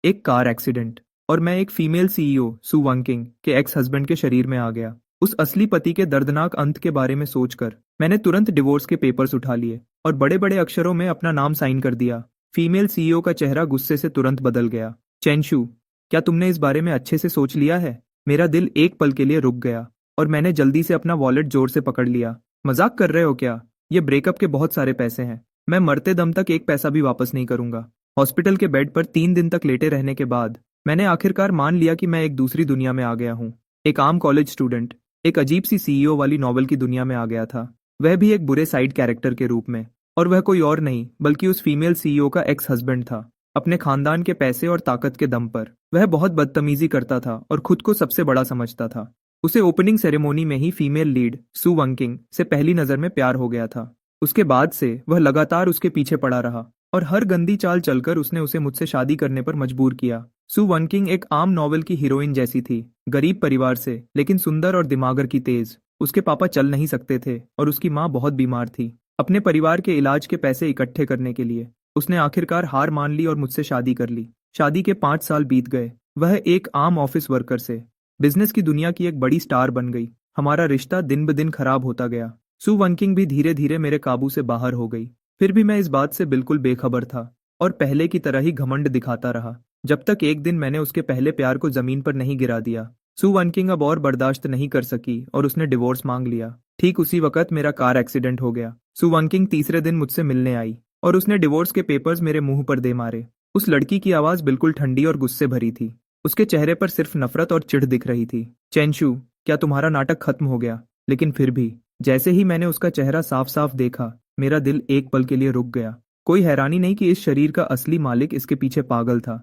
एक car accident, और मैं एक फीमेल सीईओ सू वंकिंग के एक्स हस्बैंड के शरीर में आ गया। उस असली पति के दर्दनाक अंत के बारे में सोचकर मैंने तुरंत डिवोर्स के पेपर्स उठा लिए और बड़े बड़े अक्षरों में अपना नाम साइन कर दिया। फीमेल सीईओ का चेहरा गुस्से से तुरंत बदल गया। चेंशु, क्या तुमने इस बारे में अच्छे से सोच लिया है? मेरा दिल एक पल के लिए रुक गया और मैंने जल्दी से अपना वॉलेट जोर से पकड़ लिया। मजाक कर रहे हो क्या? ये ब्रेकअप के बहुत सारे पैसे हैं। मैं मरते दम तक एक पैसा भी वापस नहीं करूंगा। हॉस्पिटल के बेड पर 3 दिन तक लेटे रहने के बाद मैंने आखिरकार मान लिया कि मैं एक दूसरी दुनिया में आ गया हूँ। एक आम कॉलेज स्टूडेंट एक अजीब सी सीईओ वाली नॉवल की दुनिया में आ गया था, वह भी एक बुरे साइड कैरेक्टर के रूप में। और वह कोई और नहीं बल्कि उस फीमेल सीईओ का एक्स हस्बैंड था। अपने खानदान के पैसे और ताकत के दम पर वह बहुत बदतमीजी करता था और खुद को सबसे बड़ा समझता था। उसे ओपनिंग सेरेमोनी में ही फीमेल लीड सू वंकिंग से पहली नजर में प्यार हो गया था। उसके बाद से वह लगातार उसके पीछे पड़ा रहा और हर गंदी चाल चलकर उसने उसे मुझसे शादी करने पर मजबूर किया। सू वनकिंग एक आम नॉवेल की हीरोइन जैसी थी, गरीब परिवार से लेकिन सुंदर और दिमागर की तेज। उसके पापा चल नहीं सकते थे और उसकी माँ बहुत बीमार थी। अपने परिवार के इलाज के पैसे इकट्ठे करने के लिए उसने आखिरकार हार मान ली और मुझसे शादी कर ली। शादी के 5 साल बीत गए। वह एक आम ऑफिस वर्कर से बिजनेस की दुनिया की एक बड़ी स्टार बन गई। हमारा रिश्ता दिन ब दिन खराब होता गया। सू वनकिंग भी धीरे धीरे मेरे काबू से बाहर हो गई। फिर भी मैं इस बात से बिल्कुल बेखबर था और पहले की तरह ही घमंड दिखाता रहा, जब तक एक दिन मैंने उसके पहले प्यार को जमीन पर नहीं गिरा दिया। सू वनकिंग अब और बर्दाश्त नहीं कर सकी और उसने डिवोर्स मांग लिया। ठीक उसी वक्त मेरा कार एक्सीडेंट हो गया। सू वनकिंग तीसरे दिन मुझसे मिलने आई और उसने डिवोर्स के पेपर्स मेरे मुंह पर दे मारे। उस लड़की की आवाज बिल्कुल ठंडी और गुस्से भरी थी। उसके चेहरे पर सिर्फ नफरत और चिढ़ दिख रही थी। चेंशु, क्या तुम्हारा नाटक खत्म हो गया? लेकिन फिर भी जैसे ही मैंने उसका चेहरा साफ साफ देखा, मेरा दिल एक पल के लिए रुक गया। कोई हैरानी नहीं कि इस शरीर का असली मालिक इसके पीछे पागल था।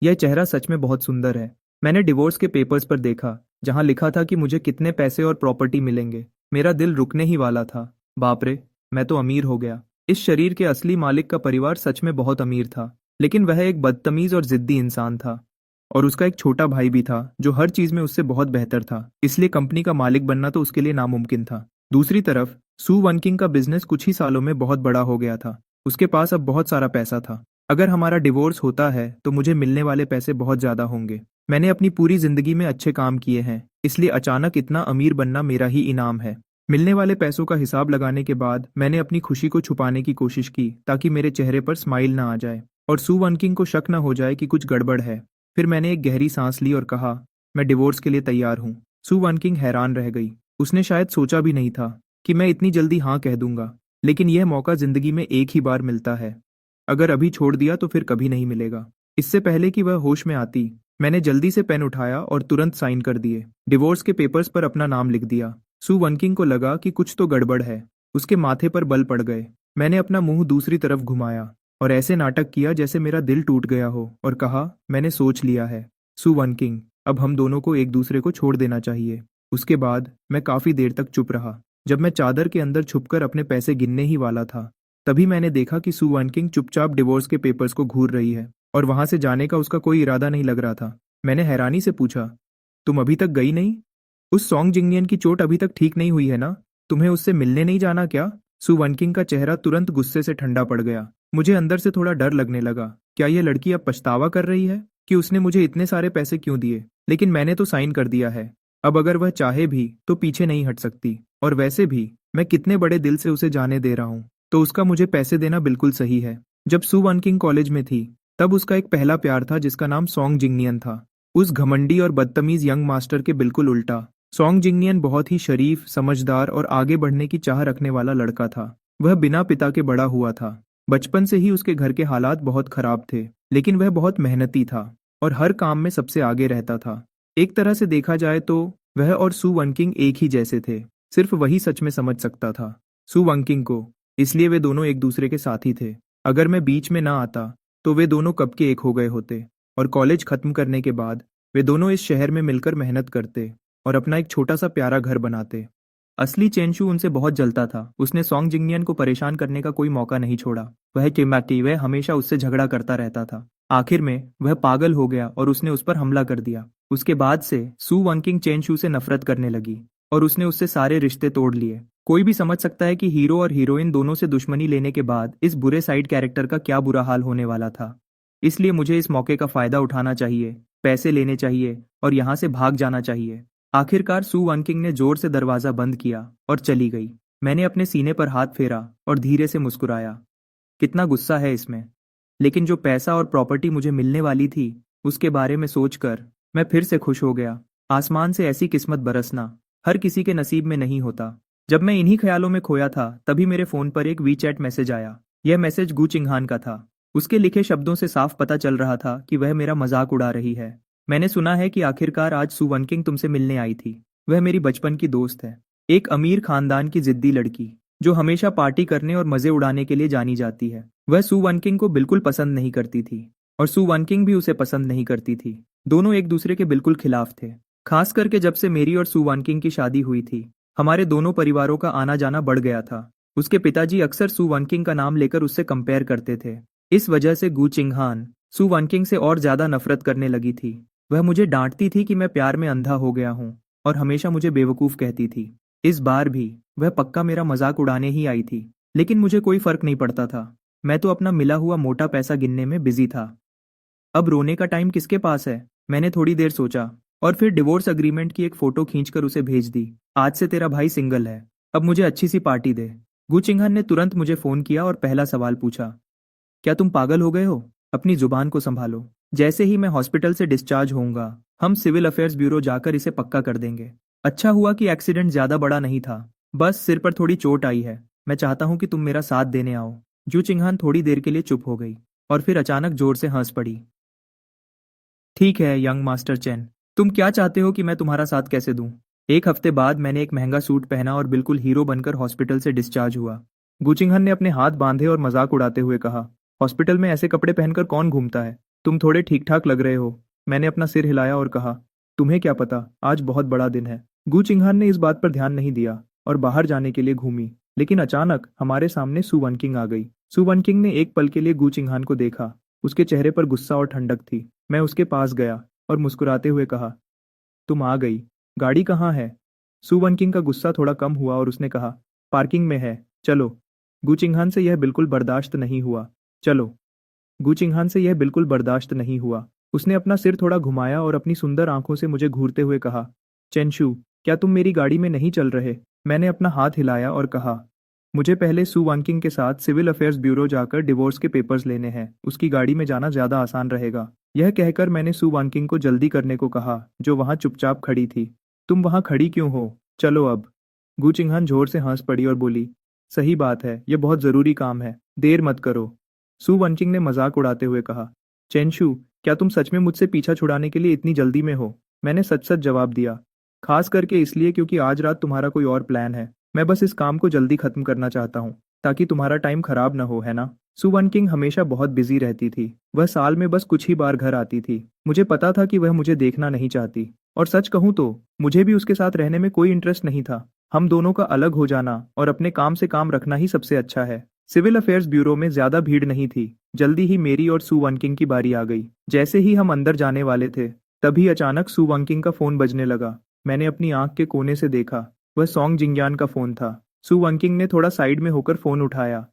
यह चेहरा सच में बहुत सुंदर है। मैंने डिवोर्स के पेपर्स पर देखा, जहां लिखा था कि मुझे कितने पैसे और प्रॉपर्टी मिलेंगे। मेरा दिल रुकने ही वाला था। बाप रे, मैं तो अमीर हो गया। इस शरीर के असली मालिक का परिवार सच में बहुत अमीर था, लेकिन वह एक बदतमीज और जिद्दी इंसान था। और उसका एक छोटा भाई भी था जो हर चीज में उससे बहुत बेहतर था, इसलिए कंपनी का मालिक बनना तो उसके लिए नामुमकिन था। दूसरी तरफ सू वनकिंग का बिजनेस कुछ ही सालों में बहुत बड़ा हो गया था। उसके पास अब बहुत सारा पैसा था। अगर हमारा डिवोर्स होता है तो मुझे मिलने वाले पैसे बहुत ज्यादा होंगे। मैंने अपनी पूरी जिंदगी में अच्छे काम किए हैं, इसलिए अचानक इतना अमीर बनना मेरा ही इनाम है। मिलने वाले पैसों का हिसाब लगाने के बाद मैंने अपनी खुशी को छुपाने की कोशिश की ताकि मेरे चेहरे पर स्माइल ना आ जाए और सू वनकिंग को शक न हो जाए कि कुछ गड़बड़ है। फिर मैंने एक गहरी सांस ली और कहा, मैं डिवोर्स के लिए तैयार हूँ। सू वनकिंग हैरान रह गई। उसने शायद सोचा भी नहीं था कि मैं इतनी जल्दी हाँ कह दूंगा, लेकिन यह मौका जिंदगी में एक ही बार मिलता है। अगर अभी छोड़ दिया तो फिर कभी नहीं मिलेगा। इससे पहले कि वह होश में आती, मैंने जल्दी से पेन उठाया और तुरंत साइन कर दिए। डिवोर्स के पेपर्स पर अपना नाम लिख दिया। सू वनकिंग को लगा कि कुछ तो गड़बड़ है। उसके माथे पर बल पड़ गए। मैंने अपना मुंह दूसरी तरफ घुमाया और ऐसे नाटक किया जैसे मेरा दिल टूट गया हो और कहा, मैंने सोच लिया है सू वनकिंग, अब हम दोनों को एक दूसरे को छोड़ देना चाहिए। उसके बाद मैं काफी देर तक चुप रहा। जब मैं चादर के अंदर छुपकर अपने पैसे गिनने ही वाला था, तभी मैंने देखा कि सू वनकिंग चुपचाप डिवोर्स के पेपर्स को घूर रही है और वहां से जाने का उसका कोई इरादा नहीं लग रहा था। मैंने हैरानी से पूछा, तुम अभी तक गई नहीं? उस सॉन्ग जिंगनियन की चोट अभी तक ठीक नहीं हुई है ना? तुम्हें उससे मिलने नहीं जाना क्या? सू वनकिंग का चेहरा तुरंत गुस्से से ठंडा पड़ गया। मुझे अंदर से थोड़ा डर लगने लगा। क्या यह लड़की अब पछतावा कर रही है कि उसने मुझे इतने सारे पैसे क्यों दिए? लेकिन मैंने तो साइन कर दिया है। अब अगर वह चाहे भी तो पीछे नहीं हट सकती। और वैसे भी मैं कितने बड़े दिल से उसे जाने दे रहा हूँ, तो उसका मुझे पैसे देना बिल्कुल सही है। जब सू वनकिंग कॉलेज में थी, तब उसका एक पहला प्यार था जिसका नाम सॉन्ग जिंगनियन था। उस घमंडी और बदतमीज यंग मास्टर के बिल्कुल उल्टा। सॉन्ग जिंगनियन बहुत ही शरीफ, समझदार और आगे बढ़ने की चाह रखने वाला लड़का था। वह बिना पिता के बड़ा हुआ था। बचपन से ही उसके घर के हालात बहुत खराब थे, लेकिन वह बहुत मेहनती था और हर काम में सबसे आगे रहता था। एक तरह से देखा जाए तो वह और सू वनकिंग एक ही जैसे थे। सिर्फ वही सच में समझ सकता था सू वनकिंग को, इसलिए वे दोनों एक दूसरे के साथी थे। अगर मैं बीच में ना आता तो वे दोनों कब के एक हो गए होते और कॉलेज खत्म करने के बाद वे दोनों इस शहर में मिलकर मेहनत करते और अपना एक छोटा सा प्यारा घर बनाते। असली चेंशु उनसे बहुत जलता था। उसने सॉन्ग जिंगनियन को परेशान करने का कोई मौका नहीं छोड़ा। वह चिल्लाती, वह हमेशा उससे झगड़ा करता रहता था। आखिर में वह पागल हो गया और उसने उस पर हमला कर दिया। उसके बाद से सू वनकिंग चेंशु से नफरत करने लगी और उसने उससे सारे रिश्ते तोड़ लिए। कोई भी समझ सकता है कि हीरो और हीरोइन दोनों से दुश्मनी लेने के बाद इस बुरे साइड कैरेक्टर का क्या बुरा हाल होने वाला था। इसलिए मुझे इस मौके का फायदा उठाना चाहिए, पैसे लेने चाहिए और यहाँ से भाग जाना चाहिए। आखिरकार सू वनकिंग ने जोर से दरवाजा बंद किया और चली गई। मैंने अपने सीने पर हाथ फेरा और धीरे से मुस्कुराया। कितना गुस्सा है इसमें। लेकिन जो पैसा और प्रॉपर्टी मुझे मिलने वाली थी, उसके बारे में सोचकर मैं फिर से खुश हो गया। आसमान से ऐसी किस्मत बरसना हर किसी के नसीब में नहीं होता। जब मैं इन्हीं ख्यालों में खोया था, तभी मेरे फोन पर एक वीचैट मैसेज आया। यह मैसेज गू चिंगहान का था। उसके लिखे शब्दों से साफ पता चल रहा था कि वह मेरा मजाक उड़ा रही है। मैंने सुना है कि आखिरकार आज सू वनकिंग तुमसे मिलने आई थी। वह मेरी बचपन की दोस्त है, एक अमीर खानदान की जिद्दी लड़की जो हमेशा पार्टी करने और मजे उड़ाने के लिए जानी जाती है। वह सू वनकिंग को बिल्कुल पसंद नहीं करती थी और सू वनकिंग भी उसे पसंद नहीं करती थी। दोनों एक दूसरे के बिल्कुल खिलाफ थे। खास करके जब से मेरी और सू वनकिंग की शादी हुई थी, हमारे दोनों परिवारों का आना जाना बढ़ गया था। उसके पिताजी अक्सर सू वनकिंग का नाम लेकर उससे कंपेयर करते थे। इस वजह से गू चिंगहान सू वनकिंग से और ज्यादा नफरत करने लगी थी। वह मुझे डांटती थी कि मैं प्यार में अंधा हो गया हूँ और हमेशा मुझे बेवकूफ कहती थी। इस बार भी वह पक्का मेरा मजाक उड़ाने ही आई थी, लेकिन मुझे कोई फर्क नहीं पड़ता था। मैं तो अपना मिला हुआ मोटा पैसा गिनने में बिजी था। अब रोने का टाइम किसके पास है? मैंने थोड़ी देर सोचा और फिर डिवोर्स अग्रीमेंट की एक फोटो खींचकर उसे भेज दी। आज से तेरा भाई सिंगल है, अब मुझे अच्छी सी पार्टी दे। गू चिंगहान ने तुरंत मुझे फोन किया और पहला सवाल पूछा, क्या तुम पागल हो गए हो? अपनी जुबान को संभालो। जैसे ही मैं हॉस्पिटल से डिस्चार्ज होऊंगा, हम सिविल अफेयर्स ब्यूरो जाकर इसे पक्का कर देंगे। अच्छा हुआ कि एक्सीडेंट ज्यादा बड़ा नहीं था, बस सिर पर थोड़ी चोट आई है। मैं चाहता हूं कि तुम मेरा साथ देने आओ। जू चिंगहान थोड़ी देर के लिए चुप हो गई और फिर अचानक जोर से हंस पड़ी। ठीक है यंग मास्टर चैन, तुम क्या चाहते हो कि मैं तुम्हारा साथ कैसे दूं? एक हफ्ते बाद मैंने एक महंगा सूट पहना और बिल्कुल हीरो बनकर हॉस्पिटल से डिस्चार्ज हुआ। गुचिंगहन ने अपने हाथ बांधे और मजाक उड़ाते हुए कहा, हॉस्पिटल में ऐसे कपड़े पहनकर कौन घूमता है? तुम थोड़े ठीक ठाक लग रहे हो। मैंने अपना सिर हिलाया और कहा, तुम्हें क्या पता, आज बहुत बड़ा दिन है। गू चिंगहान ने इस बात पर ध्यान नहीं दिया और बाहर जाने के लिए घूमी, लेकिन अचानक हमारे सामने सू वनकिंग आ गई। सू वनकिंग ने एक पल के लिए गू चिंगहान को देखा। उसके चेहरे पर गुस्सा और ठंडक थी। मैं उसके पास गया और मुस्कुराते हुए कहा, तुम आ गई, गाड़ी कहाँ है? सू वनकिंग का गुस्सा थोड़ा कम हुआ और उसने कहा, पार्किंग में है, चलो। गुचिंगहान से यह बिल्कुल बर्दाश्त नहीं हुआ। चलो। गुचिंगहान से यह बिल्कुल बर्दाश्त नहीं हुआ। उसने अपना सिर थोड़ा घुमाया और अपनी सुंदर आंखों से मुझे घूरते हुए कहा, चेंशु, क्या तुम मेरी गाड़ी में नहीं चल रहे? मैंने अपना हाथ हिलाया और कहा, मुझे पहले सू वानकिंग के साथ सिविल अफेयर्स ब्यूरो जाकर डिवोर्स के पेपर्स लेने हैं, उसकी गाड़ी में जाना ज्यादा आसान रहेगा। यह कहकर मैंने सू वानकिंग को जल्दी करने को कहा, जो वहां चुपचाप खड़ी थी। तुम वहां खड़ी क्यों हो? चलो अब। गू चिंगहान जोर से हंस पड़ी और बोली, सही बात है, यह बहुत जरूरी काम है, देर मत करो। सू वनचिंग ने मजाक उड़ाते हुए कहा, चेंशु, क्या तुम सच में मुझसे पीछा छुड़ाने के लिए इतनी जल्दी में हो? मैंने सच सच जवाब दिया, खास करके इसलिए क्योंकि आज रात तुम्हारा कोई और प्लान है। मैं बस इस काम को जल्दी खत्म करना चाहता हूँ, ताकि तुम्हारा टाइम खराब ना हो, है ना? सू वनकिंग हमेशा बहुत बिजी रहती थी। वह साल में बस कुछ ही बार घर आती थी। मुझे पता था कि वह मुझे देखना नहीं चाहती, और सच कहूँ तो मुझे भी उसके साथ रहने में कोई इंटरेस्ट नहीं था। हम दोनों का अलग हो जाना और अपने काम से काम रखना ही सबसे अच्छा है। सिविल अफेयर्स ब्यूरो में ज्यादा भीड़ नहीं थी। जल्दी ही मेरी और सू वनकिंग की बारी आ गई। जैसे ही हम अंदर जाने वाले थे, तभी अचानक सू वनकिंग का फोन बजने लगा। मैंने अपनी आंख के कोने से देखा, वह सॉन्ग जिंगयान का फोन था। सू वनकिंग ने थोड़ा साइड में होकर फोन उठाया।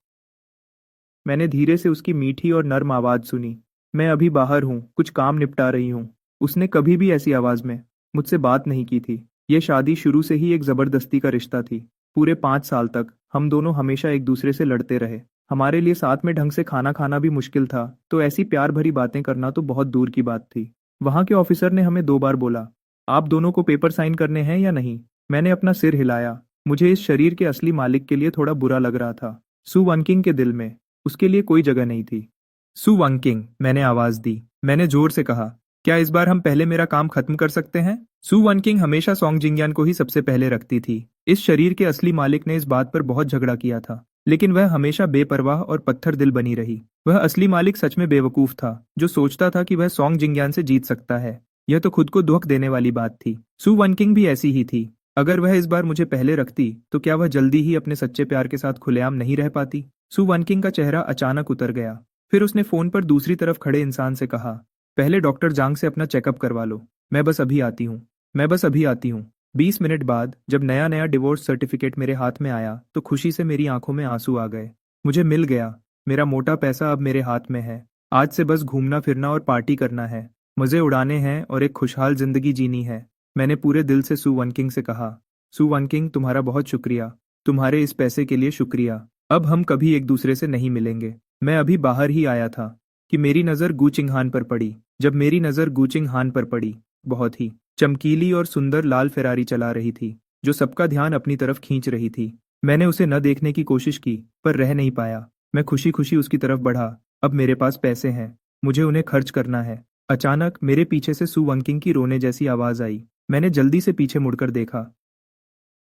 मैंने धीरे से उसकी मीठी और नर्म आवाज सुनी, मैं अभी बाहर हूँ, कुछ काम निपटा रही हूँ। उसने कभी भी ऐसी आवाज में मुझसे बात नहीं की थी। यह शादी शुरू से ही एक जबरदस्ती का रिश्ता थी। पूरे 5 साल तक हम दोनों हमेशा एक दूसरे से लड़ते रहे। हमारे लिए साथ में ढंग से खाना खाना भी मुश्किल था, तो ऐसी प्यार भरी बातें करना तो बहुत दूर की बात थी। वहां के ऑफिसर ने हमें 2 बार बोला, आप दोनों को पेपर साइन करने हैं या नहीं? मैंने अपना सिर हिलाया। मुझे इस शरीर के असली मालिक के लिए थोड़ा बुरा लग रहा था। सू वनकिंग के दिल में उसके लिए कोई जगह नहीं थी। सू वनकिंग, मैंने आवाज दी। मैंने जोर से कहा, क्या इस बार हम पहले मेरा काम खत्म कर सकते हैं? सू वनकिंग हमेशा सॉन्ग जिंगयान को ही सबसे पहले रखती थी। इस शरीर के असली मालिक ने इस बात पर बहुत झगड़ा किया था, लेकिन वह हमेशा बेपरवाह और पत्थर दिल बनी रही। वह असली मालिक सच में बेवकूफ था, जो सोचता था कि वह सॉन्ग जिंगयान से जीत सकता है। यह तो खुद को दुख देने वाली बात थी। सू वनकिंग भी ऐसी ही थी। अगर वह इस बार मुझे पहले रखती, तो क्या वह जल्दी ही अपने सच्चे प्यार के साथ खुलेआम नहीं रह पाती? सू वनकिंग का चेहरा अचानक उतर गया। फिर उसने फोन पर दूसरी तरफ खड़े इंसान से कहा, पहले डॉक्टर जांग से अपना चेकअप करवा लो। मैं बस अभी आती हूँ। मैं बस अभी आती हूँ। 20 मिनट बाद जब नया नया डिवोर्स सर्टिफिकेट मेरे हाथ में आया, तो खुशी से मेरी आंखों में आंसू आ गए। मुझे मिल गया। मेरा मोटा पैसा अब मेरे हाथ में है। आज से बस घूमना फिरना और पार्टी करना है, मज़े उड़ाने हैं और एक खुशहाल जिंदगी जीनी है। मैंने पूरे दिल से सू वनकिंग से कहा। सू वनकिंग, तुम्हारा बहुत शुक्रिया। तुम्हारे इस पैसे के लिए शुक्रिया। अब हम कभी एक दूसरे से नहीं मिलेंगे। मैं अभी बाहर ही आया था कि मेरी नज़र गू चिंगहान पर पड़ी। जब मेरी नज़र गू चिंगहान पर पड़ी, बहुत ही चमकीली और सुंदर लाल फेरारी चला रही थी, जो सबका ध्यान अपनी तरफ खींच रही थी। मैंने उसे न देखने की कोशिश की, पर रह नहीं पाया। मैं खुशी खुशी उसकी तरफ बढ़ा। अब मेरे पास पैसे हैं, मुझे उन्हें खर्च करना है। अचानक मेरे पीछे से सू वनकिंग की रोने जैसी आवाज आई। मैंने जल्दी से पीछे मुड़कर देखा।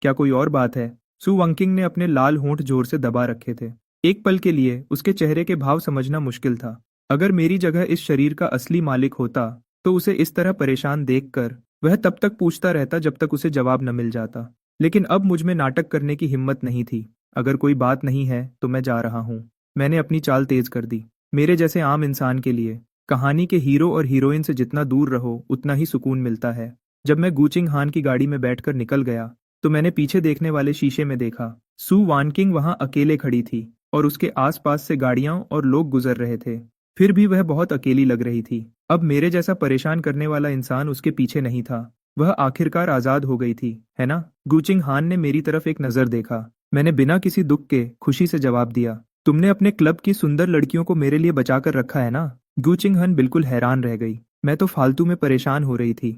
क्या कोई और बात है? सू वंकिंग ने अपने लाल होंठ जोर से दबा रखे थे। एक पल के लिए उसके चेहरे के भाव समझना मुश्किल था। अगर मेरी जगह इस शरीर का असली मालिक होता, तो उसे इस तरह परेशान देखकर वह तब तक पूछता रहता जब तक उसे जवाब न मिल जाता। लेकिन अब मुझ में नाटक करने की हिम्मत नहीं थी। अगर कोई बात नहीं है तो मैं जा रहा हूँ। मैंने अपनी चाल तेज कर दी। मेरे जैसे आम इंसान के लिए कहानी के हीरो और हीरोइन से जितना दूर रहो उतना ही सुकून मिलता है। जब मैं गूचिंग हान की गाड़ी में बैठकर निकल गया, तो मैंने पीछे देखने वाले शीशे में देखा। सू वानकिंग वहां अकेले खड़ी थी और उसके आसपास से गाड़ियां और लोग गुजर रहे थे। फिर भी वह बहुत अकेली लग रही थी। अब मेरे जैसा परेशान करने वाला इंसान उसके पीछे नहीं था। वह आखिरकार आजाद हो गई थी, है ना? गूचिंग हान ने मेरी तरफ एक नजर देखा। मैंने बिना किसी दुख के खुशी से जवाब दिया, तुमने अपने क्लब की सुंदर लड़कियों को मेरे लिए बचाकर रखा है ना? गूचिंग हन बिल्कुल हैरान रह गई। मैं तो फालतू में परेशान हो रही थी।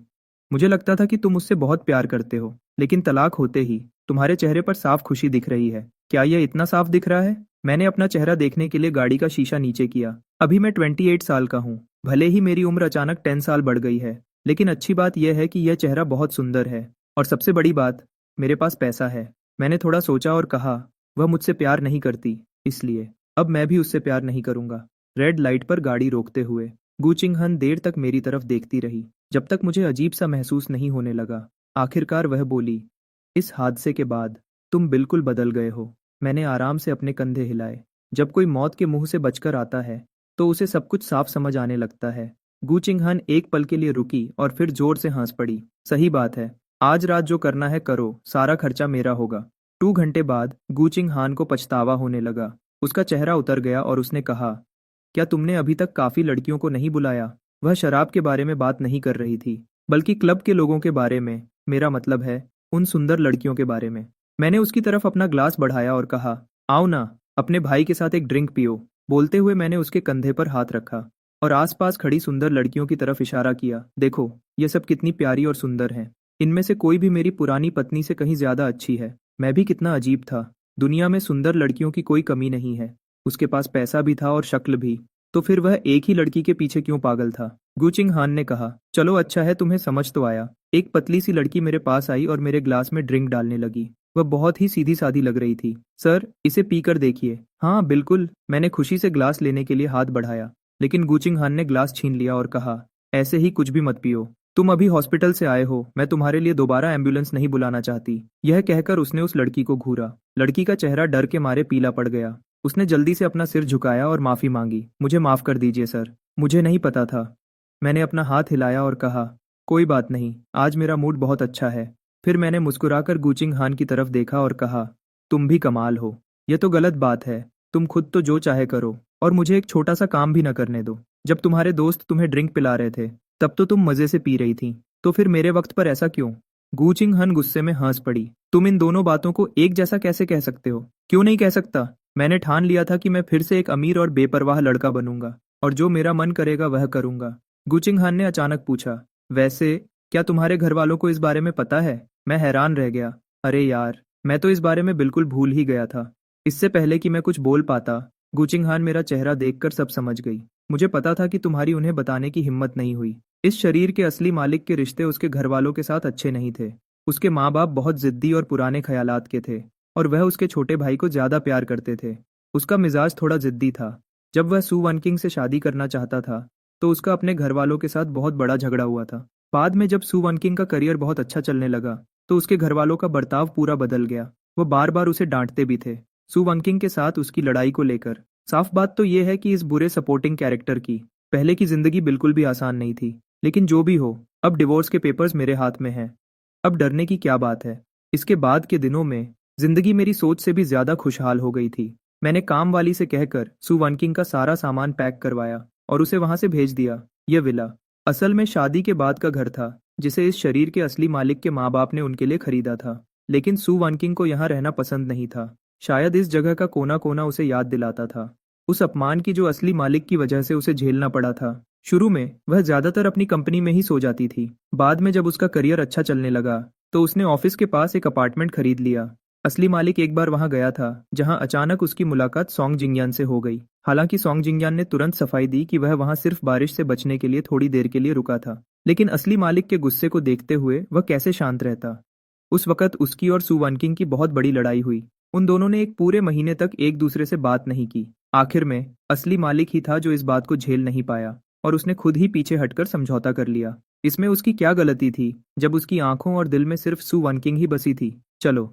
मुझे लगता था कि तुम उससे बहुत प्यार करते हो, लेकिन तलाक होते ही तुम्हारे चेहरे पर साफ खुशी दिख रही है। क्या यह इतना साफ दिख रहा है? मैंने अपना चेहरा देखने के लिए गाड़ी का शीशा नीचे किया। अभी मैं 28 साल का हूँ। भले ही मेरी उम्र अचानक 10 साल बढ़ गई है, लेकिन अच्छी बात यह है कि यह चेहरा बहुत सुंदर है। और सबसे बड़ी बात, मेरे पास पैसा है। मैंने थोड़ा सोचा और कहा, वह मुझसे प्यार नहीं करती, इसलिए अब मैं भी उससे प्यार नहीं करूंगा। रेड लाइट पर गाड़ी रोकते हुए गूचिंग हन देर तक मेरी तरफ देखती रही, जब तक मुझे अजीब सा महसूस नहीं होने लगा। आखिरकार वह बोली, इस हादसे के बाद तुम बिल्कुल बदल गए हो। मैंने आराम से अपने कंधे हिलाए। जब कोई मौत के मुंह से बचकर आता है, तो उसे सब कुछ साफ समझ आने लगता है। गूचिंग हन एक पल के लिए रुकी और फिर जोर से हंस पड़ी। सही बात है, आज रात जो करना है करो, सारा खर्चा मेरा होगा। 2 घंटे बाद गूचिंग हान को पछतावा होने लगा। उसका चेहरा उतर गया और उसने कहा, क्या तुमने अभी तक काफी लड़कियों को नहीं बुलाया? वह शराब के बारे में बात नहीं कर रही थी, बल्कि क्लब के लोगों के बारे में। मेरा मतलब है, उन सुंदर लड़कियों के बारे में। मैंने उसकी तरफ अपना ग्लास बढ़ाया और कहा, आओ ना, अपने भाई के साथ एक ड्रिंक पियो। बोलते हुए मैंने उसके कंधे पर हाथ रखा और आसपास खड़ी सुंदर लड़कियों की तरफ इशारा किया। देखो, ये सब कितनी प्यारी और सुंदर हैं। इनमें से कोई भी मेरी पुरानी पत्नी से कहीं ज्यादा अच्छी है। मैं भी कितना अजीब था। दुनिया में सुंदर लड़कियों की कोई कमी नहीं है। उसके पास पैसा भी था और शक्ल भी। तो फिर वह एक ही लड़की के पीछे क्यों पागल था? गूचिंग हान ने कहा, चलो अच्छा है, तुम्हें समझ तो आया। एक पतली सी लड़की मेरे पास आई और मेरे ग्लास में ड्रिंक डालने लगी। वह बहुत ही सीधी सादी लग रही थी। सर, इसे पीकर देखिए। हाँ बिल्कुल। मैंने खुशी से ग्लास लेने के लिए हाथ बढ़ाया, लेकिन गूचिंग हान ने ग्लास छीन लिया और कहा, ऐसे ही कुछ भी मत पियो। तुम अभी हॉस्पिटल से आए हो, मैं तुम्हारे लिए दोबारा एम्बुलेंस नहीं बुलाना चाहती। यह कहकर उसने उस लड़की को घूरा। लड़की का चेहरा डर के मारे पीला पड़ गया। उसने जल्दी से अपना सिर झुकाया और माफी मांगी। मुझे माफ कर दीजिए सर, मुझे नहीं पता था। मैंने अपना हाथ हिलाया और कहा, कोई बात नहीं, आज मेरा मूड बहुत अच्छा है। फिर मैंने मुस्कुराकर गूचिंग हान की तरफ देखा और कहा, तुम भी कमाल हो। यह तो गलत बात है। तुम खुद तो जो चाहे करो और मुझे एक छोटा सा काम भी न करने दो। जब तुम्हारे दोस्त तुम्हें ड्रिंक पिला रहे थे, तब तो तुम मजे से पी रही थी, तो फिर मेरे वक्त पर ऐसा क्यों? गूचिंग हन गुस्से में हंस पड़ी। तुम इन दोनों बातों को एक जैसा कैसे कह सकते हो? क्यों नहीं कह सकता? मैंने ठान लिया था कि मैं फिर से एक अमीर और बेपरवाह लड़का बनूंगा और जो मेरा मन करेगा वह करूंगा। गूचिंग हान ने अचानक पूछा, वैसे क्या तुम्हारे घर वालों को इस बारे में पता है? मैं हैरान रह गया। अरे यार, मैं तो इस बारे में बिल्कुल भूल ही गया था। इससे पहले कि मैं कुछ बोल पाता, गूचिंग हान मेरा चेहरा देखकर सब समझ गई। मुझे पता था कि तुम्हारी उन्हें बताने की हिम्मत नहीं हुई। इस शरीर के असली मालिक के रिश्ते उसके घर वालों के साथ अच्छे नहीं थे। उसके माँ बाप बहुत जिद्दी और पुराने ख्यालात के थे और वह उसके छोटे भाई को ज्यादा प्यार करते थे। उसका मिजाज थोड़ा जिद्दी था। जब वह सू वनकिंग से शादी करना चाहता था, तो उसका अपने घर वालों के साथ बहुत बड़ा झगड़ा हुआ था। बाद में जब सू वनकिंग का करियर बहुत अच्छा चलने लगा, तो उसके घर वालों का बर्ताव पूरा बदल गया। वो बार बार उसे डांटते भी थे, सू वनकिंग के साथ उसकी लड़ाई को लेकर। साफ बात तो यह है कि इस बुरे सपोर्टिंग कैरेक्टर की पहले की जिंदगी बिल्कुल भी आसान नहीं थी। लेकिन जो भी हो, अब डिवोर्स के पेपर्स मेरे हाथ में हैं। अब डरने की क्या बात है? इसके बाद के दिनों में जिंदगी मेरी सोच से भी ज्यादा खुशहाल हो गई थी। मैंने काम वाली से कहकर सू वनकिंग का सारा सामान पैक करवाया और उसे वहां से भेज दिया। यह विला असल में शादी के बाद का घर था, जिसे इस शरीर के असली मालिक के माँ बाप ने उनके लिए खरीदा था। लेकिन सू वानकिंग को यहाँ रहना पसंद नहीं था। शायद इस जगह का कोना कोना उसे याद दिलाता था उस अपमान की जो असली मालिक की वजह से उसे झेलना पड़ा था। शुरू में वह ज्यादातर अपनी कंपनी में ही सो जाती थी। बाद में जब उसका करियर अच्छा चलने लगा तो उसने ऑफिस के पास एक अपार्टमेंट खरीद लिया। असली मालिक एक बार वहां गया था, जहां अचानक उसकी मुलाकात सोंग जिंगयान से हो गई। हालांकि सोंग जिंगयान ने तुरंत सफाई दी कि वह वहां सिर्फ बारिश से बचने के लिए थोड़ी देर के लिए रुका था। लेकिन असली मालिक के गुस्से को देखते हुए वह कैसे शांत रहता। उस वक्त उसकी और सू वानकिंग की बहुत बड़ी लड़ाई हुई। उन दोनों ने एक पूरे महीने तक एक दूसरे से बात नहीं की। आखिर में असली मालिक ही था जो इस बात को झेल नहीं पाया और उसने खुद ही पीछे हटकर समझौता कर लिया। इसमें उसकी क्या गलती थी जब उसकी आंखों और दिल में सिर्फ सू वानकिंग ही बसी थी। चलो,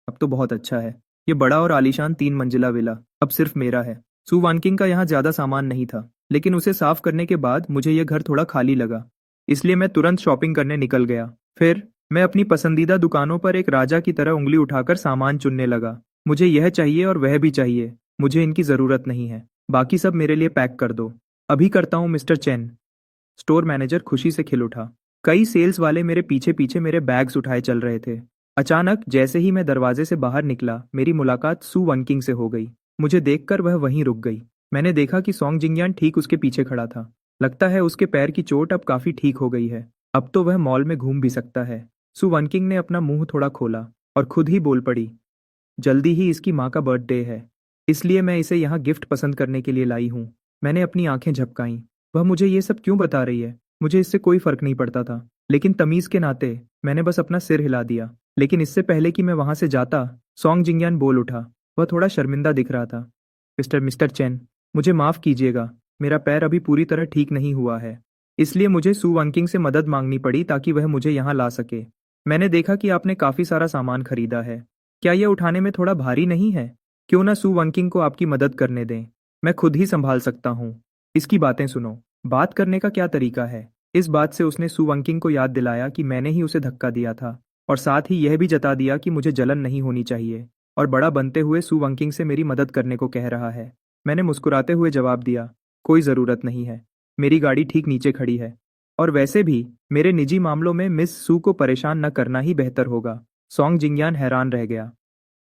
अब तो बहुत अच्छा है। ये बड़ा और आलीशान 3 मंजिला विला अब सिर्फ मेरा है। सू वानकिंग का यहाँ ज्यादा सामान नहीं था, लेकिन उसे साफ करने के बाद मुझे यह घर थोड़ा खाली लगा, इसलिए मैं तुरंत शॉपिंग करने निकल गया। फिर मैं अपनी पसंदीदा दुकानों पर एक राजा की तरह उंगली उठाकर सामान चुनने लगा। मुझे यह चाहिए और वह भी चाहिए, मुझे इनकी जरूरत नहीं है, बाकी सब मेरे लिए पैक कर दो। अभी करता हूँ मिस्टर चेन। स्टोर मैनेजर खुशी से खिल उठा। कई सेल्स वाले मेरे पीछे पीछे मेरे बैग्स उठाए चल रहे थे। अचानक जैसे ही मैं दरवाजे से बाहर निकला, मेरी मुलाकात सू वनकिंग से हो गई। मुझे देखकर वह वहीं रुक गई। मैंने देखा कि सोंग जिंगयान ठीक उसके पीछे खड़ा था। लगता है उसके पैर की चोट अब काफी ठीक हो गई है। अब तो वह मॉल में घूम भी सकता है। सू वनकिंग ने अपना मुंह थोड़ा खोला और खुद ही बोल पड़ी, जल्दी ही इसकी माँ का बर्थडे है, इसलिए मैं इसे यहाँ गिफ्ट पसंद करने के लिए लाई हूँ। मैंने अपनी आंखें झपकाईं। वह मुझे ये सब क्यों बता रही है? मुझे इससे कोई फर्क नहीं पड़ता था, लेकिन तमीज के नाते मैंने बस अपना सिर हिला दिया। लेकिन इससे पहले कि मैं वहां से जाता, सोंग जिंगयान बोल उठा। वह थोड़ा शर्मिंदा दिख रहा था। मिस्टर चेन, मुझे माफ कीजिएगा, मेरा पैर अभी पूरी तरह ठीक नहीं हुआ है, इसलिए मुझे सू वनकिंग से मदद मांगनी पड़ी ताकि वह मुझे यहाँ ला सके। मैंने देखा कि आपने काफी सारा सामान खरीदा है, क्या यह उठाने में थोड़ा भारी नहीं है? क्यों ना सू वनकिंग को आपकी मदद करने दें, मैं खुद ही संभाल सकता हूँ। इसकी बातें सुनो, बात करने का क्या तरीका है। इस बात से उसने सू वनकिंग को याद दिलाया कि मैंने ही उसे धक्का दिया था, और साथ ही यह भी जता दिया कि मुझे जलन नहीं होनी चाहिए, और बड़ा बनते हुए सू वनकिंग से मेरी मदद करने को कह रहा है। मैंने मुस्कुराते हुए जवाब दिया, कोई ज़रूरत नहीं है, मेरी गाड़ी ठीक नीचे खड़ी है, और वैसे भी मेरे निजी मामलों में मिस सू को परेशान न करना ही बेहतर होगा। सोंग जिंगयान हैरान रह गया।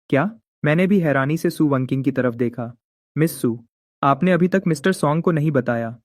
क्या? मैंने भी हैरानी से सू वनकिंग की तरफ देखा। मिस सू, आपने अभी तक मिस्टर सोंग को नहीं बताया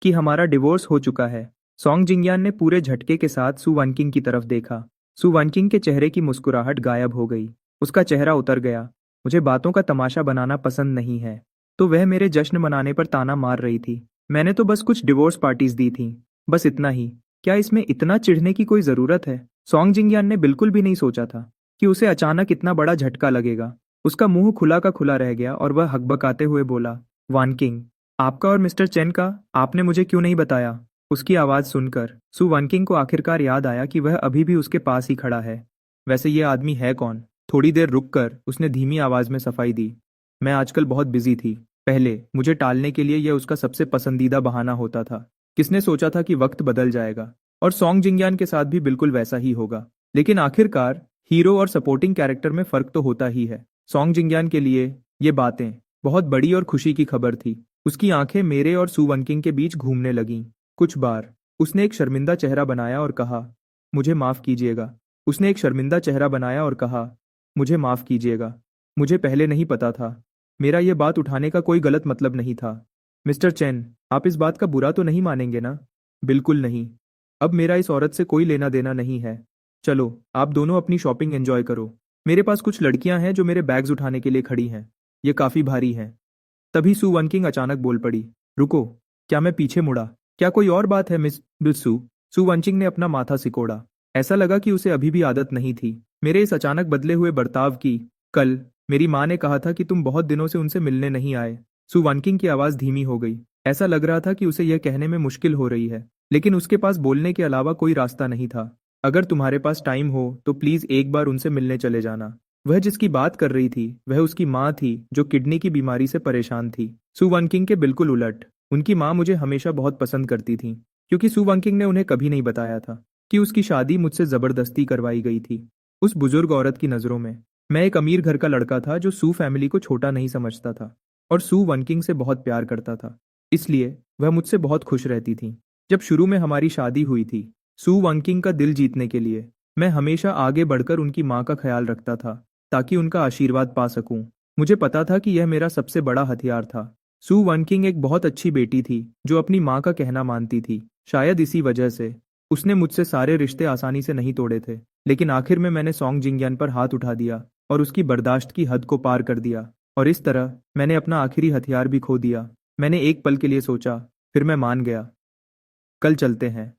कि हमारा डिवोर्स हो चुका है। सोंग जिंगयान ने पूरे झटके के साथ सू वनकिंग की तरफ देखा। सू वनकिंग के चेहरे की मुस्कुराहट गायब हो गई। उसका चेहरा उतर गया। मुझे बातों का तमाशा बनाना पसंद नहीं है, तो वह मेरे जश्न मनाने पर ताना मार रही थी। मैंने तो बस कुछ डिवोर्स पार्टीज दी थी, बस इतना ही। क्या इसमें इतना चिढ़ने की कोई जरूरत है? सोंग जिंगयान ने बिल्कुल भी नहीं सोचा था कि उसे अचानक इतना बड़ा झटका लगेगा। उसका मुंह खुला का खुला रह गया और वह हकबकाते हुए बोला, वानकिंग, आपका और मिस्टर चेन का आपने मुझे क्यों नहीं बताया? उसकी आवाज सुनकर सू वनकिंग को आखिरकार याद आया कि वह अभी भी उसके पास ही खड़ा है। वैसे ये आदमी है कौन? थोड़ी देर रुककर उसने धीमी आवाज में सफाई दी, मैं आजकल बहुत बिजी थी। पहले मुझे टालने के लिए यह उसका सबसे पसंदीदा बहाना होता था। किसने सोचा था कि वक्त बदल जाएगा और सोंग जिंगयान के साथ भी बिल्कुल वैसा ही होगा। लेकिन आखिरकार हीरो और सपोर्टिंग कैरेक्टर में फर्क तो होता ही है। सोंग जिंगयान के लिए ये बातें बहुत बड़ी और खुशी की खबर थी। उसकी आंखें मेरे और सू वनकिंग के बीच घूमने लगीं। कुछ बार उसने एक शर्मिंदा चेहरा बनाया और कहा, मुझे माफ कीजिएगा। उसने एक शर्मिंदा चेहरा बनाया और कहा, मुझे माफ कीजिएगा, मुझे पहले नहीं पता था। मेरा यह बात उठाने का कोई गलत मतलब नहीं था। मिस्टर चेन, आप इस बात का बुरा तो नहीं मानेंगे ना? बिल्कुल नहीं। अब मेरा इस औरत से कोई लेना देना नहीं है। चलो, आप दोनों अपनी शॉपिंग एंजॉय करो। मेरे पास कुछ लड़कियां हैं जो मेरे बैग्स उठाने के लिए खड़ी हैं। ये काफी भारी हैं। तभी सू वनकिंग अचानक बोल पड़ी, रुको। क्या? मैं पीछे मुड़ा। क्या कोई और बात है मिस बिल्सू? सू वनकिंग ने अपना माथा सिकोड़ा। ऐसा लगा कि उसे अभी भी आदत नहीं थी मेरे इस अचानक बदले हुए बर्ताव की। कल मेरी माँ ने कहा था कि तुम बहुत दिनों से उनसे मिलने नहीं आए। सू वनकिंग की आवाज धीमी हो गई। ऐसा लग रहा था कि उसे यह कहने में मुश्किल हो रही है, लेकिन उसके पास बोलने के अलावा कोई रास्ता नहीं था। अगर तुम्हारे पास टाइम हो तो प्लीज एक बार उनसे मिलने चले जाना। वह जिसकी बात कर रही थी वह उसकी माँ थी, जो किडनी की बीमारी से परेशान थी। सू वनकिंग के बिल्कुल उलट। उनकी माँ मुझे हमेशा बहुत पसंद करती थी, क्योंकि सू वनकिंग ने उन्हें कभी नहीं बताया था कि उसकी शादी मुझसे जबरदस्ती करवाई गई थी। उस बुजुर्ग औरत की नजरों में मैं एक अमीर घर का लड़का था जो सू फैमिली को छोटा नहीं समझता था और सू वनकिंग से बहुत प्यार करता था। इसलिए वह मुझसे बहुत खुश रहती थी। जब शुरू में हमारी शादी हुई थी, सू वंकिंग का दिल जीतने के लिए मैं हमेशा आगे बढ़कर उनकी माँ का ख्याल रखता था, ताकि उनका आशीर्वाद पा सकूं। मुझे पता था कि यह मेरा सबसे बड़ा हथियार था। सू वनकिंग एक बहुत अच्छी बेटी थी जो अपनी माँ का कहना मानती थी। शायद इसी वजह से उसने मुझसे सारे रिश्ते आसानी से नहीं तोड़े थे, लेकिन आखिर में मैंने सॉन्ग जिंगयान पर हाथ उठा दिया और उसकी बर्दाश्त की हद को पार कर दिया। और इस तरह मैंने अपना आखिरी हथियार भी खो दिया। मैंने एक पल के लिए सोचा, फिर मैं मान गया। कल चलते हैं।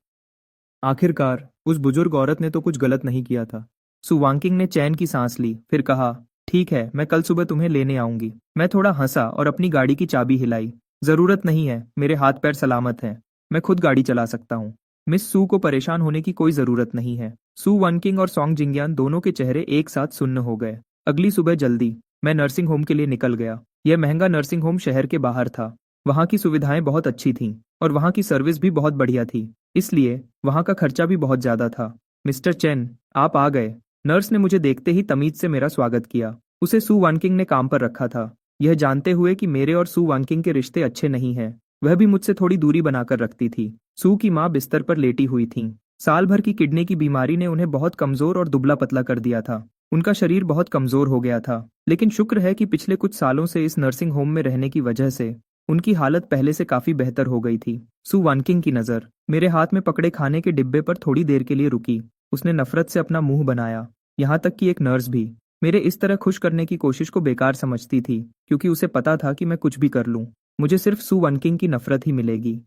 आखिरकार उस बुजुर्ग औरत ने तो कुछ गलत नहीं किया था। सुवांकिंग ने चैन की सांस ली, फिर कहा, ठीक है, मैं कल सुबह तुम्हें लेने आऊंगी। मैं थोड़ा हंसा और अपनी गाड़ी की चाबी हिलाई। जरूरत नहीं है, मेरे हाथ पैर सलामत हैं। मैं खुद गाड़ी चला सकता हूँ। मिस सू को परेशान होने की कोई जरूरत नहीं है। सू वनकिंग और सॉन्ग जिंगयान दोनों के चेहरे एक साथ सुन्न हो गए। अगली सुबह जल्दी मैं नर्सिंग होम के लिए निकल गया। यह महंगा नर्सिंग होम शहर के बाहर था। वहाँ की सुविधाएं बहुत अच्छी थीं और वहाँ की सर्विस भी बहुत बढ़िया थी, इसलिए वहाँ का खर्चा भी बहुत ज्यादा था। मिस्टर चेन, आप आ गए। नर्स ने मुझे देखते ही तमीज से मेरा स्वागत किया। उसे सू वानकिंग ने काम पर रखा था, यह जानते हुए कि मेरे और सू वानकिंग के रिश्ते अच्छे नहीं हैं। वह भी मुझसे थोड़ी दूरी बनाकर रखती थी। सू की माँ बिस्तर पर लेटी हुई थी। साल भर की किडनी की बीमारी ने उन्हें बहुत कमजोर और दुबला पतला कर दिया था। उनका शरीर बहुत कमजोर हो गया था, लेकिन शुक्र है कि पिछले कुछ सालों से इस नर्सिंग होम में रहने की वजह से उनकी हालत पहले से काफी बेहतर हो गई थी। सू वानकिंग की नजर मेरे हाथ में पकड़े खाने के डिब्बे पर थोड़ी देर के लिए रुकी। उसने नफरत से अपना मुंह बनाया। यहाँ तक कि एक नर्स भी मेरे इस तरह खुश करने की कोशिश को बेकार समझती थी, क्योंकि उसे पता था कि मैं कुछ भी कर लूं, मुझे सिर्फ सू वनकिंग की नफरत ही मिलेगी।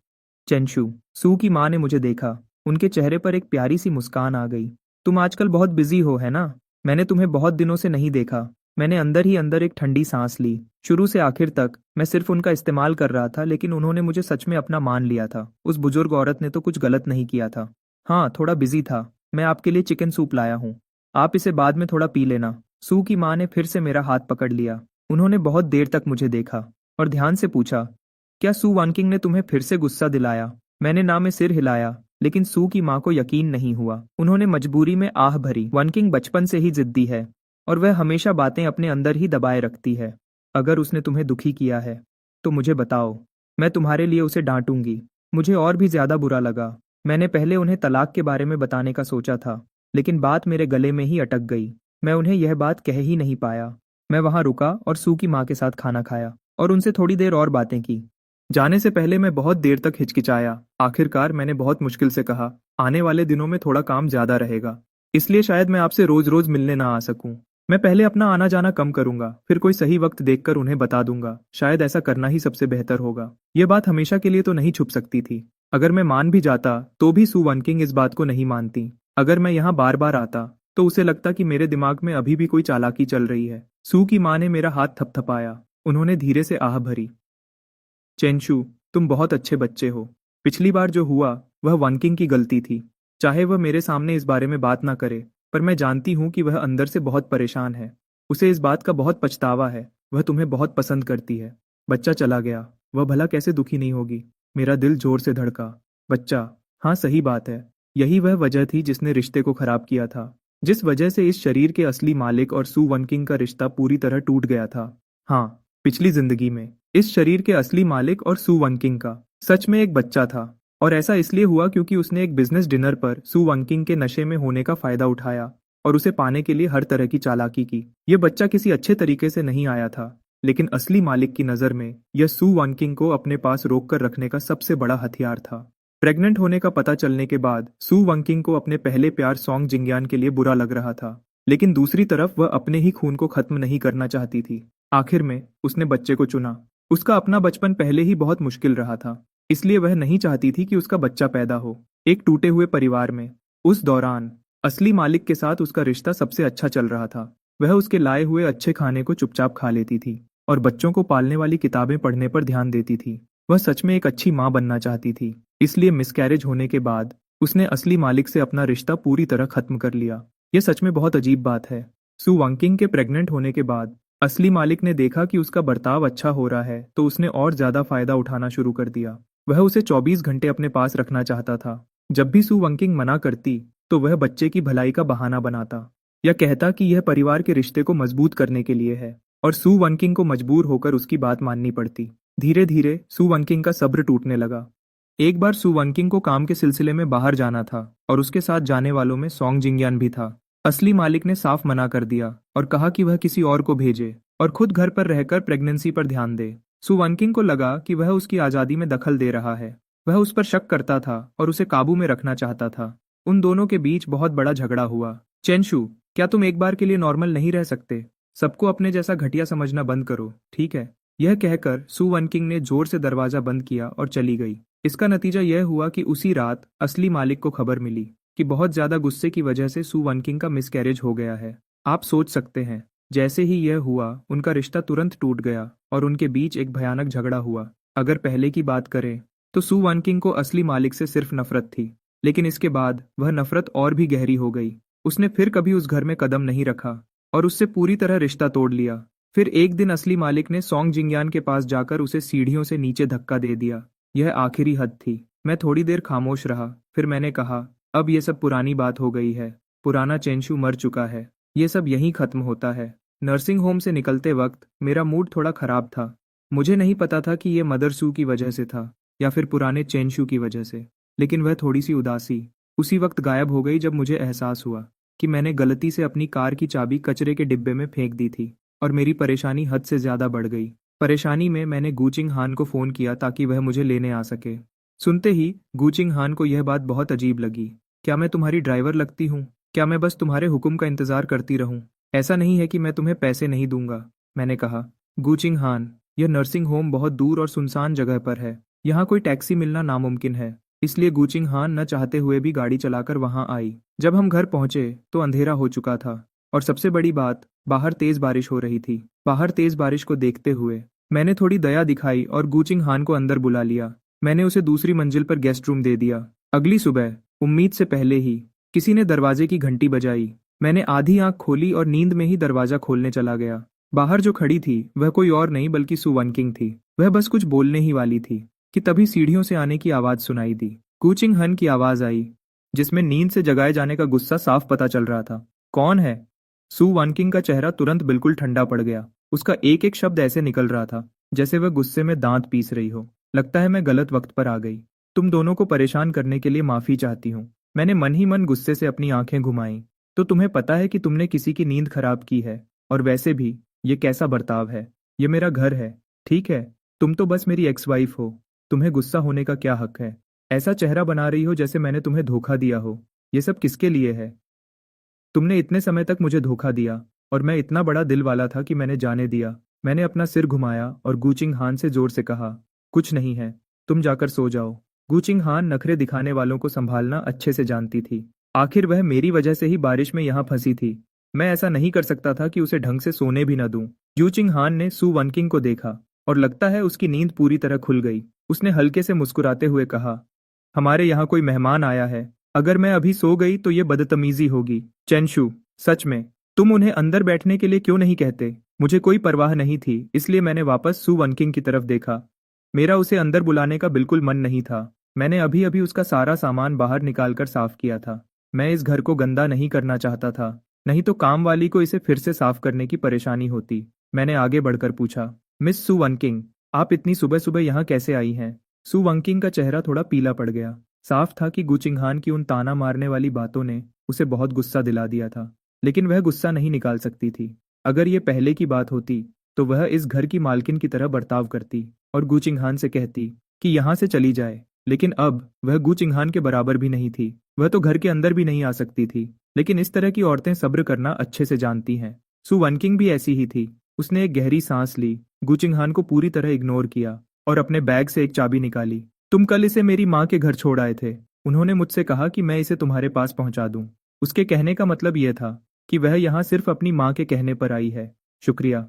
चेंशु, सू की माँ ने मुझे देखा। उनके चेहरे पर एक प्यारी सी मुस्कान आ गई। तुम आजकल बहुत बिजी हो, है ना? मैंने तुम्हें बहुत दिनों से नहीं देखा। मैंने अंदर ही अंदर एक ठंडी सांस ली। शुरू से आखिर तक मैं सिर्फ उनका इस्तेमाल कर रहा था, लेकिन उन्होंने मुझे सच में अपना मान लिया था। उस बुजुर्ग औरत ने तो कुछ गलत नहीं किया था। हाँ, थोड़ा बिजी था। मैं आपके लिए चिकन सूप लाया हूँ, आप इसे बाद में थोड़ा पी लेना। सू की माँ ने फिर से मेरा हाथ पकड़ लिया। उन्होंने बहुत देर तक मुझे देखा और ध्यान से पूछा, क्या सू वानकिंग ने तुम्हें फिर से गुस्सा दिलाया? मैंने ना में सिर हिलाया, लेकिन सू की माँ को यकीन नहीं हुआ। उन्होंने मजबूरी में आह भरी। वानकिंग बचपन से ही जिद्दी है और वह हमेशा बातें अपने अंदर ही दबाए रखती है। अगर उसने तुम्हें दुखी किया है तो मुझे बताओ, मैं तुम्हारे लिए उसे डांटूंगी। मुझे और भी ज्यादा बुरा लगा। मैंने पहले उन्हें तलाक के बारे में बताने का सोचा था, लेकिन बात मेरे गले में ही अटक गई। मैं उन्हें यह बात कह ही नहीं पाया। मैं वहां रुका और सू की माँ के साथ खाना खाया और उनसे थोड़ी देर और बातें की। जाने से पहले मैं बहुत देर तक हिचकिचाया। आखिरकार मैंने बहुत मुश्किल से कहा, आने वाले दिनों में थोड़ा काम ज्यादा रहेगा, इसलिए शायद मैं आपसे रोज रोज मिलने ना आ सकूं। मैं पहले अपना आना जाना कम करूंगा, फिर कोई सही वक्त देखकर उन्हें बता दूंगा। शायद ऐसा करना ही सबसे बेहतर होगा। यह बात हमेशा के लिए तो नहीं छुप सकती थी। अगर मैं मान भी जाता तो भी सू वनकिंग इस बात को नहीं मानती। अगर मैं यहाँ बार बार आता तो उसे लगता कि मेरे दिमाग में अभी भी कोई चालाकी चल रही है। सू की माँ ने मेरा हाथ थपथपाया। उन्होंने धीरे से आह भरी। चेंशु, तुम बहुत अच्छे बच्चे हो। पिछली बार जो हुआ वह वनकिंग की गलती थी। चाहे वह मेरे सामने इस बारे में बात ना करे, पर मैं जानती हूँ कि वह अंदर से बहुत परेशान है। उसे इस बात का बहुत पछतावा है। वह तुम्हें बहुत पसंद करती है। बच्चा चला गया, वह भला कैसे दुखी नहीं होगी? मेरा दिल जोर से धड़का। बच्चा? हाँ, सही बात है। यही वह वजह थी जिसने रिश्ते को खराब किया था, जिस वजह से इस शरीर के असली मालिक और सू वनकिंग का रिश्ता पूरी तरह टूट गया था। हाँ, पिछली जिंदगी में इस शरीर के असली मालिक और सू वनकिंग का सच में एक बच्चा था। और ऐसा इसलिए हुआ क्योंकि उसने एक बिजनेस डिनर पर सू वनकिंग के नशे में होने का फायदा उठाया और उसे पाने के लिए हर तरह की चालाकी की। यह बच्चा किसी अच्छे तरीके से नहीं आया था, लेकिन असली मालिक की नजर में यह सू वनकिंग को अपने पास रोक कर रखने का सबसे बड़ा हथियार था। प्रेग्नेंट होने का पता चलने के बाद सू वनकिंग को अपने पहले प्यार सॉन्ग जिंगयान के लिए बुरा लग रहा था, लेकिन दूसरी तरफ वह अपने ही खून को खत्म नहीं करना चाहती थी। आखिर में उसने बच्चे को चुना। उसका अपना बचपन पहले ही बहुत मुश्किल रहा था, इसलिए वह नहीं चाहती थी कि उसका बच्चा पैदा हो एक टूटे हुए परिवार में। उस दौरान असली मालिक के साथ उसका रिश्ता सबसे अच्छा चल रहा था। वह उसके लाए हुए अच्छे खाने को चुपचाप खा लेती थी और बच्चों को पालने वाली किताबें पढ़ने पर ध्यान देती थी। वह सच में एक अच्छी माँ बनना चाहती थी, इसलिए मिसकैरेज होने के बाद उसने असली मालिक से अपना रिश्ता पूरी तरह खत्म कर लिया। यह सच में बहुत अजीब बात है। सू वनकिंग के प्रेग्नेंट होने के बाद असली मालिक ने देखा कि उसका बर्ताव अच्छा हो रहा है, तो उसने और ज्यादा फायदा उठाना शुरू कर दिया। वह उसे 24 घंटे अपने पास रखना चाहता था। जब भी सू वनकिंग मना करती तो वह बच्चे की भलाई का बहाना बनाता या कहता कि यह परिवार के रिश्ते को मजबूत करने के लिए है, और सू वनकिंग को मजबूर होकर उसकी बात माननी पड़ती। धीरे धीरे सु वनकिंग का सब्र टूटने लगा। एक बार सु वनकिंग को काम के सिलसिले में बाहर जाना था और उसके साथ जाने वालों में सॉन्ग जिंगयान भी था। असली मालिक ने साफ मना कर दिया और कहा कि वह किसी और को भेजे और खुद घर पर रहकर प्रेगनेंसी पर ध्यान दे। सु वनकिंग को लगा कि वह उसकी आज़ादी में दखल दे रहा है। वह उस पर शक करता था और उसे काबू में रखना चाहता था। उन दोनों के बीच बहुत बड़ा झगड़ा हुआ। चेंशु, क्या तुम एक बार के लिए नॉर्मल नहीं रह सकते? सबको अपने जैसा घटिया समझना बंद करो, ठीक है? यह कहकर सु वनकिंग ने जोर से दरवाजा बंद किया और चली गई। इसका नतीजा यह हुआ कि उसी रात असली मालिक को खबर मिली कि बहुत ज्यादा गुस्से की वजह से सु वनकिंग का मिसकैरेज हो गया है। आप सोच सकते हैं, जैसे ही यह हुआ उनका रिश्ता तुरंत टूट गया और उनके बीच एक भयानक झगड़ा हुआ। अगर पहले की बात करें तो सु वनकिंग को असली मालिक से सिर्फ नफरत थी, लेकिन इसके बाद वह नफरत और भी गहरी हो गई। उसने फिर कभी उस घर में कदम नहीं रखा और उससे पूरी तरह रिश्ता तोड़ लिया। फिर एक दिन असली मालिक ने सॉन्ग जिंगयान के पास जाकर उसे सीढ़ियों से नीचे धक्का दे दिया। यह आखिरी हद थी। मैं थोड़ी देर खामोश रहा, फिर मैंने कहा, अब ये सब पुरानी बात हो गई है। पुराना चेंशु मर चुका है। ये सब यहीं खत्म होता है। नर्सिंग होम से निकलते वक्त मेरा मूड थोड़ा खराब था। मुझे नहीं पता था कि ये मदर सू की वजह से था या फिर पुराने चेंशु की वजह से, लेकिन वह थोड़ी सी उदासी उसी वक्त गायब हो गई जब मुझे एहसास हुआ कि मैंने गलती से अपनी कार की चाबी कचरे के डिब्बे में फेंक दी थी और मेरी परेशानी हद से ज्यादा बढ़ गई। परेशानी में मैंने गूचिंग हान को फोन किया ताकि वह मुझे लेने आ सके। सुनते ही गूचिंग हान को यह बात बहुत अजीब लगी। क्या मैं तुम्हारी ड्राइवर लगती हूँ? क्या मैं बस तुम्हारे हुक्म का इंतजार करती रहूं? ऐसा नहीं है कि मैं तुम्हें पैसे नहीं दूंगा, मैंने कहा। गूचिंग हान, यह नर्सिंग होम बहुत दूर और सुनसान जगह पर है। यहाँ कोई टैक्सी मिलना नामुमकिन है। इसलिए गूचिंग हान न चाहते हुए भी गाड़ी चलाकर वहां आई। जब हम घर पहुंचे तो अंधेरा हो चुका था और सबसे बड़ी बात, बाहर तेज बारिश हो रही थी। बाहर तेज बारिश को देखते हुए मैंने थोड़ी दया दिखाई और गूचिंग हान को अंदर बुला लिया। मैंने उसे दूसरी मंजिल पर गेस्ट रूम दे दिया। अगली सुबह उम्मीद से पहले ही किसी ने दरवाजे की घंटी बजाई। मैंने आधी आंख खोली और नींद में ही दरवाजा खोलने चला गया। बाहर जो खड़ी थी वह कोई और नहीं बल्कि सु वनकिंग थी। वह बस कुछ बोलने ही वाली थी कि तभी सीढ़ियों से आने की आवाज सुनाई दी। गूचिंग हन की आवाज आई, जिसमें नींद से जगाए जाने का गुस्सा साफ पता चल रहा था। कौन है? सु वनकिंग का चेहरा तुरंत बिल्कुल ठंडा पड़ गया। उसका एक एक शब्द ऐसे निकल रहा था जैसे वह गुस्से में दांत पीस रही हो। लगता है मैं गलत वक्त पर आ गई। तुम दोनों को परेशान करने के लिए माफी चाहती हूँ। मैंने मन ही मन गुस्से से अपनी आंखें घुमाई। तो तुम्हें पता है कि तुमने किसी की नींद खराब की है, और वैसे भी ये कैसा बर्ताव है? ये मेरा घर है, ठीक है? तुम तो बस मेरी एक्स वाइफ हो। तुम्हें गुस्सा होने का क्या हक है? ऐसा चेहरा बना रही हो जैसे मैंने तुम्हें धोखा दिया हो। ये सब किसके लिए है? तुमने इतने समय तक मुझे धोखा दिया और मैं इतना बड़ा दिल वाला था कि मैंने जाने दिया। मैंने अपना सिर घुमाया और गूचिंग हान से जोर से कहा, कुछ नहीं है, तुम जाकर सो जाओ। गूचिंग हान नखरे दिखाने वालों को संभालना अच्छे से जानती थी। आखिर वह मेरी वजह से ही बारिश में यहाँ फंसी थी। मैं ऐसा नहीं कर सकता था कि उसे ढंग से सोने भी न दूं। गूचिंग हान ने सु वनकिंग को देखा और लगता है उसकी नींद पूरी तरह खुल गई। उसने हल्के से मुस्कुराते हुए कहा, हमारे यहाँ कोई मेहमान आया है। अगर मैं अभी सो गई तो ये बदतमीजी होगी। चेंशु, सच में तुम उन्हें अंदर बैठने के लिए क्यों नहीं कहते? मुझे कोई परवाह नहीं थी, इसलिए मैंने वापस सु वनकिंग की तरफ देखा। मेरा उसे अंदर बुलाने का बिल्कुल मन नहीं था। मैंने अभी अभी उसका सारा सामान बाहर निकालकर साफ किया था। मैं इस घर को गंदा नहीं करना चाहता था, नहीं तो काम वाली को इसे फिर से साफ करने की परेशानी होती। मैंने आगे बढ़कर पूछा, मिस सु वनकिंग, आप इतनी सुबह सुबह यहाँ कैसे आई हैं? सु वनकिंग का चेहरा थोड़ा पीला पड़ गया। साफ था कि गुचिंगहान की उन ताना मारने वाली बातों ने उसे बहुत गुस्सा दिला दिया था, लेकिन वह गुस्सा नहीं निकाल सकती थी। अगर ये पहले की बात होती तो वह इस घर की मालकिन की तरह बर्ताव करती और गुचिंगहान से कहती कि यहाँ से चली जाए। लेकिन अब वह गुचिंगहान के बराबर भी नहीं थी। वह तो घर के अंदर भी नहीं आ सकती थी। लेकिन इस तरह की औरतें सब्र करना अच्छे से जानती हैं। सु वनकिंग भी ऐसी ही थी। उसने एक गहरी सांस ली, गुचिंगहान को पूरी तरह इग्नोर किया और अपने बैग से एक चाबी निकाली। तुम कल इसे मेरी माँ के घर छोड़ आए थे। उन्होंने मुझसे कहा कि मैं इसे तुम्हारे पास पहुंचा दूं। उसके कहने का मतलब यह था कि वह यहाँ सिर्फ अपनी माँ के कहने पर आई है। शुक्रिया।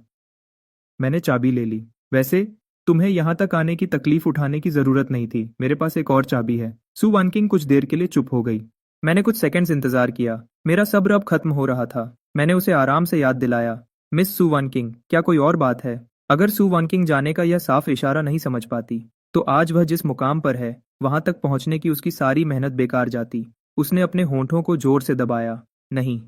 मैंने चाबी ले ली। वैसे तुम्हें यहाँ तक आने की तकलीफ उठाने की जरूरत नहीं थी, मेरे पास एक और चाबी है। सु वनकिंग कुछ देर के लिए चुप हो गई। मैंने कुछ सेकंड्स इंतजार किया। मेरा सब्र अब खत्म हो रहा था। मैंने उसे आराम से याद दिलाया, मिस सु वनकिंग, क्या कोई और बात है? अगर सु वनकिंग जाने का यह साफ इशारा नहीं समझ पाती तो आज वह जिस मुकाम पर है वहां तक पहुंचने की उसकी सारी मेहनत बेकार जाती। उसने अपने होंठों को जोर से दबाया, नहीं,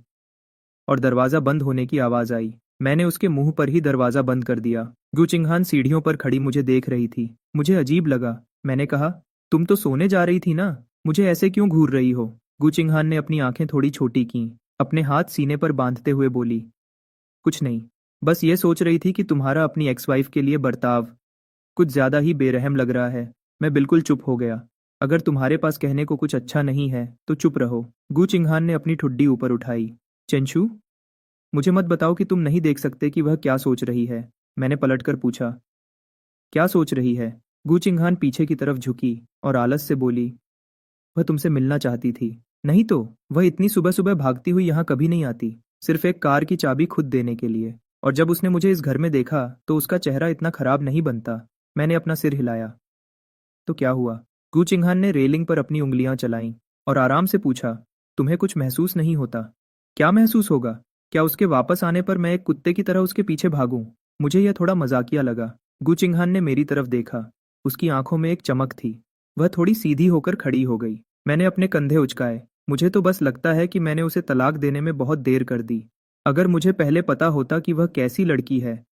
और दरवाजा बंद होने की आवाज आई। मैंने उसके मुंह पर ही दरवाजा बंद कर दिया। गु चिंगहान सीढ़ियों पर खड़ी मुझे देख रही थी। मुझे अजीब लगा। मैंने कहा, तुम तो सोने जा रही थी ना, मुझे ऐसे क्यों घूर रही हो? गु चिंगहान ने अपनी आंखें थोड़ी छोटी कीं, अपने हाथ सीने पर बांधते हुए बोली, कुछ नहीं, बस ये सोच रही थी कि तुम्हारा अपनी एक्स वाइफ के लिए बर्ताव कुछ ज्यादा ही बेरहम लग रहा है। मैं बिल्कुल चुप हो गया। अगर तुम्हारे पास कहने को कुछ अच्छा नहीं है तो चुप रहो। गु चिंगहान ने अपनी ठुड्डी ऊपर उठाई। चेंशु, मुझे मत बताओ कि तुम नहीं देख सकते कि वह क्या सोच रही है। मैंने पलटकर पूछा। क्या सोच रही है? गु चिंगहान पीछे की तरफ झुकी और आलस से बोली, वह तुमसे मिलना चाहती थी। नहीं तो वह इतनी सुबह सुबह भागती हुई यहाँ कभी नहीं आती, सिर्फ एक कार की चाबी खुद देने के लिए। और जब उसने मुझे इस घर में देखा तो उसका चेहरा इतना खराब नहीं बनता। मैंने अपना सिर हिलाया। तो क्या हुआ? गु चिंगहान ने रेलिंग पर अपनी उंगलियां चलाईं और आराम से पूछा, तुम्हें कुछ महसूस नहीं होता? क्या महसूस होगा? क्या उसके वापस आने पर मैं एक कुत्ते की तरह उसके पीछे भागूं? मुझे यह थोड़ा मजाकिया लगा। गु चिंगहान ने मेरी तरफ देखा। उसकी आंखों में एक चमक थी। वह थोड़ी सीधी होकर खड़ी हो गई। मैंने अपने कंधे उचकाए। मुझे तो बस लगता है कि मैंने उसे तलाक देने में बहुत देर कर दी। अगर मुझे पहले पता होता कि वह कैसी लड़की है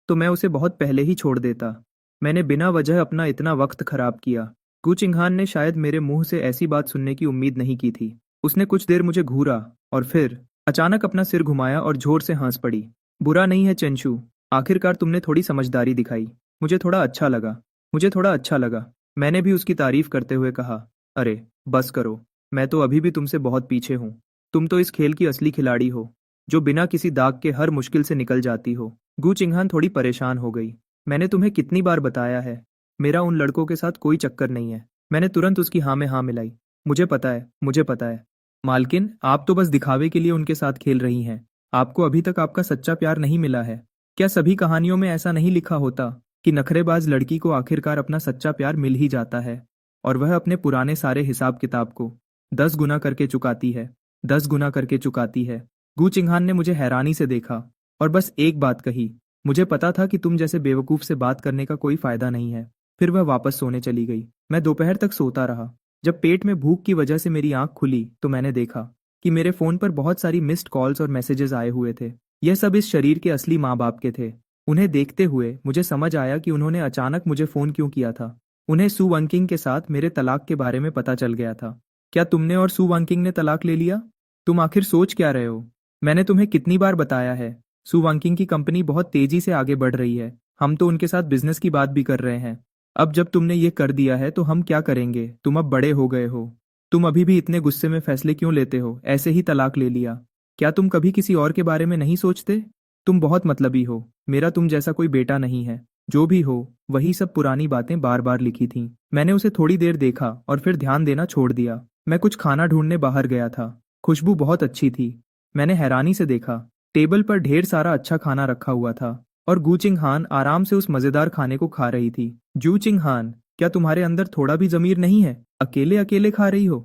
तो मैं उसे बहुत पहले ही छोड़ देता। मैंने बिना वजह अपना इतना वक्त खराब किया। कू चिंगहान ने शायद मेरे मुंह से ऐसी बात सुनने की उम्मीद नहीं की थी। उसने कुछ देर मुझे घूरा और फिर अचानक अपना सिर घुमाया और जोर से हंस पड़ी। बुरा नहीं है चेंशु, आखिरकार तुमने थोड़ी समझदारी दिखाई। मुझे थोड़ा अच्छा लगा। मुझे थोड़ा अच्छा लगा। मैंने भी उसकी तारीफ करते हुए कहा, अरे बस करो, मैं तो अभी भी तुमसे बहुत पीछे हूँ। तुम तो इस खेल की असली खिलाड़ी हो, जो बिना किसी दाग के हर मुश्किल से निकल जाती हो। गू चिंगहान थोड़ी परेशान हो गई। मैंने तुम्हें कितनी बार बताया है, मेरा उन लड़कों के साथ कोई चक्कर नहीं है। मैंने तुरंत उसकी हाँ में हाँ मिलाई। मुझे पता है, मुझे पता है। मालकिन, आप तो बस दिखावे के लिए उनके साथ खेल रही हैं। आपको अभी तक आपका सच्चा प्यार नहीं मिला है। क्या सभी कहानियों में ऐसा नहीं लिखा होता कि नखरेबाज लड़की को आखिरकार अपना सच्चा प्यार मिल ही जाता है और वह अपने पुराने सारे हिसाब किताब को 10 गुना करके चुकाती है, 10 गुना करके चुकाती है। गू चिंगहान ने मुझे हैरानी से देखा और बस एक बात कही, मुझे पता था कि तुम जैसे बेवकूफ से बात करने का कोई फायदा नहीं है। फिर वह वापस सोने चली गई। मैं दोपहर तक सोता रहा। जब पेट में भूख की वजह से मेरी आंख खुली तो मैंने देखा कि मेरे फोन पर बहुत सारी मिस्ड कॉल्स और मैसेजेस आए हुए थे। यह सब इस शरीर के असली माँ बाप के थे। उन्हें देखते हुए मुझे समझ आया कि उन्होंने अचानक मुझे फोन क्यों किया था। उन्हें सू वंकिंग के साथ मेरे तलाक के बारे में पता चल गया था। क्या तुमने और सू वंकिंग ने तलाक ले लिया? तुम आखिर सोच क्या रहे हो? मैंने तुम्हें कितनी बार बताया है, सू वंकिंग की कंपनी बहुत तेजी से आगे बढ़ रही है। हम तो उनके साथ बिजनेस की बात भी कर रहे हैं। अब जब तुमने ये कर दिया है तो हम क्या करेंगे? तुम अब बड़े हो गए हो। तुम अभी भी इतने गुस्से में फैसले क्यों लेते हो? ऐसे ही तलाक ले लिया। क्या तुम कभी किसी और के बारे में नहीं सोचते? तुम बहुत मतलबी हो। मेरा तुम जैसा कोई बेटा नहीं है। जो भी हो, वही सब पुरानी बातें बार बार लिखी थीं। मैंने उसे थोड़ी देर देखा और फिर ध्यान देना छोड़ दिया। मैं कुछ खाना ढूंढने बाहर गया था। खुशबू बहुत अच्छी थी। मैंने हैरानी से देखा, टेबल पर ढेर सारा अच्छा खाना रखा हुआ था और गू चिंगहान आराम से उस मजेदार खाने को खा रही थी। जू चिंगहान, क्या तुम्हारे अंदर थोड़ा भी जमीर नहीं है? अकेले अकेले खा रही हो?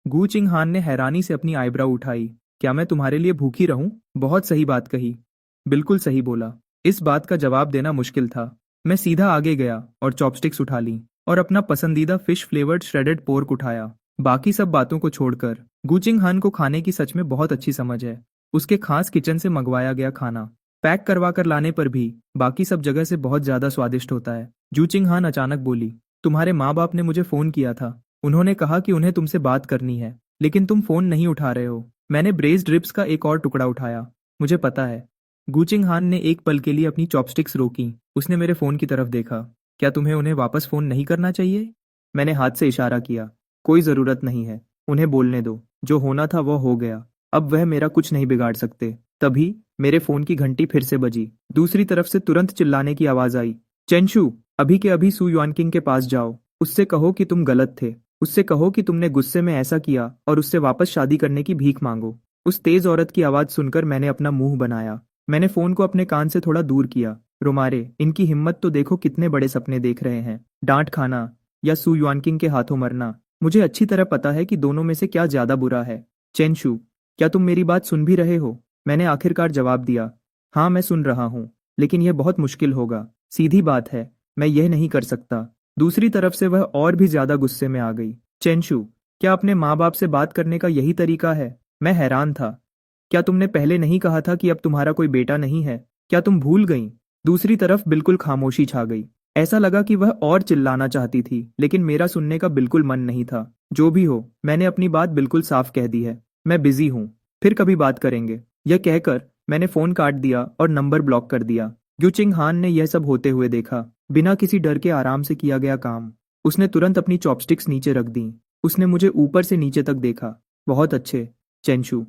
गू चिंगहान ने हैरानी से अपनी आईब्राव उठाई। क्या मैं तुम्हारे लिए भूखी रहूं? बहुत सही बात कही। बिल्कुल सही बोला। इस बात का जवाब देना मुश्किल था। मैं सीधा आगे गया और चॉपस्टिक्स उठा ली और अपना पसंदीदा फिश फ्लेवर्ड श्रेडेड पोर्क उठाया। बाकी सब बातों को छोड़कर गू चिंगहान को खाने की सच में बहुत अच्छी समझ है। उसके खास किचन से मंगवाया गया खाना पैक करवा कर लाने पर भी बाकी सब जगह से बहुत ज्यादा स्वादिष्ट होता है। जू चिंगहान अचानक बोली, तुम्हारे माँ बाप ने मुझे फोन किया था। उन्होंने कहा कि उन्हें तुमसे बात करनी है, लेकिन तुम फोन नहीं उठा रहे हो। मैंने ब्रेस्ड रिब्स का एक और टुकड़ा उठाया। मुझे पता है। गू चिंगहान ने एक पल के लिए अपनी चॉपस्टिक्स रोकी। उसने मेरे फोन की तरफ देखा। क्या तुम्हें उन्हें वापस फोन नहीं करना चाहिए? मैंने हाथ से इशारा किया। कोई जरूरत नहीं है, उन्हें बोलने दो। जो होना था वह हो गया। अब वह मेरा कुछ नहीं बिगाड़ सकते। तभी मेरे फोन की घंटी फिर से बजी। दूसरी तरफ से तुरंत चिल्लाने की आवाज आई, चेंशु, अभी के अभी सू युआनकिंग के पास जाओ। उससे कहो कि तुम गलत थे। उससे कहो कि तुमने गुस्से में ऐसा किया और उससे वापस शादी करने की भीख मांगो। उस तेज औरत की आवाज सुनकर मैंने अपना मुंह बनाया। मैंने फोन को अपने कान से थोड़ा दूर किया। रुमारे, इनकी हिम्मत तो देखो, कितने बड़े सपने देख रहे हैं। डांट खाना या सू युआनकिंग के हाथों मरना। मुझे अच्छी तरह पता है कि दोनों में से क्या ज्यादा बुरा है। चेंशु, क्या तुम मेरी बात सुन भी रहे हो? मैंने आखिरकार जवाब दिया। हाँ, मैं सुन रहा हूँ, लेकिन यह बहुत मुश्किल होगा। सीधी बात है, मैं यह नहीं कर सकता। दूसरी तरफ से वह और भी ज्यादा गुस्से में आ गई। चेंशु, क्या अपने माँ बाप से बात करने का यही तरीका है? मैं हैरान था। क्या तुमने पहले नहीं कहा था कि अब तुम्हारा कोई बेटा नहीं है? क्या तुम भूल गईं? दूसरी तरफ बिल्कुल खामोशी छा गई। ऐसा लगा कि वह और चिल्लाना चाहती थी, लेकिन मेरा सुनने का बिल्कुल मन नहीं था। जो भी हो, मैंने अपनी बात बिल्कुल साफ कह दी है। मैं बिजी हूँ, फिर कभी बात करेंगे। यह कहकर मैंने फोन काट दिया और नंबर ब्लॉक कर दिया। ग्यूचिंग हान ने यह सब होते हुए देखा, बिना किसी डर के आराम से किया गया काम। उसने तुरंत अपनी चॉपस्टिक्स नीचे रख दी। उसने मुझे ऊपर से नीचे तक देखा। बहुत अच्छे, चेंशु।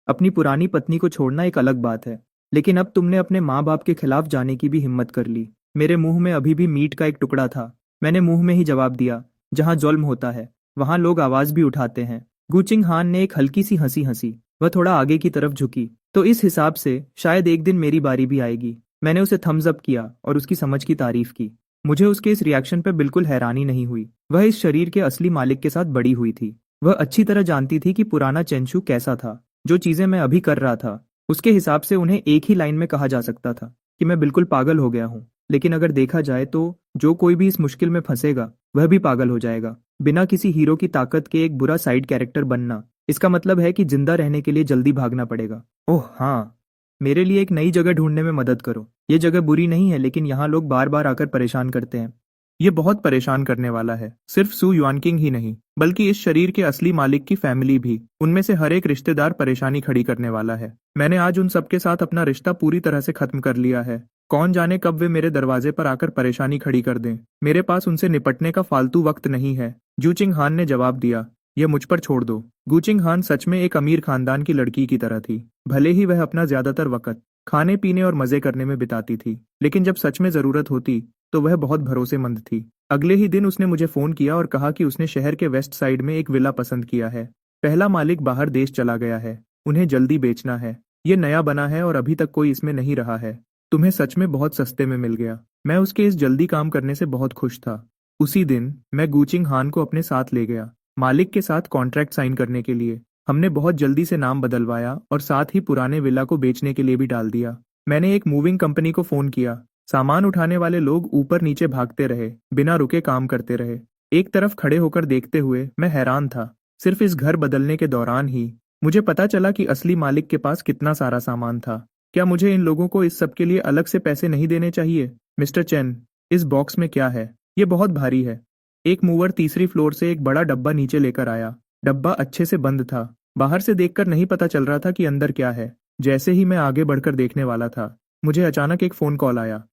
अपनी पुरानी पत्नी को छोड़ना एक अलग बात है, लेकिन अब तुमने अपने माँ बाप के खिलाफ जाने की भी हिम्मत कर ली। मेरे मुंह में अभी भी मीट का एक टुकड़ा था। मैंने मुंह में ही जवाब दिया, जहाँ जुल्म होता है वहां लोग आवाज भी उठाते हैं। गुचिंग हान ने एक हल्की सी हंसी हंसी। वह थोड़ा आगे की तरफ झुकी। तो इस हिसाब से शायद एक दिन मेरी बारी भी आएगी। मैंने उसे थम्स अप किया और उसकी समझ की तारीफ की। मुझे उसके इस रिएक्शन पर बिल्कुल हैरानी नहीं हुई। वह इस शरीर के असली मालिक के साथ बड़ी हुई थी। वह अच्छी तरह जानती थी कि पुराना चेंशु कैसा था। जो चीजें मैं अभी कर रहा था, उसके हिसाब से उन्हें एक ही लाइन में कहा जा सकता था कि मैं बिल्कुल पागल हो गया हूँ। लेकिन अगर देखा जाए तो जो कोई भी इस मुश्किल में फंसेगा वह भी पागल हो जाएगा। बिना किसी हीरो की ताकत के एक बुरा साइड कैरेक्टर बनना, इसका मतलब है कि जिंदा रहने के लिए जल्दी भागना पड़ेगा। ओह हाँ, मेरे लिए एक नई जगह ढूंढने में मदद करो। ये जगह बुरी नहीं है, लेकिन यहाँ लोग बार बार आकर परेशान करते हैं। ये बहुत परेशान करने वाला है। सिर्फ सू युआनकिंग ही नहीं, बल्कि इस शरीर के असली मालिक की फैमिली भी। उनमें से हर एक रिश्तेदार परेशानी खड़ी करने वाला है। मैंने आज उन सबके साथ अपना रिश्ता पूरी तरह से खत्म कर लिया है। कौन जाने कब वे मेरे दरवाजे पर आकर परेशानी खड़ी कर दें। मेरे पास उनसे निपटने का फालतू वक्त नहीं है। जूचिंग हान ने जवाब दिया, यह मुझ पर छोड़ दो। गुचिंग हान सच में एक अमीर खानदान की लड़की की तरह थी। भले ही वह अपना ज्यादातर वक्त खाने पीने और मजे करने में बिताती थी, लेकिन जब सच में जरूरत होती तो वह बहुत भरोसेमंद थी। अगले ही दिन उसने मुझे फोन किया और कहा कि उसने शहर के वेस्ट साइड में एक विला पसंद किया है। पहला मालिक बाहर देश चला गया है, उन्हें जल्दी बेचना है। ये नया बना है और अभी तक कोई इसमें नहीं रहा है। तुम्हें सच में बहुत सस्ते में मिल गया। मैं उसके इस जल्दी काम करने से बहुत खुश था। उसी दिन मैं गुचिंग हान को अपने साथ ले गया, मालिक के साथ कॉन्ट्रैक्ट साइन करने के लिए। हमने बहुत जल्दी से नाम बदलवाया और साथ ही पुराने विला को बेचने के लिए भी डाल दिया। मैंने एक मूविंग कंपनी को फोन किया। सामान उठाने वाले लोग ऊपर नीचे भागते रहे, बिना रुके काम करते रहे। एक तरफ खड़े होकर देखते हुए मैं हैरान था। सिर्फ इस घर बदलने के दौरान ही मुझे पता चला कि असली मालिक के पास कितना सारा सामान था। क्या मुझे इन लोगों को इस सब के लिए अलग से पैसे नहीं देने चाहिए? मिस्टर चेन, इस बॉक्स में क्या है? ये बहुत भारी है। एक मूवर तीसरी फ्लोर से एक बड़ा डब्बा नीचे लेकर आया। डब्बा अच्छे से बंद था। बाहर से देखकर नहीं पता चल रहा था कि अंदर क्या है। जैसे ही मैं आगे बढ़कर देखने वाला था, मुझे अचानक एक फोन कॉल आया।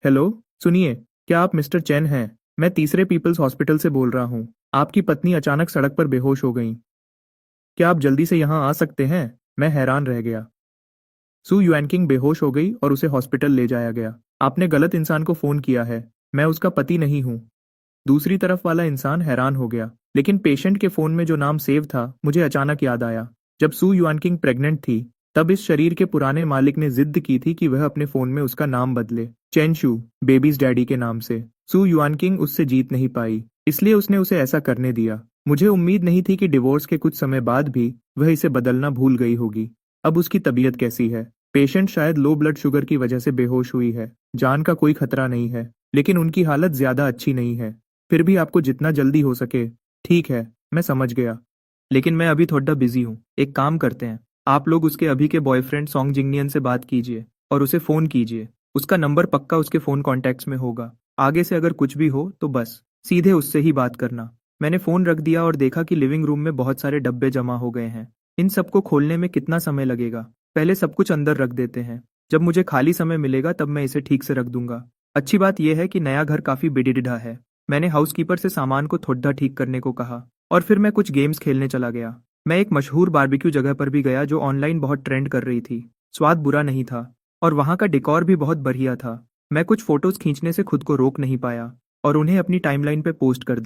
हेलो, सुनिए, क्या आप मिस्टर चेन हैं? मैं तीसरे पीपल्स हॉस्पिटल से बोल रहा हूँ। आपकी पत्नी अचानक सड़क पर बेहोश हो गई। क्या आप जल्दी से यहाँ आ सकते हैं? मैं हैरान रह गया। सू युआनकिंग बेहोश हो गई और उसे हॉस्पिटल ले जाया गया। आपने गलत इंसान को फोन किया है, मैं उसका पति नहीं हूँ। दूसरी तरफ वाला इंसान हैरान हो गया, लेकिन पेशेंट के फोन में जो नाम सेव था मुझे अचानक याद आया। जब सू युआनकिंग प्रेग्नेंट थी, तब इस शरीर के पुराने मालिक ने जिद की थी कि वह अपने फोन में उसका नाम बदले, चेनशु, बेबीज डैडी के नाम से। सू युआनकिंग उससे जीत नहीं पाई, इसलिए उसने उसे ऐसा करने दिया। मुझे उम्मीद नहीं थी कि डिवोर्स के कुछ समय बाद भी वह इसे बदलना भूल गई होगी। अब उसकी तबीयत कैसी है? पेशेंट शायद लो ब्लड शुगर की वजह से बेहोश हुई है। जान का कोई खतरा नहीं है, लेकिन उनकी हालत ज्यादा अच्छी नहीं है। फिर भी आपको जितना जल्दी हो सके। ठीक है, मैं समझ गया, लेकिन मैं अभी थोड़ा बिजी हूँ। एक काम करते हैं, आप लोग उसके अभी के बॉयफ्रेंड सॉन्ग जिंगनियन से बात कीजिए और उसे फोन कीजिए। उसका नंबर पक्का उसके फोन कॉन्टैक्ट्स में होगा। आगे से अगर कुछ भी हो तो बस सीधे उससे ही बात करना। मैंने फोन रख दिया और देखा कि लिविंग रूम में बहुत सारे डब्बे जमा हो गए हैं। इन सबको खोलने में कितना समय लगेगा? पहले सब कुछ अंदर रख देते हैं। जब मुझे खाली समय मिलेगा तब मैं इसे ठीक से रख दूंगा। अच्छी बात यह है कि नया घर काफी बिडिडिढ़ा है। मैंने हाउसकीपर से सामान को थोड़ा ठीक करने को कहा और फिर मैं कुछ गेम्स खेलने चला गया। मैं एक मशहूर बारबेक्यू जगह पर भी गया जो ऑनलाइन बहुत ट्रेंड कर रही थी। स्वाद बुरा नहीं था और वहाँ का डेकोर भी बहुत बढ़िया था। मैं कुछ फोटोज खींचने से खुद को रोक नहीं पाया और उन्हें अपनी टाइमलाइन पे पोस्ट कर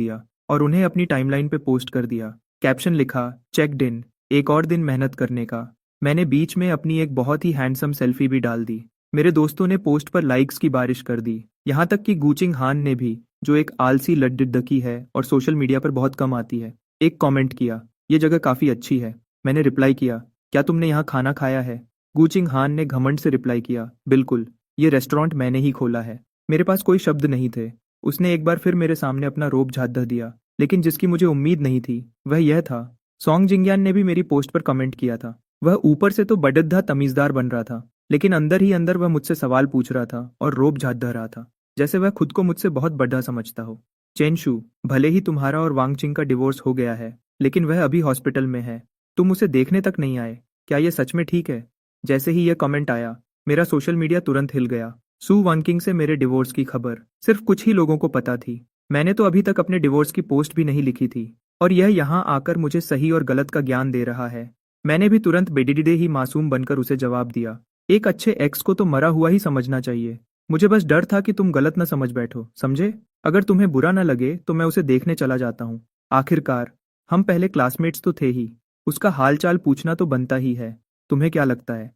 दिया। कैप्शन लिखा, चेक्ड इन, एक और दिन मेहनत करने का। मैंने बीच में अपनी एक बहुत ही हैंडसम सेल्फी भी डाल दी। मेरे दोस्तों ने पोस्ट पर लाइक्स की बारिश कर दी। यहाँ तक कि गुचिंग हान ने भी, जो एक आलसी लड्डुडकी है और सोशल मीडिया पर बहुत कम आती है, एक कमेंट किया, ये जगह काफी अच्छी है। मैंने रिप्लाई किया, क्या तुमने यहाँ खाना खाया है? गुचिंग हान ने घमंड से रिप्लाई किया, बिल्कुल, ये रेस्टोरेंट मैंने ही खोला है। मेरे पास कोई शब्द नहीं थे। उसने एक बार फिर मेरे सामने अपना रोब झाँधा दिया, लेकिन जिसकी मुझे उम्मीद नहीं थी वह यह था, सॉन्ग जिंगयान ने भी मेरी पोस्ट पर कमेंट किया था। वह ऊपर से तो बड़द्धा तमीज़दार बन रहा था, लेकिन अंदर ही अंदर वह मुझसे सवाल पूछ रहा था और रोब झाड़ रहा था, जैसे वह खुद को मुझसे बहुत बड़ा समझता हो। चेंशू, भले ही तुम्हारा और वांगचिंग का डिवोर्स हो गया है, लेकिन वह अभी हॉस्पिटल में है। तुम उसे देखने तक नहीं आए। क्या यह सच में ठीक है? जैसे ही यह कमेंट आया, मेरा सोशल मीडिया तुरंत हिल गया। सू वांकिंग से मेरे डिवोर्स की खबर सिर्फ कुछ ही लोगों को पता थी। मैंने तो अभी तक अपने डिवोर्स की पोस्ट भी नहीं लिखी थी, और यह यहाँ आकर मुझे सही और गलत का ज्ञान दे रहा है। मैंने भी तुरंत बेडिडे ही मासूम बनकर उसे जवाब दिया, एक अच्छे एक्स को तो मरा हुआ ही समझना चाहिए। मुझे बस डर था कि तुम गलत न समझ बैठो, समझे? अगर तुम्हें बुरा न लगे तो मैं उसे देखने चला जाता हूँ। आखिरकार हम पहले क्लासमेट्स तो थे ही। उसका हालचाल पूछना तो बनता ही है। तुम्हें क्या लगता है?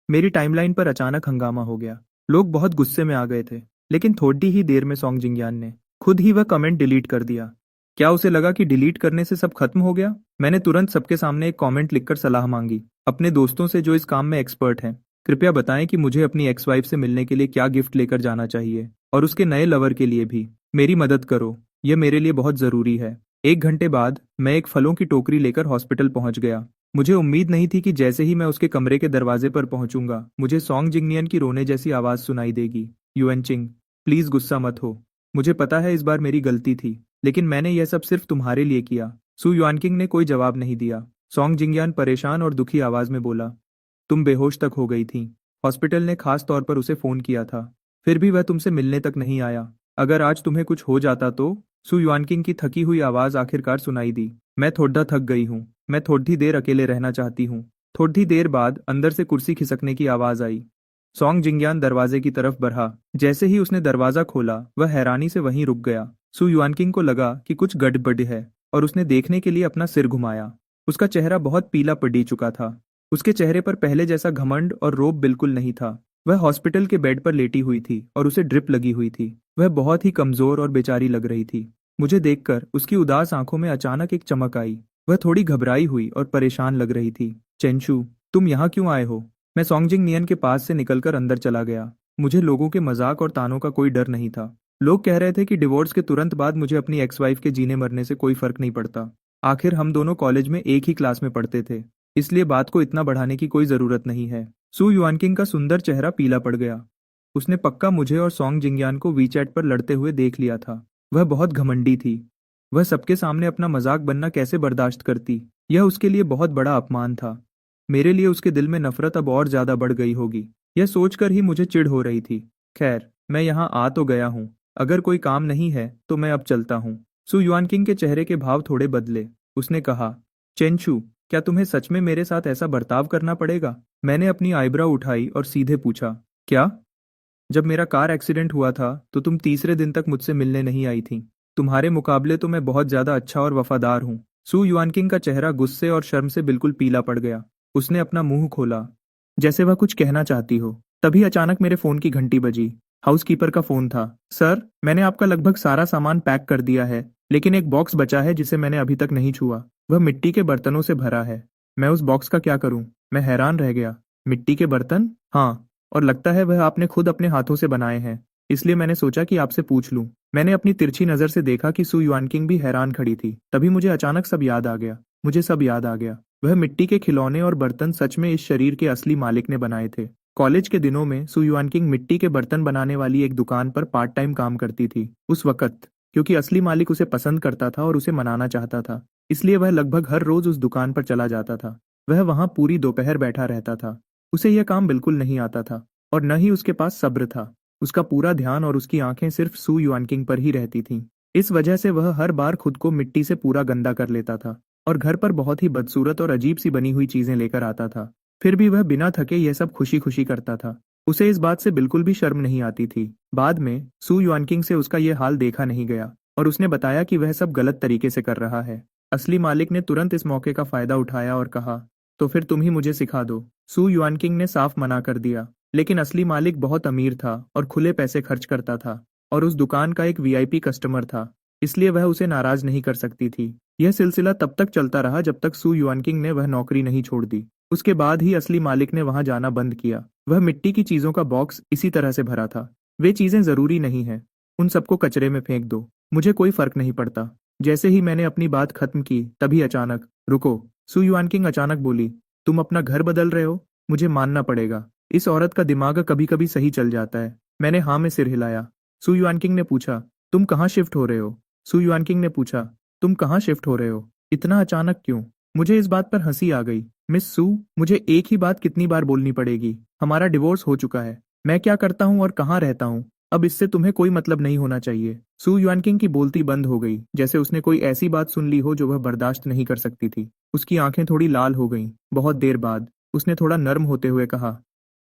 मेरी टाइमलाइन पर अचानक हंगामा हो गया। लोग बहुत गुस्से में आ गए थे, लेकिन थोड़ी ही देर में सॉन्ग जिंगयान ने खुद ही वह कमेंट डिलीट कर दिया। क्या उसे लगा कि डिलीट करने से सब खत्म हो गया? मैंने तुरंत सबके सामने एक कमेंट लिखकर सलाह मांगी, अपने दोस्तों से जो इस काम में एक्सपर्ट हैं। कृपया बताएं कि मुझे अपनी एक्स वाइफ से मिलने के लिए क्या गिफ्ट लेकर जाना चाहिए, और उसके नए लवर के लिए भी। मेरी मदद करो, यह मेरे लिए बहुत ज़रूरी है। 1 घंटे बाद मैं एक फलों की टोकरी लेकर हॉस्पिटल पहुंच गया। मुझे उम्मीद नहीं थी कि जैसे ही मैं उसके कमरे के दरवाजे पर पहुंचूंगा, मुझे सॉन्ग जिंगनियन की रोने जैसी आवाज़ सुनाई देगी। युएनचिंग, प्लीज़ गुस्सा मत हो। मुझे पता है इस बार मेरी गलती थी, लेकिन मैंने यह सब सिर्फ तुम्हारे लिए किया। सू युआनकिंग ने कोई जवाब नहीं दिया। सॉन्ग जिंगयान परेशान और दुखी आवाज में बोला, तुम बेहोश तक हो गई थी। हॉस्पिटल ने खास तौर पर उसे फोन किया था, फिर भी वह तुमसे मिलने तक नहीं आया। अगर आज तुम्हें कुछ हो जाता तो? सू युआनकिंग की थकी हुई आवाज आखिरकार सुनाई दी। मैं थोड़ा थक गई हूँ। मैं थोड़ी देर अकेले रहना चाहती हूँ। थोड़ी देर बाद अंदर से कुर्सी खिसकने की आवाज आई। सॉन्ग जिंगयान दरवाजे की तरफ बढ़ा। जैसे ही उसने दरवाजा खोला, वह हैरानी से वहीं रुक गया। सू युआनकिंग को लगा कि कुछ गड़बड़ है, और उसने देखने के लिए अपना सिर घुमाया। उसका चेहरा बहुत पीला पड़ चुका था। उसके चेहरे पर पहले जैसा घमंड और रोब बिल्कुल नहीं था। वह हॉस्पिटल के बेड पर लेटी हुई थी और उसे ड्रिप लगी हुई थी। वह बहुत ही कमजोर और बेचारी लग रही थी। मुझे देखकर उसकी उदास आंखों में अचानक एक चमक आई। वह थोड़ी घबराई हुई और परेशान लग रही थी। चेंशू, तुम यहाँ क्यों आए हो? मैं सॉन्गजिंग नियन के पास से निकलकर अंदर चला गया। मुझे लोगों के मजाक और तानों का कोई डर नहीं था। लोग कह रहे थे कि डिवोर्स के तुरंत बाद मुझे अपनी एक्स वाइफ के जीने मरने से कोई फर्क नहीं पड़ता। आखिर हम दोनों कॉलेज में एक ही क्लास में पढ़ते थे, इसलिए बात को इतना बढ़ाने की कोई जरूरत नहीं है। सू युआनकिंग का सुंदर चेहरा पीला पड़ गया। उसने पक्का मुझे और सॉन्ग जिंगयान को वीचैट पर लड़ते हुए देख लिया था। वह बहुत घमंडी थी। वह सबके सामने अपना मजाक बनना कैसे बर्दाश्त करती? यह उसके लिए बहुत बड़ा अपमान था। मेरे लिए उसके दिल में नफरत अब और ज्यादा बढ़ गई होगी, यह सोचकर ही मुझे चिढ़ हो रही थी। खैर, मैं यहाँ आ तो गया हूँ। अगर कोई काम नहीं है तो मैं अब चलता हूँ। सू युआनकिंग के चेहरे के भाव थोड़े बदले। उसने कहा, चेंशू, क्या तुम्हें सच में मेरे साथ ऐसा बर्ताव करना पड़ेगा? मैंने अपनी आईब्रो उठाई और सीधे पूछा, क्या? जब मेरा कार एक्सीडेंट हुआ था तो तुम तीसरे दिन तक मुझसे मिलने नहीं आई थी। तुम्हारे मुकाबले तो मैं बहुत ज्यादा अच्छा और वफादार हूँ। सू युआनकिंग का चेहरा गुस्से और शर्म से बिल्कुल पीला पड़ गया। उसने अपना मुंह खोला, जैसे वह कुछ कहना चाहती हो। तभी अचानक मेरे फोन की घंटी बजी। हाउसकीपर का फोन था। सर, मैंने आपका लगभग सारा सामान पैक कर दिया है, लेकिन एक बॉक्स बचा है जिसे मैंने अभी तक नहीं छुआ। वह मिट्टी के बर्तनों से भरा है। मैं उस बॉक्स का क्या करूं? मैं हैरान रह गया। मिट्टी के बर्तन? हाँ, और लगता है वह आपने खुद अपने हाथों से बनाए हैं, इसलिए मैंने सोचा कि आपसे पूछ लूं। मैंने अपनी तिरछी नजर से देखा कि सू युआनकिंग भी हैरान खड़ी थी। तभी मुझे अचानक सब याद आ गया। मुझे सब याद आ गया। वह मिट्टी के खिलौने और बर्तन सच में इस शरीर के असली मालिक ने बनाए थे। कॉलेज के दिनों में सू युआनकिंग मिट्टी के बर्तन बनाने वाली एक दुकान पर पार्ट टाइम काम करती थी। उस वक्त, क्योंकि असली मालिक उसे पसंद करता था और उसे मनाना चाहता था, इसलिए वह लगभग हर रोज उस दुकान पर चला जाता था। वह वहां पूरी दोपहर बैठा रहता था। उसे यह काम बिल्कुल नहीं आता था, और न ही उसके पास सब्र था। उसका पूरा ध्यान और उसकी आंखें सिर्फ सू युआनकिंग पर ही रहती थीं। इस वजह से वह हर बार खुद को मिट्टी से पूरा गंदा कर लेता था, और घर पर बहुत ही बदसूरत और अजीब सी बनी हुई चीजें लेकर आता था। फिर भी वह बिना थके यह सब खुशी खुशी करता था। उसे इस बात से बिल्कुल भी शर्म नहीं आती थी। बाद में सू युआनकिंग से उसका यह हाल देखा नहीं गया, और उसने बताया कि वह सब गलत तरीके से कर रहा है। असली मालिक ने तुरंत इस मौके का फायदा उठाया और कहा, तो फिर तुम ही मुझे सिखा दो। सू युआनकिंग ने साफ मना कर दिया, लेकिन असली मालिक बहुत अमीर था और खुले पैसे खर्च करता था, और उस दुकान का एक वीआईपी कस्टमर था, इसलिए वह उसे नाराज नहीं कर सकती थी। यह सिलसिला तब तक चलता रहा जब तक सू युआनकिंग ने वह नौकरी नहीं छोड़ दी। उसके बाद ही असली मालिक ने वहां जाना बंद किया। वह मिट्टी की चीजों का बॉक्स इसी तरह से भरा था। वे चीजें जरूरी नहीं है, उन सबको कचरे में फेंक दो, मुझे कोई फर्क नहीं पड़ता। जैसे ही मैंने अपनी बात खत्म की, तभी अचानक, रुको, सू युआनकिंग अचानक बोली, तुम अपना घर बदल रहे हो? मुझे मानना पड़ेगा, इस औरत का दिमाग कभी कभी सही चल जाता है। मैंने हाँ में सिर हिलाया। सु युआनकिंग ने पूछा, तुम कहाँ शिफ्ट हो रहे हो? सु युआनकिंग ने पूछा, तुम कहाँ शिफ्ट हो रहे हो? इतना अचानक क्यों? मुझे इस बात पर हंसी आ गई। मिस सु, मुझे एक ही बात कितनी बार बोलनी पड़ेगी? हमारा डिवोर्स हो चुका है। मैं क्या करता हूँ और कहाँ रहता हूँ, अब इससे तुम्हें कोई मतलब नहीं होना चाहिए। सु युआनकिंग की बोलती बंद हो गई, जैसे उसने कोई ऐसी बात सुन ली हो जो वह बर्दाश्त नहीं कर सकती थी। उसकी आंखें थोड़ी लाल हो गईं। बहुत देर बाद उसने थोड़ा नर्म होते हुए कहा,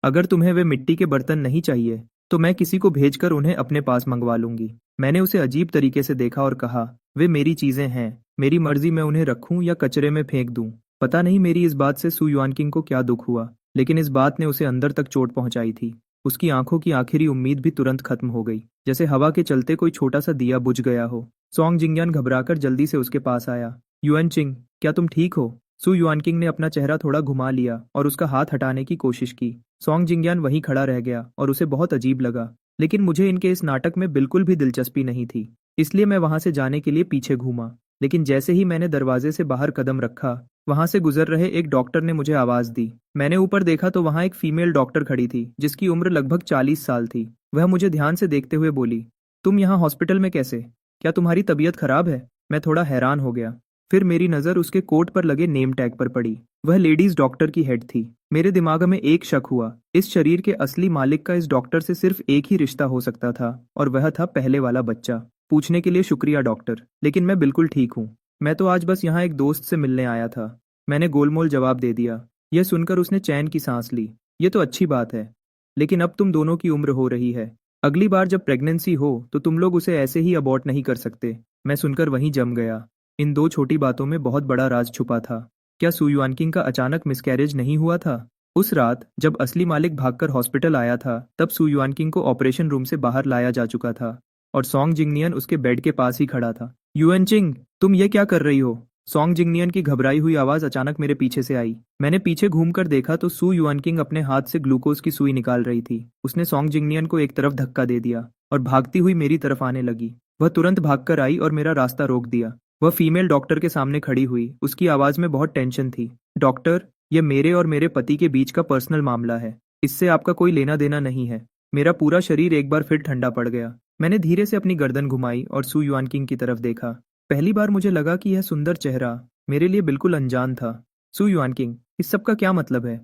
अगर तुम्हें वे मिट्टी के बर्तन नहीं चाहिए तो मैं किसी को भेजकर उन्हें अपने पास मंगवा लूंगी। मैंने उसे अजीब तरीके से देखा और कहा, वे मेरी चीजें हैं, मेरी मर्जी मैं उन्हें रखूं या कचरे में फेंक दूं। पता नहीं मेरी इस बात से सु युआनकिंग को क्या दुख हुआ, लेकिन इस बात ने उसे अंदर तक चोट पहुंचाई थी। उसकी आंखों की आखिरी उम्मीद भी तुरंत खत्म हो गई, जैसे हवा के चलते कोई छोटा सा दिया बुझ गया हो। सॉन्ग जिंगयान घबराकर जल्दी से उसके पास आया। युएन चिंग, क्या तुम ठीक हो? सु युआनकिंग ने अपना चेहरा थोड़ा घुमा लिया और उसका हाथ हटाने की कोशिश की। सॉन्ग जिंगयान वहीं खड़ा रह गया और उसे बहुत अजीब लगा, लेकिन मुझे इनके इस नाटक में बिल्कुल भी दिलचस्पी नहीं थी, इसलिए मैं वहां से जाने के लिए पीछे घूमा। लेकिन जैसे ही मैंने दरवाजे से बाहर कदम रखा, वहां से गुजर रहे एक डॉक्टर ने मुझे आवाज दी। मैंने ऊपर देखा तो वहां एक फीमेल डॉक्टर खड़ी थी, जिसकी उम्र लगभग 40 साल थी। वह मुझे ध्यान से देखते हुए बोली, तुम यहाँ हॉस्पिटल में कैसे? क्या तुम्हारी तबीयत खराब है? मैं थोड़ा हैरान हो गया। फिर मेरी नज़र उसके कोट पर लगे नेम टैग पर पड़ी। वह लेडीज डॉक्टर की हेड थी। मेरे दिमाग में एक शक हुआ, इस शरीर के असली मालिक का इस डॉक्टर से सिर्फ एक ही रिश्ता हो सकता था, और वह था पहले वाला बच्चा। पूछने के लिए शुक्रिया डॉक्टर, लेकिन मैं बिल्कुल ठीक हूँ। मैं तो आज बस यहाँ एक दोस्त से मिलने आया था, मैंने गोलमोल जवाब दे दिया। यह सुनकर उसने चैन की सांस ली। ये तो अच्छी बात है, लेकिन अब तुम दोनों की उम्र हो रही है। अगली बार जब प्रेगनेंसी हो तो तुम लोग उसे ऐसे ही अबॉर्ट नहीं कर सकते। मैं सुनकर वहीं जम गया। इन दो छोटी बातों में बहुत बड़ा राज छुपा था। क्या सु युआनकिंग का अचानक मिसकैरेज नहीं हुआ था? उस रात जब असली मालिक भागकर हॉस्पिटल आया था, तब सु युआनकिंग को ऑपरेशन रूम से बाहर लाया जा चुका था और सॉन्ग जिंगनियन उसके बेड के पास ही खड़ा था। युएनचिंग, तुम ये क्या कर रही हो? सॉन्ग जिंगनियन की घबराई हुई आवाज अचानक मेरे पीछे से आई। मैंने पीछे घूमकर देखा तो सु युआनकिंग अपने हाथ से ग्लूकोज की सुई निकाल रही थी। उसने सॉन्ग जिंगनियन को एक तरफ धक्का दे दिया और भागती हुई मेरी तरफ आने लगी। वह तुरंत भागकर आई और मेरा रास्ता रोक दिया। वह फीमेल डॉक्टर के सामने खड़ी हुई, उसकी आवाज में बहुत टेंशन थी। डॉक्टर, यह मेरे और मेरे पति के बीच का पर्सनल मामला है, इससे आपका कोई लेना देना नहीं है। मेरा पूरा शरीर एक बार फिर ठंडा पड़ गया। मैंने धीरे से अपनी गर्दन घुमाई और सु युआनकिंग की तरफ देखा। पहली बार मुझे लगा कि यह सुंदर चेहरा मेरे लिए बिल्कुल अनजान था। सु युआनकिंग, इस सब का क्या मतलब है?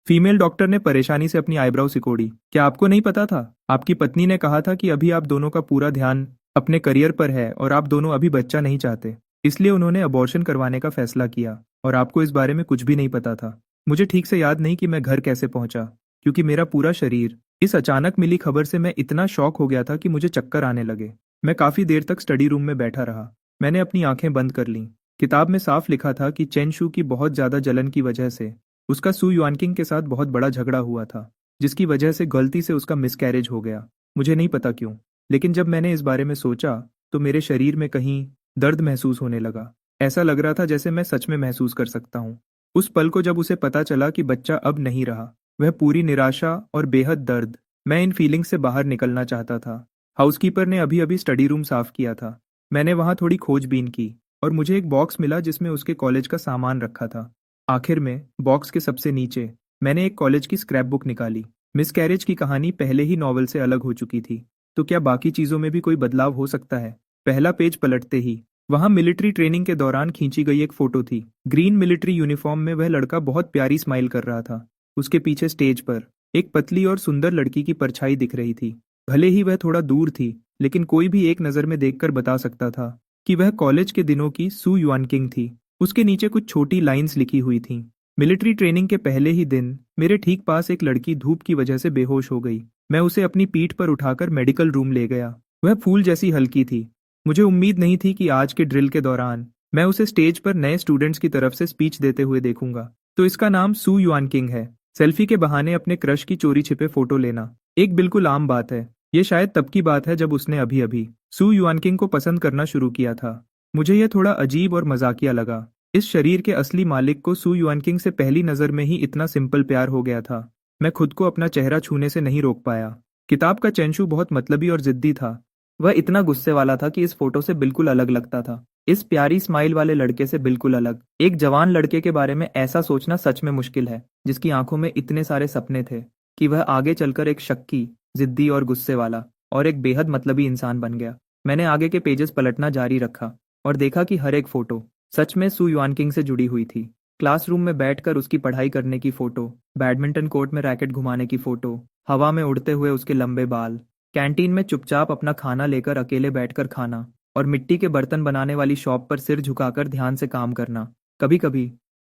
फीमेल डॉक्टर ने परेशानी से अपनी आईब्राउ सिकोड़ी। क्या आपको नहीं पता था? आपकी पत्नी ने कहा था कि अभी आप दोनों का पूरा ध्यान अपने करियर पर है और आप दोनों अभी बच्चा नहीं चाहते, इसलिए उन्होंने अबॉर्शन करवाने का फैसला किया और आपको इस बारे में कुछ भी नहीं पता था। मुझे ठीक से याद नहीं कि मैं घर कैसे पहुंचा, क्योंकि मेरा पूरा शरीर इस अचानक मिली खबर से मैं इतना शॉक हो गया था कि मुझे चक्कर आने लगे। मैं काफी देर तक स्टडी रूम में बैठा रहा। मैंने अपनी आंखें बंद कर लीं। किताब में साफ लिखा था कि चेन शू की बहुत ज्यादा जलन की वजह से उसका सु युआनकिंग के साथ बहुत बड़ा झगड़ा हुआ था, जिसकी वजह से गलती से उसका मिसकैरेज हो गया। मुझे नहीं पता क्यों, लेकिन जब मैंने इस बारे में सोचा तो मेरे शरीर में कहीं दर्द महसूस होने लगा। ऐसा लग रहा था जैसे मैं सच में महसूस कर सकता हूँ। उस पल को जब उसे पता चला कि बच्चा अब नहीं रहा, वह पूरी निराशा और बेहद दर्द। मैं इन फीलिंग्स से बाहर निकलना चाहता था। हाउसकीपर ने अभी अभी स्टडी रूम साफ किया था। मैंने वहां थोड़ी खोजबीन की और मुझे एक बॉक्स मिला जिसमें उसके कॉलेज का सामान रखा था। आखिर में बॉक्स के सबसे नीचे मैंने एक कॉलेज की स्क्रैप बुक निकाली। मिसकैरेज की कहानी पहले ही नॉवल से अलग हो चुकी थी, तो क्या बाकी चीजों में भी कोई बदलाव हो सकता है? पहला पेज पलटते ही वहां मिलिट्री ट्रेनिंग के दौरान खींची गई एक फोटो थी। ग्रीन मिलिट्री यूनिफॉर्म में वह लड़का बहुत प्यारी स्माइल कर रहा था। उसके पीछे स्टेज पर एक पतली और सुंदर लड़की की परछाई दिख रही थी। भले ही वह थोड़ा दूर थी, लेकिन कोई भी एक नज़र में देखकर बता सकता था कि वह कॉलेज के दिनों की सु युआनकिंग थी। उसके नीचे कुछ छोटी लाइंस लिखी हुई थीं। मिलिट्री ट्रेनिंग के पहले ही दिन मेरे ठीक पास एक लड़की धूप की वजह से बेहोश हो गई। मैं उसे अपनी पीठ पर उठाकर मेडिकल रूम ले गया। वह फूल जैसी हल्की थी। मुझे उम्मीद नहीं थी कि आज के ड्रिल के दौरान मैं उसे स्टेज पर नए स्टूडेंट्स की तरफ से स्पीच देते हुए देखूंगा। तो इसका नाम सु युआनकिंग है। सेल्फी के बहाने अपने क्रश की चोरी छिपे फोटो लेना एक बिल्कुल आम बात है। ये शायद तब की बात है जब उसने अभी अभी सु युआनकिंग को पसंद करना शुरू किया था। मुझे यह थोड़ा अजीब और मजाकिया लगा। इस शरीर के असली मालिक को सु युआनकिंग से पहली नजर में ही इतना सिंपल प्यार हो गया था। मैं खुद को अपना चेहरा छूने से नहीं रोक पाया। किताब का चेंशू बहुत मतलबी और जिद्दी था। वह इतना गुस्से वाला था कि इस फोटो से बिल्कुल अलग लगता था। इस प्यारी स्माइल वाले लड़के से बिल्कुल अलग एक जवान लड़के के बारे में ऐसा सोचना सच में मुश्किल है, जिसकी आंखों में इतने सारे सपने थे कि वह आगे चलकर एक शक्की, जिद्दी और गुस्से वाला और एक बेहद मतलबी इंसान बन गया। मैंने आगे के पेजेस पलटना जारी रखा और देखा कि हर एक फोटो सच में सू युआनकिंग से जुड़ी हुई थी। क्लासरूम में बैठकर उसकी पढ़ाई करने की फोटो, बैडमिंटन कोर्ट में रैकेट घुमाने की फोटो, हवा में उड़ते हुए उसके लंबे बाल, कैंटीन में चुपचाप अपना खाना लेकर अकेले बैठकर खाना और मिट्टी के बर्तन बनाने वाली शॉप पर सिर झुकाकर ध्यान से काम करना। कभी कभी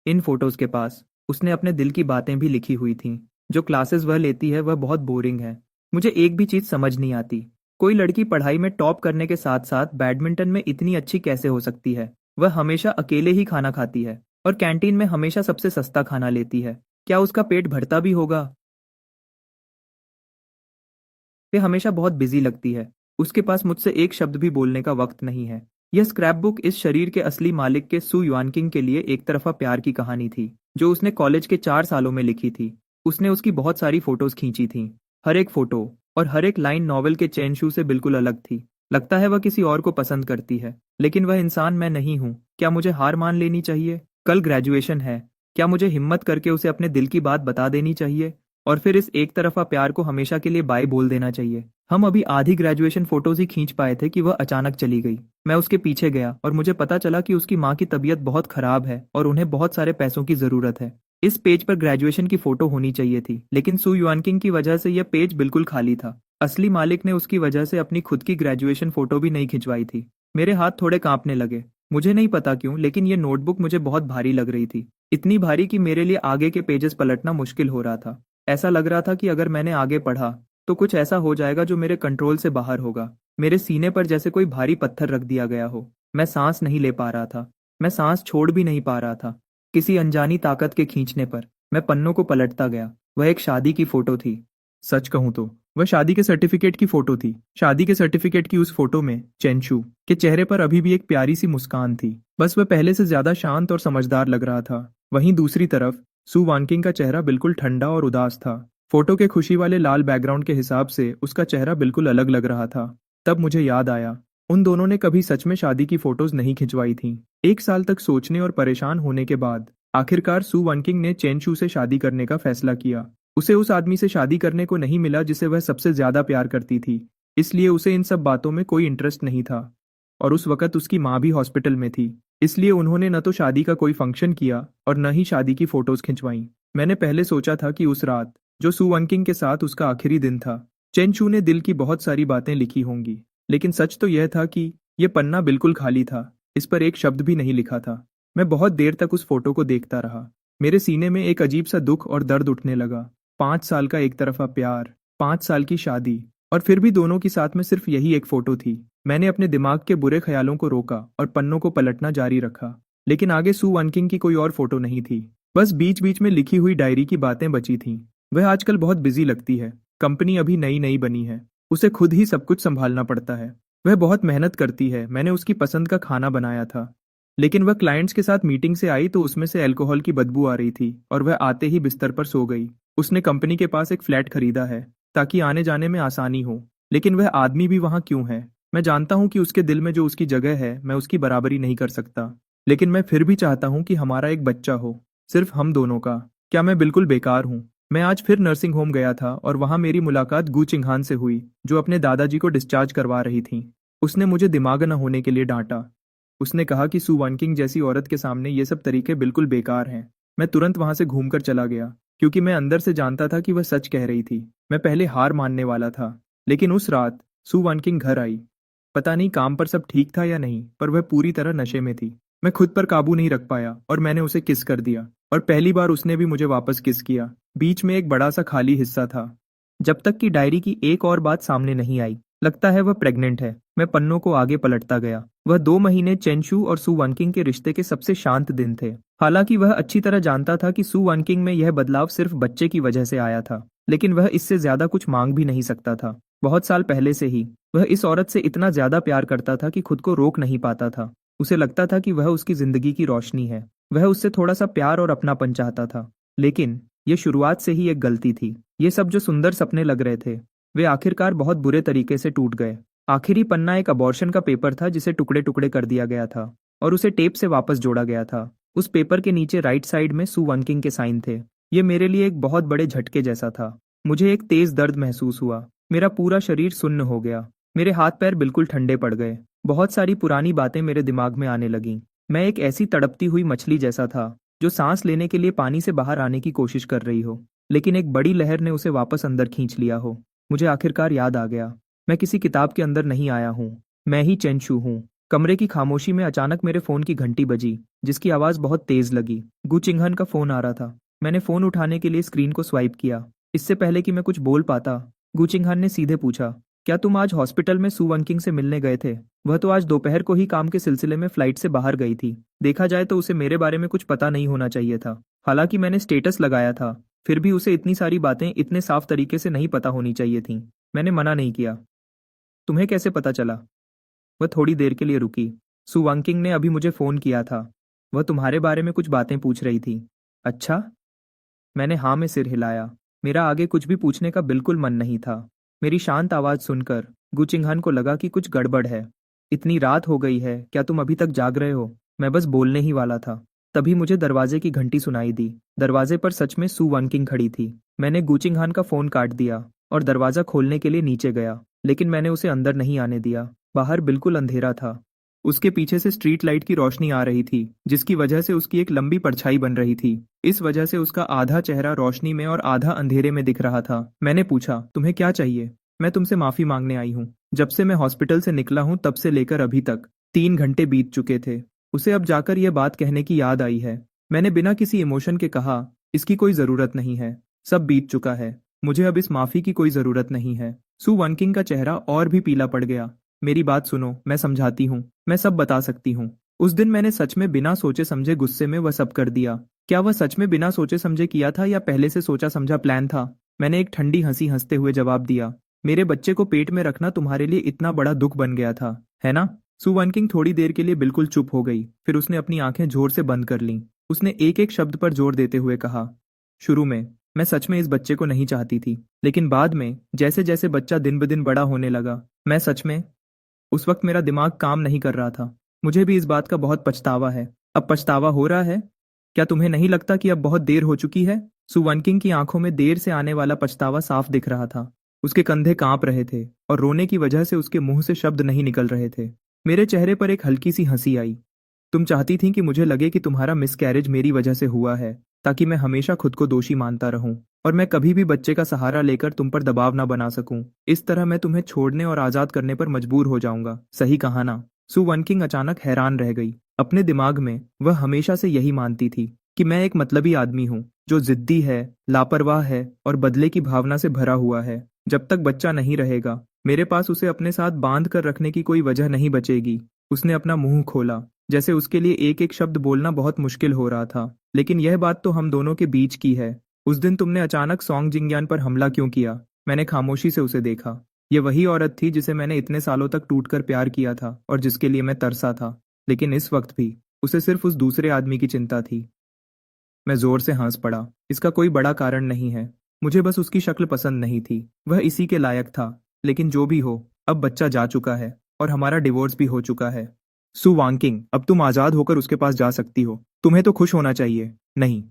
इन फोटोज के पास उसने अपने दिल की बातें भी लिखी हुई थीं। जो क्लासेस वह लेती है वह बहुत बोरिंग है। मुझे एक भी चीज़ समझ नहीं आती। कोई लड़की पढ़ाई में टॉप करने के साथ साथ बैडमिंटन में इतनी अच्छी कैसे हो सकती है। वह हमेशा अकेले ही खाना खाती है और कैंटीन में हमेशा सबसे सस्ता खाना लेती है। क्या उसका पेट भरता भी होगा? वे हमेशा बहुत बिजी लगती है। उसके पास मुझसे एक शब्द भी बोलने का वक्त नहीं है। यह स्क्रैप बुक इस शरीर के असली मालिक के सू युआनकिंग के लिए एक तरफा प्यार की कहानी थी, जो उसने कॉलेज के 4 सालों में लिखी थी। उसने उसकी बहुत सारी फोटोज खींची थीं। हर एक फोटो और हर एक लाइन नॉवेल के चैन शू से बिल्कुल अलग थी। लगता है वह किसी और को पसंद करती है, लेकिन वह इंसान मैं नहीं हूँ। क्या मुझे हार मान लेनी चाहिए? कल ग्रेजुएशन है। क्या मुझे हिम्मत करके उसे अपने दिल की बात बता देनी चाहिए और फिर इस एक तरफा प्यार को हमेशा के लिए बाय बोल देना चाहिए? हम अभी आधी ग्रेजुएशन फोटोज ही खींच पाए थे कि वह अचानक चली गई। मैं उसके पीछे गया और मुझे पता चला कि उसकी माँ की तबीयत बहुत खराब है और उन्हें बहुत सारे पैसों की जरूरत है। इस पेज पर ग्रेजुएशन की फोटो होनी चाहिए थी, लेकिन सू युआनकिंग की वजह से यह पेज बिल्कुल खाली था। असली मालिक ने उसकी वजह से अपनी खुद की ग्रेजुएशन फोटो भी नहीं खिंचवाई थी। मेरे हाथ थोड़े कांपने लगे। मुझे नहीं पता क्यों, लेकिन यह नोटबुक मुझे बहुत भारी लग रही थी। इतनी भारी कि मेरे लिए आगे के पेजेस पलटना मुश्किल हो रहा था। ऐसा लग रहा था कि अगर मैंने आगे पढ़ा तो कुछ ऐसा हो जाएगा जो मेरे कंट्रोल से बाहर होगा। मेरे सीने पर जैसे कोई भारी पत्थर रख दिया गया हो। मैं सांस नहीं ले पा रहा था। मैं सांस छोड़ भी नहीं पा रहा था। किसी अनजानी ताकत के खींचने पर मैं पन्नों को पलटता गया। वह एक शादी की फोटो थी। सच कहूं तो वह शादी के सर्टिफिकेट की फोटो थी। शादी के सर्टिफिकेट की उस फोटो में चेंशू के चेहरे पर अभी भी एक प्यारी सी मुस्कान थी। बस वह पहले से ज्यादा शांत और समझदार लग रहा था। वहीं दूसरी तरफ सू वानकिंग का चेहरा बिल्कुल ठंडा और उदास था। फोटो के खुशी वाले लाल बैकग्राउंड के हिसाब से उसका चेहरा बिल्कुल अलग लग रहा था। तब मुझे याद आया, उन दोनों ने कभी सच में शादी की फोटोज नहीं खिंचवाई थीं। 1 साल तक सोचने और परेशान होने के बाद आखिरकार सू वानकिंग ने चेंशू से शादी करने का फैसला किया। उसे उस आदमी से शादी करने को नहीं मिला जिसे वह सबसे ज्यादा प्यार करती थी, इसलिए उसे इन सब बातों में कोई इंटरेस्ट नहीं था। और उस वक्त उसकी माँ भी हॉस्पिटल में थी, इसलिए उन्होंने न तो शादी का कोई फंक्शन किया और न ही शादी की फोटोज खिंचवाई। मैंने पहले सोचा था कि उस रात, जो सू वनकिंग के साथ उसका आखिरी दिन था, चेंशू ने दिल की बहुत सारी बातें लिखी होंगी, लेकिन सच तो यह था कि यह पन्ना बिल्कुल खाली था। इस पर एक शब्द भी नहीं लिखा था। मैं बहुत देर तक उस फोटो को देखता रहा। मेरे सीने में एक अजीब सा दुख और दर्द उठने लगा। 5 साल का एक तरफा प्यार, 5 साल की शादी, और फिर भी दोनों की साथ में सिर्फ यही एक फोटो थी। मैंने अपने दिमाग के बुरे ख्यालों को रोका और पन्नों को पलटना जारी रखा, लेकिन आगे सू वनकिंग की कोई और फोटो नहीं थी। बस बीच बीच में लिखी हुई डायरी की बातें बची थीं। वह आजकल बहुत बिजी लगती है। कंपनी अभी नई नई बनी है। उसे खुद ही सब कुछ संभालना पड़ता है। वह बहुत मेहनत करती है। मैंने उसकी पसंद का खाना बनाया था, लेकिन वह क्लाइंट्स के साथ मीटिंग से आई तो उसमें से अल्कोहल की बदबू आ रही थी और वह आते ही बिस्तर पर सो गई। उसने कंपनी के पास एक फ्लैट खरीदा है ताकि आने जाने में आसानी हो, लेकिन वह आदमी भी वहां क्यों है? मैं जानता हूं कि उसके दिल में जो उसकी जगह है मैं उसकी बराबरी नहीं कर सकता, लेकिन मैं फिर भी चाहता हूं कि हमारा एक बच्चा हो, सिर्फ हम दोनों का। क्या मैं बिल्कुल बेकार हूं? मैं आज फिर नर्सिंग होम गया था और वहां मेरी मुलाकात गू चिंगहान से हुई, जो अपने दादाजी को डिस्चार्ज करवा रही थी। उसने मुझे दिमाग न होने के लिए डांटा। उसने कहा कि सू वनकिंग जैसी औरत के सामने ये सब तरीके बिल्कुल बेकार हैं। मैं तुरंत वहां से घूमकर चला गया, क्योंकि मैं अंदर से जानता था कि वह सच कह रही थी। मैं पहले हार मानने वाला था, लेकिन उस रात सू वनकिंग घर आई। पता नहीं काम पर सब ठीक था या नहीं, पर वह पूरी तरह नशे में थी। मैं खुद पर काबू नहीं रख पाया और मैंने उसे किस कर दिया, और पहली बार उसने भी मुझे वापस किस किया। बीच में एक बड़ा सा खाली हिस्सा था, जब तक कि डायरी की एक और बात सामने नहीं आई। लगता है वह प्रेग्नेंट है। मैं पन्नों को आगे पलटता गया। वह 2 महीने चेंशू और सू वनकिंग के रिश्ते के सबसे शांत दिन थे। हालांकि वह अच्छी तरह जानता था कि सू वनकिंग में यह बदलाव सिर्फ बच्चे की वजह से आया था, लेकिन वह इससे ज्यादा कुछ मांग भी नहीं सकता था। बहुत साल पहले से ही वह इस औरत से इतना ज्यादा प्यार करता था कि खुद को रोक नहीं पाता था। उसे लगता था कि वह उसकी जिंदगी की रोशनी है। वह उससे थोड़ा सा प्यार और अपनापन चाहता था, लेकिन यह शुरुआत से ही एक गलती थी। ये सब जो सुंदर सपने लग रहे थे, वे आखिरकार बहुत बुरे तरीके से टूट गए। आखिरी पन्ना एक अबॉर्शन का पेपर था जिसे टुकड़े टुकड़े कर दिया गया था और उसे टेप से वापस जोड़ा गया था। उस पेपर के नीचे राइट साइड में सू वनकिंग के साइन थे। ये मेरे लिए एक बहुत बड़े झटके जैसा था। मुझे एक तेज दर्द महसूस हुआ। मेरा पूरा शरीर सुन्न हो गया। मेरे हाथ पैर बिल्कुल ठंडे पड़ गए। बहुत सारी पुरानी बातें मेरे दिमाग में आने लगीं। मैं एक ऐसी तड़पती हुई मछली जैसा था जो सांस लेने के लिए पानी से बाहर आने की कोशिश कर रही हो, लेकिन एक बड़ी लहर ने उसे वापस अंदर खींच लिया हो। मुझे आखिरकार याद आ गया, मैं किसी किताब के अंदर नहीं आया हूँ। मैं ही चेंशू हूँ। कमरे की खामोशी में अचानक मेरे फोन की घंटी बजी, जिसकी आवाज बहुत तेज लगी। गु चिंघन का फोन आ रहा था। मैंने फोन उठाने के लिए स्क्रीन को स्वाइप किया। इससे पहले कि मैं कुछ बोल पाता, गु चिंघन ने सीधे पूछा, क्या तुम आज हॉस्पिटल में सू वनकिंग से मिलने गए थे? वह तो आज दोपहर को ही काम के सिलसिले में फ्लाइट से बाहर गई थी। देखा जाए तो उसे मेरे बारे में कुछ पता नहीं होना चाहिए था। हालांकि मैंने स्टेटस लगाया था, फिर भी उसे इतनी सारी बातें इतने साफ तरीके से नहीं पता होनी चाहिए थीं। मैंने मना नहीं किया। तुम्हें कैसे पता चला? वह थोड़ी देर के लिए रुकी। सू वनकिंग ने अभी मुझे फोन किया था। वह तुम्हारे बारे में कुछ बातें पूछ रही थी। अच्छा? मैंने हाँ में सिर हिलाया। मेरा आगे कुछ भी पूछने का बिल्कुल मन नहीं था। मेरी शांत आवाज सुनकर गु चिंघन को लगा कि कुछ गड़बड़ है। इतनी रात हो गई है, क्या तुम अभी तक जाग रहे हो? मैं बस बोलने ही वाला था, तभी मुझे दरवाजे की घंटी सुनाई दी। दरवाजे पर सच में सू वनकिंग खड़ी थी। मैंने गु चिंघन का फोन काट दिया और दरवाजा खोलने के लिए नीचे गया, लेकिन मैंने उसे अंदर नहीं आने दिया। बाहर बिल्कुल अंधेरा था। उसके पीछे से स्ट्रीट लाइट की रोशनी आ रही थी, जिसकी वजह से उसकी एक लंबी परछाई बन रही थी। इस वजह से उसका आधा चेहरा रोशनी में और आधा अंधेरे में दिख रहा था। मैंने पूछा, तुम्हें क्या चाहिए? मैं तुमसे माफी मांगने आई हूँ। जब से मैं हॉस्पिटल से निकला हूँ तब से लेकर अभी तक 3 घंटे बीत चुके थे। उसे अब जाकर यह बात कहने की याद आई है। मैंने बिना किसी इमोशन के कहा, इसकी कोई जरूरत नहीं है, सब बीत चुका है, मुझे अब इस माफी की कोई जरूरत नहीं है। सू वनकिंग का चेहरा और भी पीला पड़ गया। मेरी बात सुनो, मैं समझाती हूँ, मैं सब बता सकती हूँ। उस दिन मैंने सच में बिना सोचे समझे गुस्से में वह सब कर दिया। क्या वह सच में बिना सोचे समझे किया था या पहले से सोचा समझा प्लान था? मैंने एक ठंडी हंसी हंसते हुए जवाब दिया, मेरे बच्चे को पेट में रखना तुम्हारे लिए इतना बड़ा दुख बन गया था, है ना? सू वनकिंग थोड़ी देर के लिए बिल्कुल चुप हो गई, फिर उसने अपनी आंखें जोर से बंद कर लीं। उसने एक एक शब्द पर जोर देते हुए कहा, शुरू में मैं सच में इस बच्चे को नहीं चाहती थी, लेकिन बाद में जैसे जैसे बच्चा दिन ब दिन बड़ा होने लगा, मैं सच में, उस वक्त मेरा दिमाग काम नहीं कर रहा था। मुझे भी इस बात का बहुत पछतावा है। अब पछतावा हो रहा है? क्या तुम्हें नहीं लगता कि अब बहुत देर हो चुकी है? सू वनकिंग की आंखों में देर से आने वाला पछतावा साफ दिख रहा था। उसके कंधे कांप रहे थे और रोने की वजह से उसके मुंह से शब्द नहीं निकल रहे थे। मेरे चेहरे पर एक हल्की सी हंसी आई। तुम चाहती थी कि मुझे लगे कि तुम्हारा मिसकैरेज मेरी वजह से हुआ है, ताकि मैं हमेशा खुद को दोषी मानता रहूं और मैं कभी भी बच्चे का सहारा लेकर तुम पर दबाव ना बना सकूं। इस तरह मैं तुम्हें छोड़ने और आजाद करने पर मजबूर हो जाऊंगा। सही कहा ना? सू वनकिंग अचानक हैरान रह गई। अपने दिमाग में वह हमेशा से यही मानती थी कि मैं एक मतलबी आदमी हूँ, जो जिद्दी है, लापरवाह है और बदले की भावना से भरा हुआ है। जब तक बच्चा नहीं रहेगा, मेरे पास उसे अपने साथ बांध कर रखने की कोई वजह नहीं बचेगी। उसने अपना मुंह खोला, जैसे उसके लिए एक एक शब्द बोलना बहुत मुश्किल हो रहा था। लेकिन यह बात तो हम दोनों के बीच की है। उस दिन तुमने अचानक सॉन्ग जिंग्यान पर हमला क्यों किया? मैंने खामोशी से उसे देखा। यह वही औरत थी जिसे मैंने इतने सालों तक टूटकर प्यार किया था और जिसके लिए मैं तरसा था, लेकिन इस वक्त भी उसे सिर्फ उस दूसरे आदमी की चिंता थी। मैं जोर से हंस पड़ा। इसका कोई बड़ा कारण नहीं है, मुझे बस उसकी शक्ल पसंद नहीं थी। वह इसी के लायक था। लेकिन जो भी हो, अब बच्चा जा चुका है और हमारा डिवोर्स भी हो चुका है। सू वांकिंग, अब तुम आजाद होकर उसके पास जा सकती हो। तुम्हें तो खुश होना चाहिए, नहीं?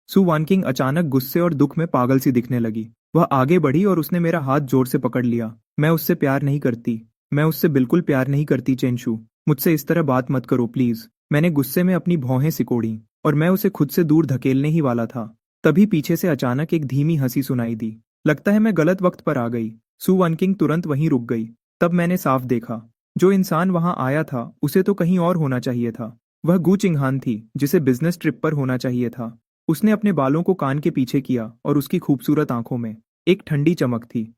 सू वानकिंग अचानक गुस्से और दुख में पागल सी दिखने लगी। वह आगे बढ़ी और उसने मेरा हाथ जोर से पकड़ लिया। मैं उससे प्यार नहीं करती, मैं उससे बिल्कुल प्यार नहीं करती चेंशू। मुझसे इस तरह बात मत करो प्लीज। मैंने गुस्से में अपनी भौहें सिकोड़ी और मैं उसे खुद से दूर धकेलने ही वाला था। तभी पीछे से अचानक एक धीमी हंसी सुनाई दी। लगता है मैं गलत वक्त पर आ गई। सू वानकिंग तुरंत वहीं रुक गई। तब मैंने साफ देखा, जो इंसान वहां आया था उसे तो कहीं और होना चाहिए था। वह गु चिंघान थी, जिसे बिजनेस ट्रिप पर होना चाहिए था। उसने अपने बालों को कान के पीछे किया और उसकी खूबसूरत आंखों में एक ठंडी चमक थी।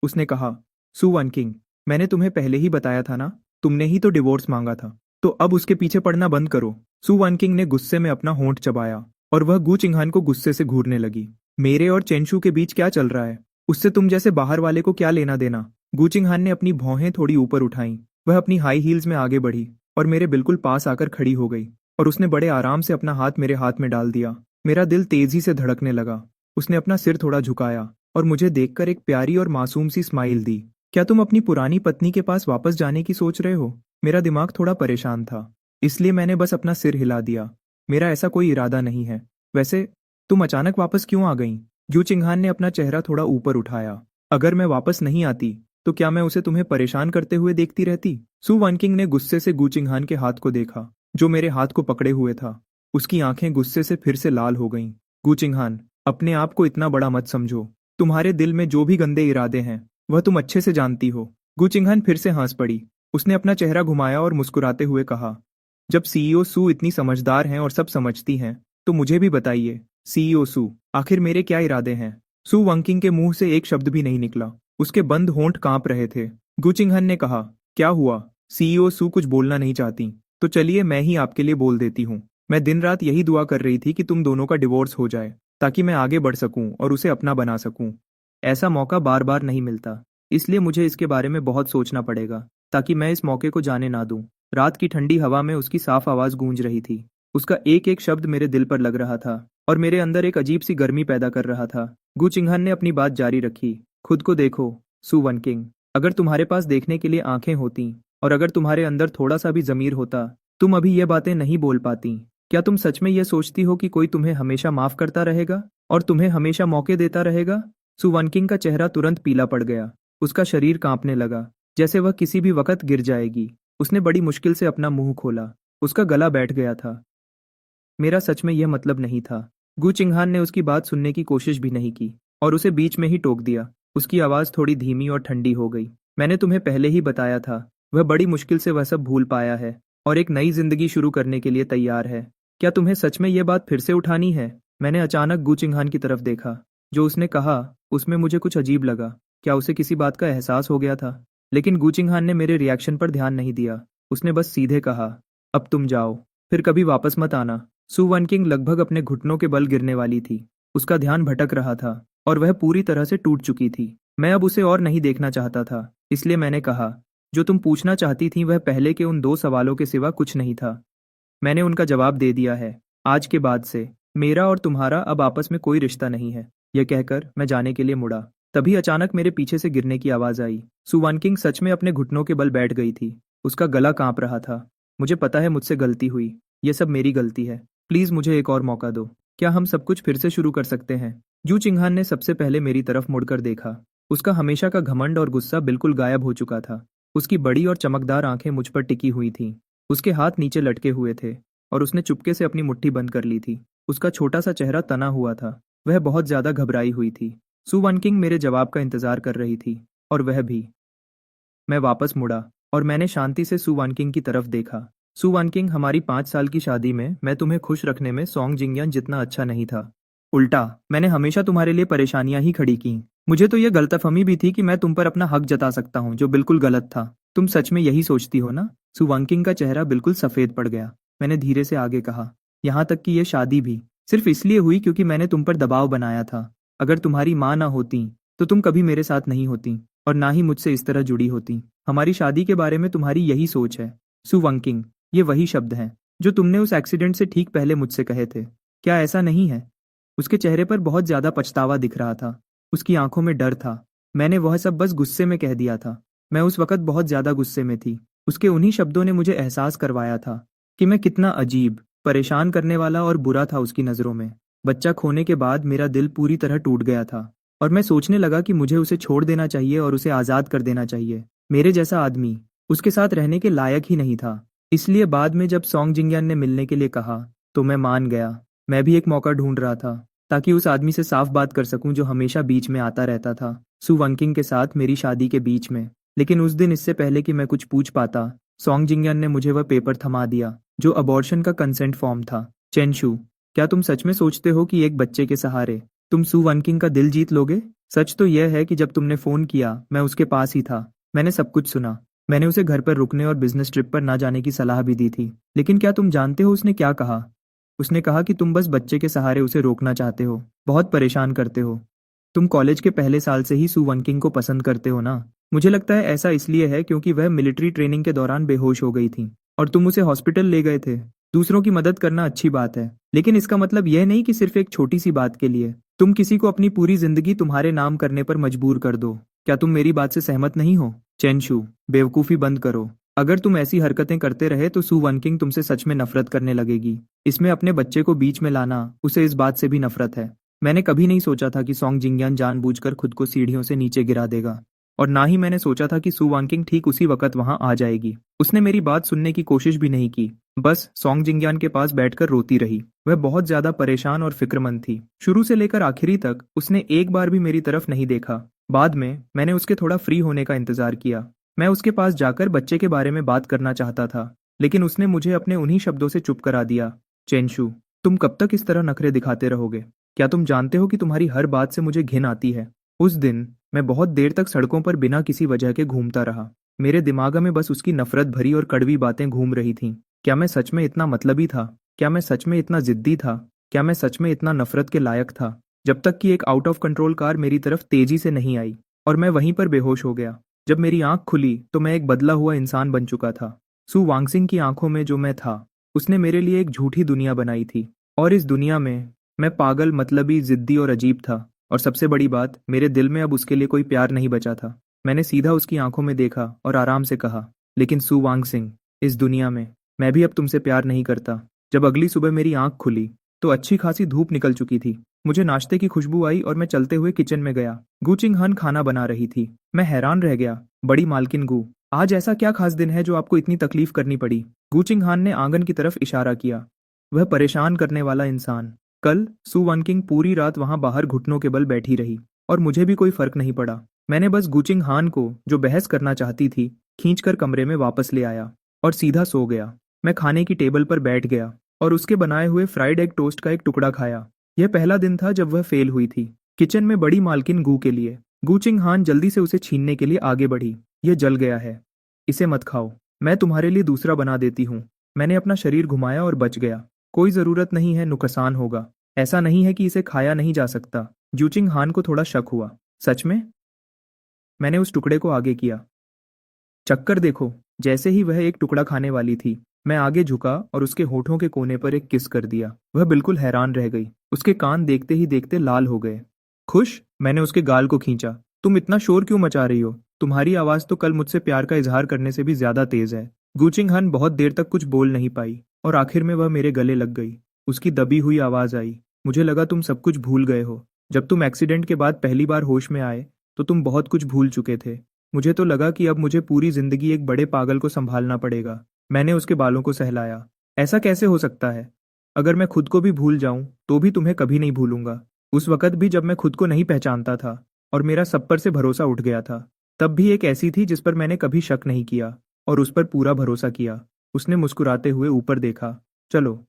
उसने कहा, सू वनकिंग, मैंने तुम्हें पहले ही बताया था ना, तुमने ही तो डिवोर्स मांगा था, तो अब उसके पीछे पड़ना बंद करो। सू वनकिंग ने गुस्से में अपना होंठ चबाया और वह गु चिंघान को गुस्से से घूरने लगी। मेरे और चेंशू के बीच क्या चल रहा है? उससे तुम जैसे बाहर वाले को क्या लेना देना? गु चिंघान ने अपनी भौहें थोड़ी ऊपर उठाई। वह अपनी हाई हील्स में आगे बढ़ी और मेरे बिल्कुल पास आकर खड़ी हो गई और उसने बड़े आराम से अपना हाथ मेरे हाथ में डाल दिया। मेरा दिल तेजी से धड़कने लगा। उसने अपना सिर थोड़ा झुकाया और मुझे देखकर एक प्यारी और मासूम सी स्माइल दी। क्या तुम अपनी पुरानी पत्नी के पास वापस जाने की सोच रहे हो? मेरा दिमाग थोड़ा परेशान था, इसलिए मैंने बस अपना सिर हिला दिया। मेरा ऐसा कोई इरादा नहीं है। वैसे तुम अचानक वापस क्यों आ गईं? जू चिंगहान ने अपना चेहरा थोड़ा ऊपर उठाया। अगर मैं वापस नहीं आती तो क्या मैं उसे तुम्हें परेशान करते हुए देखती रहती? सु वनकिंग ने गुस्से से गू चिंगहान के हाथ को देखा, जो मेरे हाथ को पकड़े हुए था। उसकी आंखें गुस्से से फिर से लाल हो गईं। गू चिंगहान, अपने आप को इतना बड़ा मत समझो। तुम्हारे दिल में जो भी गंदे इरादे हैं वह तुम अच्छे से जानती हो। गू चिंगहान फिर से हंस पड़ी। उसने अपना चेहरा घुमाया और मुस्कुराते हुए कहा, जब सीईओ सु इतनी समझदार हैं और सब समझती हैं तो मुझे भी बताइए सीईओ सु, आखिर मेरे क्या इरादे हैं? सु वंकिंग के मुंह से एक शब्द भी नहीं निकला। उसके बंद होंठ कांप रहे थे। गू चिंगहन ने कहा, क्या हुआ? सीईओ सु कुछ बोलना नहीं चाहती तो चलिए मैं ही आपके लिए बोल देती हूँ। मैं दिन रात यही दुआ कर रही थी कि तुम दोनों का डिवोर्स हो जाए, ताकि मैं आगे बढ़ सकूं और उसे अपना बना सकूं। ऐसा मौका बार बार नहीं मिलता, इसलिए मुझे इसके बारे में बहुत सोचना पड़ेगा, ताकि मैं इस मौके को जाने ना दूं। रात की ठंडी हवा में उसकी साफ आवाज गूंज रही थी। उसका एक एक शब्द मेरे दिल पर लग रहा था और मेरे अंदर एक अजीब सी गर्मी पैदा कर रहा था। गू चिंगहन ने अपनी बात जारी रखी, खुद को देखो सु वनकिंग, अगर तुम्हारे पास देखने के लिए आंखें होती और अगर तुम्हारे अंदर थोड़ा सा भी जमीर होता, तुम अभी ये बातें नहीं बोल पाती। क्या तुम सच में ये सोचती हो कि कोई तुम्हें हमेशा माफ करता रहेगा और तुम्हें हमेशा मौके देता रहेगा? सु वनकिंग का चेहरा तुरंत पीला पड़ गया। उसका शरीर कांपने लगा, जैसे वह किसी भी वक्त गिर जाएगी। उसने बड़ी मुश्किल से अपना मुंह खोला। उसका गला बैठ गया था। मेरा सच में यह मतलब नहीं था। गू चिंगहान ने उसकी बात सुनने की कोशिश भी नहीं की और उसे बीच में ही टोक दिया। उसकी आवाज थोड़ी धीमी और ठंडी हो गई। मैंने तुम्हें पहले ही बताया था, वह बड़ी मुश्किल से वह सब भूल पाया है और एक नई जिंदगी शुरू करने के लिए तैयार है। क्या तुम्हें सच में यह बात फिर से उठानी है? मैंने अचानक गू चिंगहान की तरफ देखा। जो उसने कहा उसमें मुझे कुछ अजीब लगा। क्या उसे किसी बात का एहसास हो गया था? लेकिन गू चिंगहान ने मेरे रिएक्शन पर ध्यान नहीं दिया। उसने बस सीधे कहा, अब तुम जाओ, फिर कभी वापस मत आना। सु वनकिंग लगभग अपने घुटनों के बल गिरने वाली थी। उसका ध्यान भटक रहा था और वह पूरी तरह से टूट चुकी थी। मैं अब उसे और नहीं देखना चाहता था, इसलिए मैंने कहा, जो तुम पूछना चाहती थी वह पहले के उन 2 सवालों के सिवा कुछ नहीं था। मैंने उनका जवाब दे दिया है। आज के बाद से मेरा और तुम्हारा अब आपस में कोई रिश्ता नहीं है। यह कहकर मैं जाने के लिए मुड़ा। तभी अचानक मेरे पीछे से गिरने की आवाज आई। सु वनकिंग सच में अपने घुटनों के बल बैठ गई थी। उसका गला कांप रहा था। मुझे पता है मुझसे गलती हुई, यह सब मेरी गलती है। प्लीज मुझे एक और मौका दो। क्या हम सब कुछ फिर से शुरू कर सकते हैं? जू चिंगहान ने सबसे पहले मेरी तरफ मुड़कर देखा। उसका हमेशा का घमंड और गुस्सा बिल्कुल गायब हो चुका था। उसकी बड़ी और चमकदार आंखें मुझ पर टिकी हुई थीं। उसके हाथ नीचे लटके हुए थे और उसने चुपके से अपनी मुट्ठी बंद कर ली थी। उसका छोटा सा चेहरा तना हुआ था। वह बहुत ज्यादा घबराई हुई थी। सु वनकिंग मेरे जवाब का इंतजार कर रही थी और वह भी। मैं वापस मुड़ा और मैंने शांति से सु वनकिंग की तरफ देखा। सु वनकिंग, हमारी 5 साल की शादी में मैं तुम्हें खुश रखने में सॉन्ग जिंगयान जितना अच्छा नहीं था। उल्टा मैंने हमेशा तुम्हारे लिए परेशानियां ही खड़ी की। मुझे तो यह गलतफहमी भी थी कि मैं तुम पर अपना हक जता सकता हूँ, जो बिल्कुल गलत था। तुम सच में यही सोचती हो ना? सु वनकिंग का चेहरा बिल्कुल सफेद पड़ गया। मैंने धीरे से आगे कहा, यहाँ तक कि यह शादी भी सिर्फ इसलिए हुई क्योंकि मैंने तुम पर दबाव बनाया था। अगर तुम्हारी माँ ना होती तो तुम कभी मेरे साथ नहीं होती और ना ही मुझसे इस तरह जुड़ी होती। हमारी शादी के बारे में तुम्हारी यही सोच है। सु वनकिंग, ये वही शब्द हैं जो तुमने उस एक्सीडेंट से ठीक पहले मुझसे कहे थे। क्या ऐसा नहीं है? उसके चेहरे पर बहुत ज्यादा पछतावा दिख रहा था। उसकी आंखों में डर था। मैंने वह सब बस गुस्से में कह दिया था। मैं उस वक्त बहुत ज्यादा गुस्से में थी। उसके उन्हीं शब्दों ने मुझे एहसास करवाया था कि मैं कितना अजीब, परेशान करने वाला और बुरा था उसकी नजरों में। बच्चा खोने के बाद मेरा दिल पूरी तरह टूट गया था और मैं सोचने लगा कि मुझे उसे छोड़ देना चाहिए और उसे आजाद कर देना चाहिए। मेरे जैसा आदमी उसके साथ रहने के लायक ही नहीं था। इसलिए बाद में जब सॉन्ग जिंगयान ने मिलने के लिए कहा तो मैं मान गया। मैं भी एक मौका ढूंढ रहा था ताकि उस आदमी से साफ बात कर सकूं जो हमेशा बीच में आता रहता था, सु वनकिंग के साथ मेरी शादी के बीच में। लेकिन उस दिन इससे पहले कि मैं कुछ पूछ पाता, सॉन्ग जिंगयान ने मुझे वह पेपर थमा दिया जो अबॉर्शन का कंसेंट फॉर्म था। चेनशु, क्या तुम सच में सोचते हो कि एक बच्चे के सहारे तुम सु वनकिंग का दिल जीत लोगे? सच तो यह है कि जब तुमने फोन किया मैं उसके पास ही था। मैंने सब कुछ सुना। मैंने उसे घर पर रुकने और बिजनेस ट्रिप पर ना जाने की सलाह भी दी थी। लेकिन क्या तुम जानते हो उसने क्या कहा? उसने कहा कि तुम बस बच्चे के सहारे उसे रोकना चाहते हो, बहुत परेशान करते हो। तुम कॉलेज के पहले साल से ही सु वनकिंग को पसंद करते हो ना? मुझे लगता है ऐसा इसलिए है क्योंकि वह मिलिट्री ट्रेनिंग के दौरान बेहोश हो गई थी और तुम उसे हॉस्पिटल ले गए थे। दूसरों की मदद करना अच्छी बात है, लेकिन इसका मतलब यह नहीं कि सिर्फ एक छोटी सी बात के लिए तुम किसी को अपनी पूरी जिंदगी तुम्हारे नाम करने पर मजबूर कर दो। क्या तुम मेरी बात से सहमत नहीं हो? चेंशू, बेवकूफ़ी बंद करो। अगर तुम ऐसी हरकतें करते रहे तो सू वनकिंग तुमसे सच में नफरत करने लगेगी। इसमें अपने बच्चे को बीच में लाना, उसे इस बात से भी नफरत है। मैंने कभी नहीं सोचा था कि सॉन्ग जिंगयान जानबूझकर खुद को सीढ़ियों से नीचे गिरा देगा। और ना ही मैंने सोचा था कि सू वांकिंग ठीक उसी वक्त वहां आ जाएगी। उसने मेरी बात सुनने की कोशिश भी नहीं की, बस सॉन्ग जिंगयान के पास बैठकर रोती रही। वह बहुत ज्यादा परेशान और फिक्रमंद थी। शुरू से लेकर आखिरी तक उसने एक बार भी मेरी तरफ नहीं देखा। बाद में मैंने उसके थोड़ा फ्री होने का इंतजार किया। मैं उसके पास जाकर बच्चे के बारे में बात करना चाहता था, लेकिन उसने मुझे अपने उन्हीं शब्दों से चुप करा दिया। चेंशू, तुम कब तक इस तरह नखरे दिखाते रहोगे? क्या तुम जानते हो कि तुम्हारी हर बात से मुझे घिन आती है? उस दिन मैं बहुत देर तक सड़कों पर बिना किसी वजह के घूमता रहा। मेरे दिमाग में बस उसकी नफरत भरी और कड़वी बातें घूम रही थीं। क्या मैं सच में इतना मतलबी था? क्या मैं सच में इतना जिद्दी था? क्या मैं सच में इतना नफरत के लायक था? जब तक कि एक आउट ऑफ कंट्रोल कार मेरी तरफ तेजी से नहीं आई और मैं वहीं पर बेहोश हो गया। जब मेरी आंख खुली तो मैं एक बदला हुआ इंसान बन चुका था। सू वांगसिंग की आंखों में जो मैं था, उसने मेरे लिए एक झूठी दुनिया बनाई थी। और इस दुनिया में मैं पागल, मतलबी, जिद्दी और अजीब था। और सबसे बड़ी बात, मेरे दिल में अब उसके लिए कोई प्यार नहीं बचा था। मैंने सीधा उसकी आंखों में देखा और आराम से कहा, लेकिन सू वांगसिंग, इस दुनिया में मैं भी अब तुमसे प्यार नहीं करता। जब अगली सुबह मेरी आंख खुली तो अच्छी खासी धूप निकल चुकी थी। मुझे नाश्ते की खुशबू आई और मैं चलते हुए किचन में गया। गू चिंग हन खाना बना रही थी। मैं हैरान रह गया। बड़ी मालकिन गू, आज ऐसा क्या खास दिन है जो आपको इतनी तकलीफ करनी पड़ी? गू चिंग हान ने आंगन की तरफ इशारा किया। वह परेशान करने वाला इंसान। कल सू वनकिंग पूरी रात वहां बाहर घुटनों के बल बैठी रही और मुझे भी कोई फर्क नहीं पड़ा। मैंने बस गुचिंग हान को, जो बहस करना चाहती थी, खींचकर कमरे में वापस ले आया और सीधा सो गया। मैं खाने की टेबल पर बैठ गया और उसके बनाए हुए फ्राइड एग टोस्ट का एक टुकड़ा खाया। यह पहला दिन था जब वह फेल हुई थी। किचन में बड़ी मालकिन गू के लिए। गुचिंग हान जल्दी से उसे छीनने के लिए आगे बढ़ी। यह जल गया है, इसे मत खाओ, मैं तुम्हारे लिए दूसरा बना देती हूँ। मैंने अपना शरीर घुमाया और बच गया। कोई जरूरत नहीं है, नुकसान होगा। ऐसा नहीं है कि इसे खाया नहीं जा सकता। जूचिंग हान को थोड़ा शक हुआ। सच में? मैंने उस टुकड़े को आगे किया। चक्कर देखो। जैसे ही वह एक टुकड़ा खाने वाली थी, मैं आगे झुका और उसके होठों के कोने पर एक किस कर दिया। वह बिल्कुल हैरान रह गई। उसके कान देखते ही देखते लाल हो गए। खुश? मैंने उसके गाल को खींचा। तुम इतना शोर क्यों मचा रही हो? तुम्हारी आवाज तो कल मुझसे प्यार का इजहार करने से भी ज्यादा तेज है। गुचिंग हन बहुत देर तक कुछ बोल नहीं पाई और आखिर में वह मेरे गले लग गई। उसकी दबी हुई आवाज आई, मुझे लगा तुम सब कुछ भूल गए हो। जब तुम एक्सीडेंट के बाद पहली बार होश में आए तो तुम बहुत कुछ भूल चुके थे। मुझे तो लगा कि अब मुझे पूरी जिंदगी एक बड़े पागल को संभालना पड़ेगा। मैंने उसके बालों को सहलाया। ऐसा कैसे हो सकता है? अगर मैं खुद को भी भूल जाऊं तो भी तुम्हें कभी नहीं भूलूंगा। उस वक्त भी जब मैं खुद को नहीं पहचानता था और मेरा सब पर से भरोसा उठ गया था, तब भी एक ऐसी थी जिस पर मैंने कभी शक नहीं किया और उस पर पूरा भरोसा किया। उसने मुस्कुराते हुए ऊपर देखा। चलो,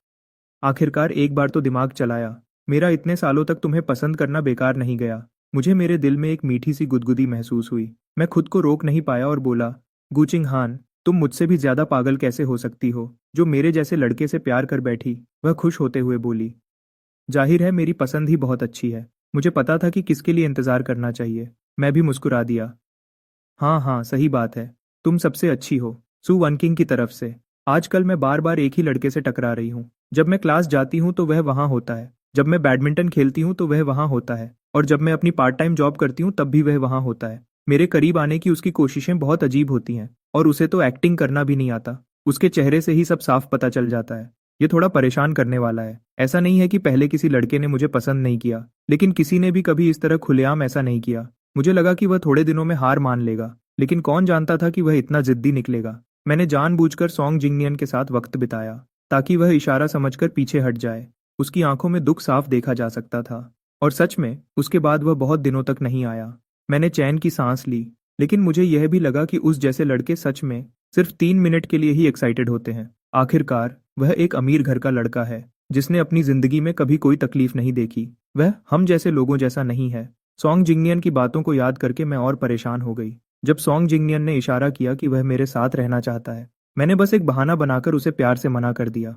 आखिरकार एक बार तो दिमाग चलाया। मेरा इतने सालों तक तुम्हें पसंद करना बेकार नहीं गया। मुझे मेरे दिल में एक मीठी सी गुदगुदी महसूस हुई। मैं खुद को रोक नहीं पाया और बोला, गुचिंग हान, तुम मुझसे भी ज्यादा पागल कैसे हो सकती हो, जो मेरे जैसे लड़के से प्यार कर बैठी। वह खुश होते हुए बोली, जाहिर है मेरी पसंद ही बहुत अच्छी है। मुझे पता था कि किसके लिए इंतजार करना चाहिए। मैं भी मुस्कुरा दिया। हाँ हाँ, सही बात है, तुम सबसे अच्छी हो। सू वनकिंग की तरफ से। आजकल मैं बार बार एक ही लड़के से टकरा रही हूँ। जब मैं क्लास जाती हूँ तो वह वहाँ होता है, जब मैं बैडमिंटन खेलती हूँ तो वह वहाँ होता है, और जब मैं अपनी पार्ट टाइम जॉब करती हूँ तब भी वह वहाँ होता है। मेरे करीब आने की उसकी कोशिशें बहुत अजीब होती हैं, और उसे तो एक्टिंग करना भी नहीं आता। उसके चेहरे से ही सब साफ पता चल जाता है। ये थोड़ा परेशान करने वाला है। ऐसा नहीं है कि पहले किसी लड़के ने मुझे पसंद नहीं किया, लेकिन किसी ने भी कभी इस तरह खुलेआम ऐसा नहीं किया। मुझे लगा कि वह थोड़े दिनों में हार मान लेगा, लेकिन कौन जानता था कि वह इतना जिद्दी निकलेगा। मैंने जानबूझकर सॉन्ग जिंगनियन के साथ वक्त बिताया ताकि वह इशारा समझकर पीछे हट जाए। उसकी आंखों में दुख साफ देखा जा सकता था, और सच में उसके बाद वह बहुत दिनों तक नहीं आया। मैंने चैन की सांस ली, लेकिन मुझे यह भी लगा कि उस जैसे लड़के सच में सिर्फ 3 मिनट के लिए ही एक्साइटेड होते हैं। आखिरकार वह एक अमीर घर का लड़का है जिसने अपनी जिंदगी में कभी कोई तकलीफ नहीं देखी। वह हम जैसे लोगों जैसा नहीं है। सॉन्ग जिंगनियन की बातों को याद करके मैं और परेशान हो गई। जब सॉन्ग जिंगनियन ने इशारा किया कि वह मेरे साथ रहना चाहता है, मैंने बस एक बहाना बनाकर उसे प्यार से मना कर दिया।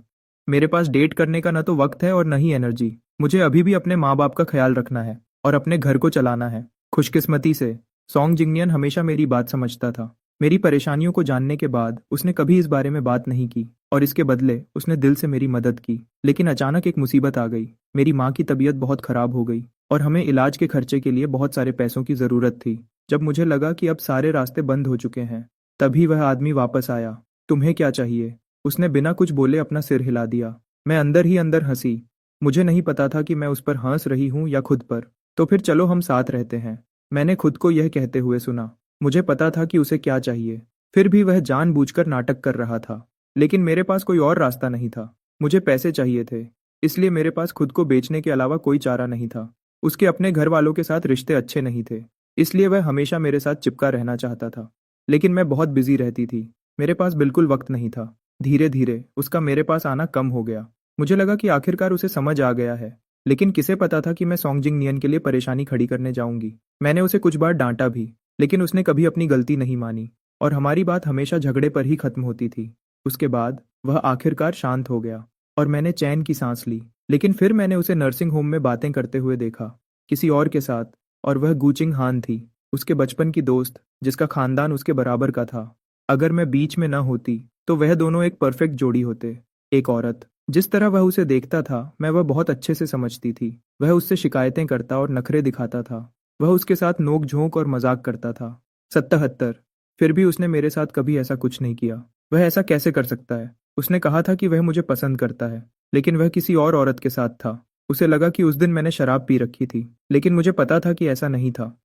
मेरे पास डेट करने का न तो वक्त है और न ही एनर्जी। मुझे अभी भी अपने माँ बाप का ख्याल रखना है और अपने घर को चलाना है। खुशकिस्मती से सॉन्ग जिंगनियन हमेशा मेरी बात समझता था। मेरी परेशानियों को जानने के बाद उसने कभी इस बारे में बात नहीं की, और इसके बदले उसने दिल से मेरी मदद की। लेकिन अचानक एक मुसीबत आ गई। मेरी माँ की तबीयत बहुत खराब हो गई और हमें इलाज के खर्चे के लिए बहुत सारे पैसों की जरूरत थी। जब मुझे लगा कि अब सारे रास्ते बंद हो चुके हैं, तभी वह आदमी वापस आया। तुम्हें क्या चाहिए? उसने बिना कुछ बोले अपना सिर हिला दिया। मैं अंदर ही अंदर हंसी। मुझे नहीं पता था कि मैं उस पर हंस रही हूँ या खुद पर। तो फिर चलो हम साथ रहते हैं, मैंने खुद को यह कहते हुए सुना। मुझे पता था कि उसे क्या चाहिए, फिर भी वह जानबूझकर नाटक कर रहा था। लेकिन मेरे पास कोई और रास्ता नहीं था। मुझे पैसे चाहिए थे, इसलिए मेरे पास खुद को बेचने के अलावा कोई चारा नहीं था। उसके अपने घर वालों के साथ रिश्ते अच्छे नहीं थे, इसलिए वह हमेशा मेरे साथ चिपका रहना चाहता था। लेकिन मैं बहुत बिजी रहती थी, मेरे पास बिल्कुल वक्त नहीं था। धीरे धीरे उसका मेरे पास आना कम हो गया। मुझे लगा कि आखिरकार उसे समझ आ गया है। लेकिन किसे पता था कि मैं सॉन्ग जिंग नियन के लिए परेशानी खड़ी करने जाऊंगी। मैंने उसे कुछ बार डांटा भी, लेकिन उसने कभी अपनी गलती नहीं मानी और हमारी बात हमेशा झगड़े पर ही खत्म होती थी। उसके बाद वह आखिरकार शांत हो गया और मैंने चैन की सांस ली। लेकिन फिर मैंने उसे नर्सिंग होम में बातें करते हुए देखा, किसी और के साथ। और वह गूचिंग हान थी, उसके बचपन की दोस्त, जिसका खानदान उसके बराबर का था। अगर मैं बीच में न होती तो वह दोनों एक परफेक्ट जोड़ी होते। एक औरत, जिस तरह वह उसे देखता था मैं वह बहुत अच्छे से समझती थी। वह उससे शिकायतें करता और नखरे दिखाता था। वह उसके साथ नोक झोंक और मजाक करता था। 77। फिर भी उसने मेरे साथ कभी ऐसा कुछ नहीं किया। वह ऐसा कैसे कर सकता है? उसने कहा था कि वह मुझे पसंद करता है, लेकिन वह किसी और औरत के साथ था। उसे लगा कि उस दिन मैंने शराब पी रखी थी, लेकिन मुझे पता था कि ऐसा नहीं था।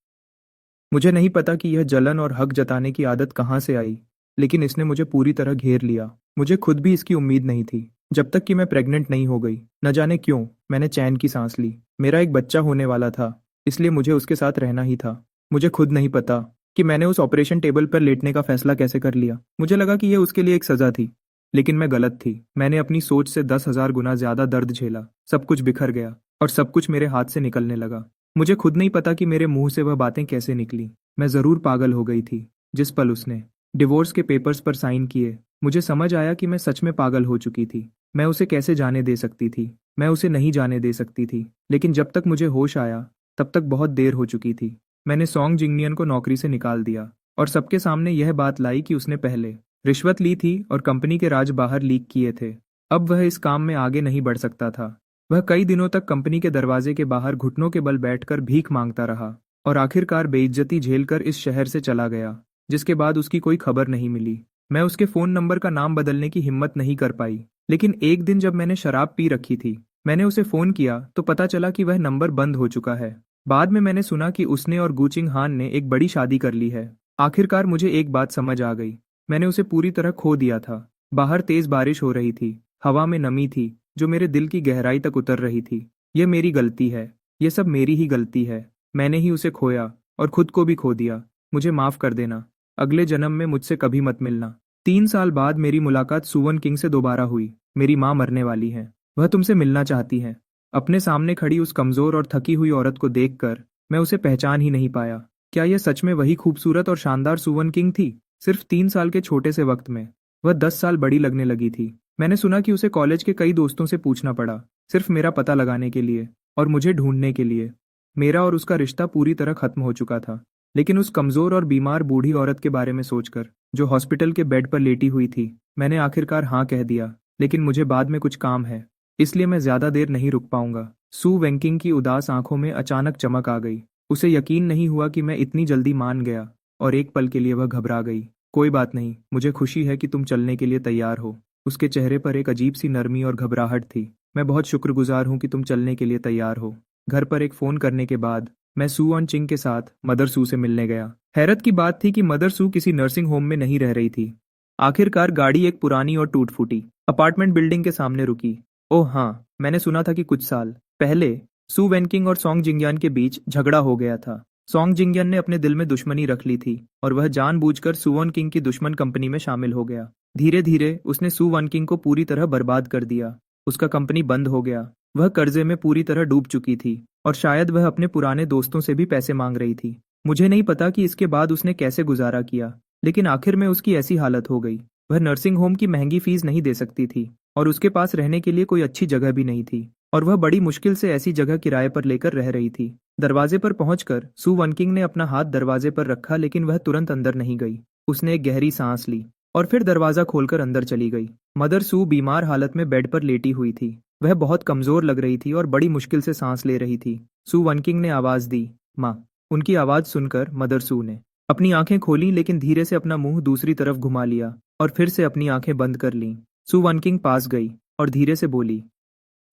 मुझे नहीं पता कि यह जलन और हक जताने की आदत कहाँ से आई, लेकिन इसने मुझे पूरी तरह घेर लिया। मुझे खुद भी इसकी उम्मीद नहीं थी, जब तक कि मैं प्रेग्नेंट नहीं हो गई। न जाने क्यों मैंने चैन की सांस ली। मेरा एक बच्चा होने वाला था, इसलिए मुझे उसके साथ रहना ही था। मुझे खुद नहीं पता कि मैंने उस ऑपरेशन टेबल पर लेटने का फैसला कैसे कर लिया। मुझे लगा कि यह उसके लिए एक सजा थी, लेकिन मैं गलत थी। मैंने अपनी सोच से 10,000 गुना ज्यादा दर्द झेला। सब कुछ बिखर गया और सब कुछ मेरे हाथ से निकलने लगा। मुझे खुद नहीं पता कि मेरे मुंह से वह बातें कैसे निकली। मैं जरूर पागल हो गई थी। जिस पल उसने डिवोर्स के पेपर्स पर साइन किए, मुझे समझ आया कि मैं सच में पागल हो चुकी थी। मैं उसे कैसे जाने दे सकती थी? मैं उसे नहीं जाने दे सकती थी। लेकिन जब तक मुझे होश आया, तब तक बहुत देर हो चुकी थी। मैंने सॉन्ग जिंगनियन को नौकरी से निकाल दिया और सबके सामने यह बात लाई कि उसने पहले रिश्वत ली थी और कंपनी के राज बाहर लीक किए थे। अब वह इस काम में आगे नहीं बढ़ सकता था। वह कई दिनों तक कंपनी के दरवाजे के बाहर घुटनों के बल बैठकर भीख मांगता रहा और आखिरकार बेइज्जती झेलकर इस शहर से चला गया, जिसके बाद उसकी कोई खबर नहीं मिली। मैं उसके फोन नंबर का नाम बदलने की हिम्मत नहीं कर पाई, लेकिन एक दिन जब मैंने शराब पी रखी थी, मैंने उसे फोन किया तो पता चला कि वह नंबर बंद हो चुका है। बाद में मैंने सुना कि उसने और गूचिंग हान ने एक बड़ी शादी कर ली है। आखिरकार मुझे एक बात समझ आ गई, मैंने उसे पूरी तरह खो दिया था। बाहर तेज बारिश हो रही थी, हवा में नमी थी जो मेरे दिल की गहराई तक उतर रही थी। यह मेरी गलती है, यह सब मेरी ही गलती है। मैंने ही उसे खोया और खुद को भी खो दिया। मुझे माफ कर देना। अगले जन्म में मुझसे कभी मत मिलना। 3 साल बाद मेरी मुलाकात सुवन किंग से दोबारा हुई। मेरी माँ मरने वाली है, वह तुमसे मिलना चाहती है। अपने सामने खड़ी उस कमजोर और थकी हुई औरत को देखकर मैं उसे पहचान ही नहीं पाया। क्या यह सच में वही खूबसूरत और शानदार सुवन किंग थी? सिर्फ 3 साल के छोटे से वक्त में वह 10 साल बड़ी लगने लगी थी। मैंने सुना कि उसे कॉलेज के कई दोस्तों से पूछना पड़ा, सिर्फ मेरा पता लगाने के लिए और मुझे ढूंढने के लिए। मेरा और उसका रिश्ता पूरी तरह खत्म हो चुका था। लेकिन उस कमजोर और बीमार बूढ़ी औरत के बारे में सोचकर, जो हॉस्पिटल के बेड पर लेटी हुई थी, मैंने आखिरकार हाँ कह दिया। लेकिन मुझे बाद में कुछ काम है, इसलिए मैं ज्यादा देर नहीं रुक पाऊंगा। सू वेंकिंग की उदास आंखों में अचानक चमक आ गई। उसे यकीन नहीं हुआ कि मैं इतनी जल्दी मान गया, और एक पल के लिए वह घबरा गई। कोई बात नहीं, मुझे खुशी है कि तुम चलने के लिए तैयार हो। उसके चेहरे पर एक अजीब सी नरमी और घबराहट थी। मैं बहुत शुक्रगुजार हूँ कि तुम चलने के लिए तैयार हो। घर पर एक फोन करने के बाद मैं सू ऑन चिंग के साथ मदर सू से मिलने गया। हैरत की बात थी कि मदर सू किसी नर्सिंग होम में नहीं रह रही थी। आखिरकार गाड़ी एक पुरानी और टूट फूटी अपार्टमेंट बिल्डिंग के सामने रुकी। ओह हाँ, मैंने सुना था कि कुछ साल पहले सू वेनकिंग और सॉन्ग जिंगयान के बीच झगड़ा हो गया था। सॉन्ग जिंगयान ने अपने दिल में दुश्मनी रख ली थी और वह जानबूझकर सुवन किंग की दुश्मन कंपनी में शामिल हो गया। धीरे धीरे उसने सू वन किंग को पूरी तरह बर्बाद कर दिया। उसका कंपनी बंद हो गया। वह कर्जे में पूरी तरह डूब चुकी थी और शायद वह अपने पुराने दोस्तों से भी पैसे मांग रही थी। मुझे नहीं पता कि इसके बाद उसने कैसे गुजारा किया, लेकिन आखिर में उसकी ऐसी हालत हो गई। वह नर्सिंग होम की महंगी फीस नहीं दे सकती थी और उसके पास रहने के लिए कोई अच्छी जगह भी नहीं थी, और वह बड़ी मुश्किल से ऐसी जगह किराए पर लेकर रह रही थी। दरवाजे पर पहुंचकर सू वनकिंग ने अपना हाथ दरवाजे पर रखा, लेकिन वह तुरंत अंदर नहीं गई। उसने एक गहरी सांस ली और फिर दरवाजा खोलकर अंदर चली गई। मदर सू बीमार हालत में बेड पर लेटी हुई थी। वह बहुत कमजोर लग रही थी और बड़ी मुश्किल से सांस ले रही थी। सू वनकिंग ने आवाज दी, माँ। उनकी आवाज़ सुनकर मदर सू ने अपनी आंखें खोलीं लेकिन धीरे से अपना मुंह दूसरी तरफ घुमा लिया और फिर से अपनी आंखें बंद कर लीं। सू वनकिंग पास गई और धीरे से बोली,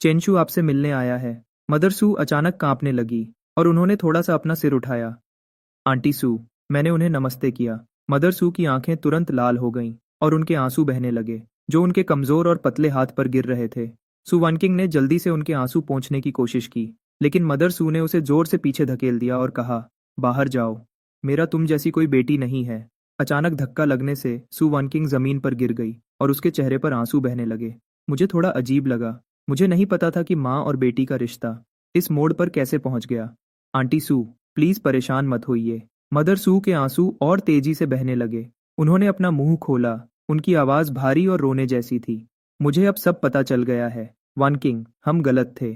चेंशू आपसे मिलने आया है। मदर सू अचानक कांपने लगी और उन्होंने थोड़ा सा अपना सिर उठाया। आंटी सू, मैंने उन्हें नमस्ते किया। मदर सू की आंखें तुरंत लाल हो गईं और उनके आंसू बहने लगे, जो उनके कमजोर और पतले हाथ पर गिर रहे थे। सू वनकिंग ने जल्दी से उनके आंसू पोंछने की कोशिश की, लेकिन मदर सू ने उसे जोर से पीछे धकेल दिया और कहा, बाहर जाओ, मेरा तुम जैसी कोई बेटी नहीं है। अचानक धक्का लगने से सू वनकिंग जमीन पर गिर गई और उसके चेहरे पर आंसू बहने लगे। मुझे थोड़ा अजीब लगा। मुझे नहीं पता था कि माँ और बेटी का रिश्ता इस मोड़ पर कैसे पहुंच गया। आंटी सू, प्लीज परेशान मत होइए। मदर सू के आंसू और तेजी से बहने लगे। उन्होंने अपना मुंह खोला। उनकी आवाज भारी और रोने जैसी थी। मुझे अब सब पता चल गया है वनकिंग, हम गलत थे।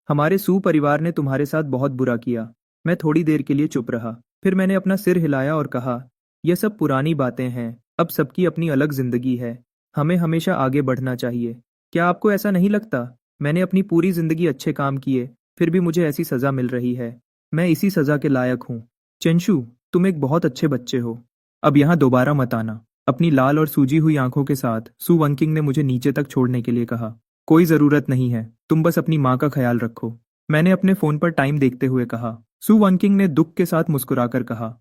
हमारे सू परिवार ने तुम्हारे साथ बहुत बुरा किया। मैं थोड़ी देर के लिए चुप रहा, फिर मैंने अपना सिर हिलाया और कहा, यह सब पुरानी बातें हैं, अब सबकी अपनी अलग जिंदगी है। हमें हमेशा आगे बढ़ना चाहिए। क्या आपको ऐसा नहीं लगता? मैंने अपनी पूरी जिंदगी अच्छे काम किए, फिर भी मुझे ऐसी सजा मिल रही है। मैं इसी सजा के लायक हूँ। चेंशू, तुम एक बहुत अच्छे बच्चे हो। अब यहाँ दोबारा मत आना। अपनी लाल और सूजी हुई आंखों के साथ सू वनकिंग ने मुझे नीचे तक छोड़ने के लिए कहा। कोई जरूरत नहीं है, तुम बस अपनी माँ का ख्याल रखो। मैंने अपने फोन पर टाइम देखते हुए कहा। सू वनकिंग ने दुख के साथ मुस्कुराकर कहा,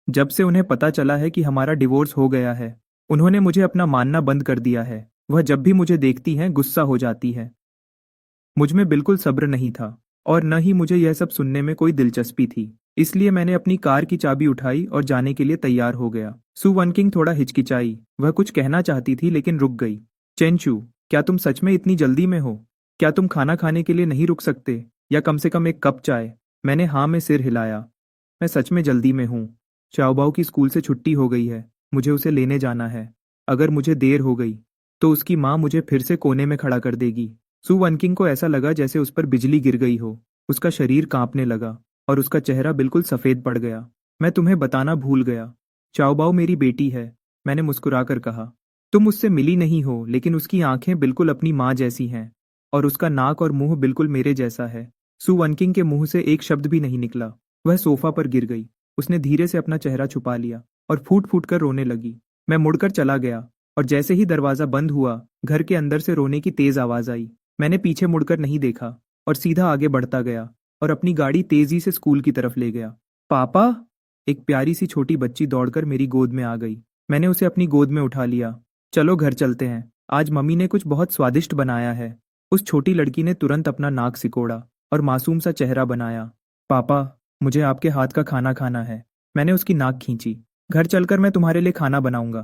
जब से उन्हें पता चला है कि हमारा डिवोर्स हो गया है, उन्होंने मुझे अपना मानना बंद कर दिया है। वह जब भी मुझे देखती हैं गुस्सा हो जाती है। मुझ में बिल्कुल सब्र नहीं था और न ही मुझे यह सब सुनने में कोई दिलचस्पी थी। इसलिए मैंने अपनी कार की चाबी उठाई और जाने के लिए तैयार हो गया। सू वनकिंग थोड़ा हिचकिचाई। वह कुछ कहना चाहती थी लेकिन रुक गई। चेंचू, क्या तुम सच में इतनी जल्दी में हो? क्या तुम खाना खाने के लिए नहीं रुक सकते, या कम से कम एक कप चाय? मैंने हाँ में सिर हिलाया। मैं सच में जल्दी में हूँ। चाओबाओ की स्कूल से छुट्टी हो गई है। मुझे उसे लेने जाना है। अगर मुझे देर हो गई तो उसकी माँ मुझे फिर से कोने में खड़ा कर देगी। सू वनकिंग को ऐसा लगा जैसे उस पर बिजली गिर गई हो। उसका शरीर कांपने लगा और उसका चेहरा बिल्कुल सफेद पड़ गया। मैं तुम्हें बताना भूल गया, चाओबाओ मेरी बेटी है। मैंने मुस्कुराकर कहा। तुम उससे मिली नहीं हो, लेकिन उसकी आंखें बिल्कुल अपनी माँ जैसी हैं और उसका नाक और मुंह बिल्कुल मेरे जैसा है। सू वनकिंग के मुंह से एक शब्द भी नहीं निकला। वह सोफा पर गिर गई। उसने धीरे से अपना चेहरा छुपा लिया और फूट फूट कर रोने लगी। मैं मुड़कर चला गया और जैसे ही दरवाजा बंद हुआ, घर के अंदर से रोने की तेज आवाज आई। मैंने पीछे मुड़कर नहीं देखा और सीधा आगे बढ़ता गया और अपनी गाड़ी तेजी से स्कूल की तरफ ले गया। पापा! एक प्यारी सी छोटी बच्ची दौड़कर मेरी गोद में आ गई। मैंने उसे अपनी गोद में उठा लिया। चलो घर चलते हैं, आज मम्मी ने कुछ बहुत स्वादिष्ट बनाया है। उस छोटी लड़की ने तुरंत अपना नाक सिकोड़ा और मासूम सा चेहरा बनाया। पापा, मुझे आपके हाथ का खाना खाना है। मैंने उसकी नाक खींची। घर चलकर मैं तुम्हारे लिए खाना बनाऊंगा।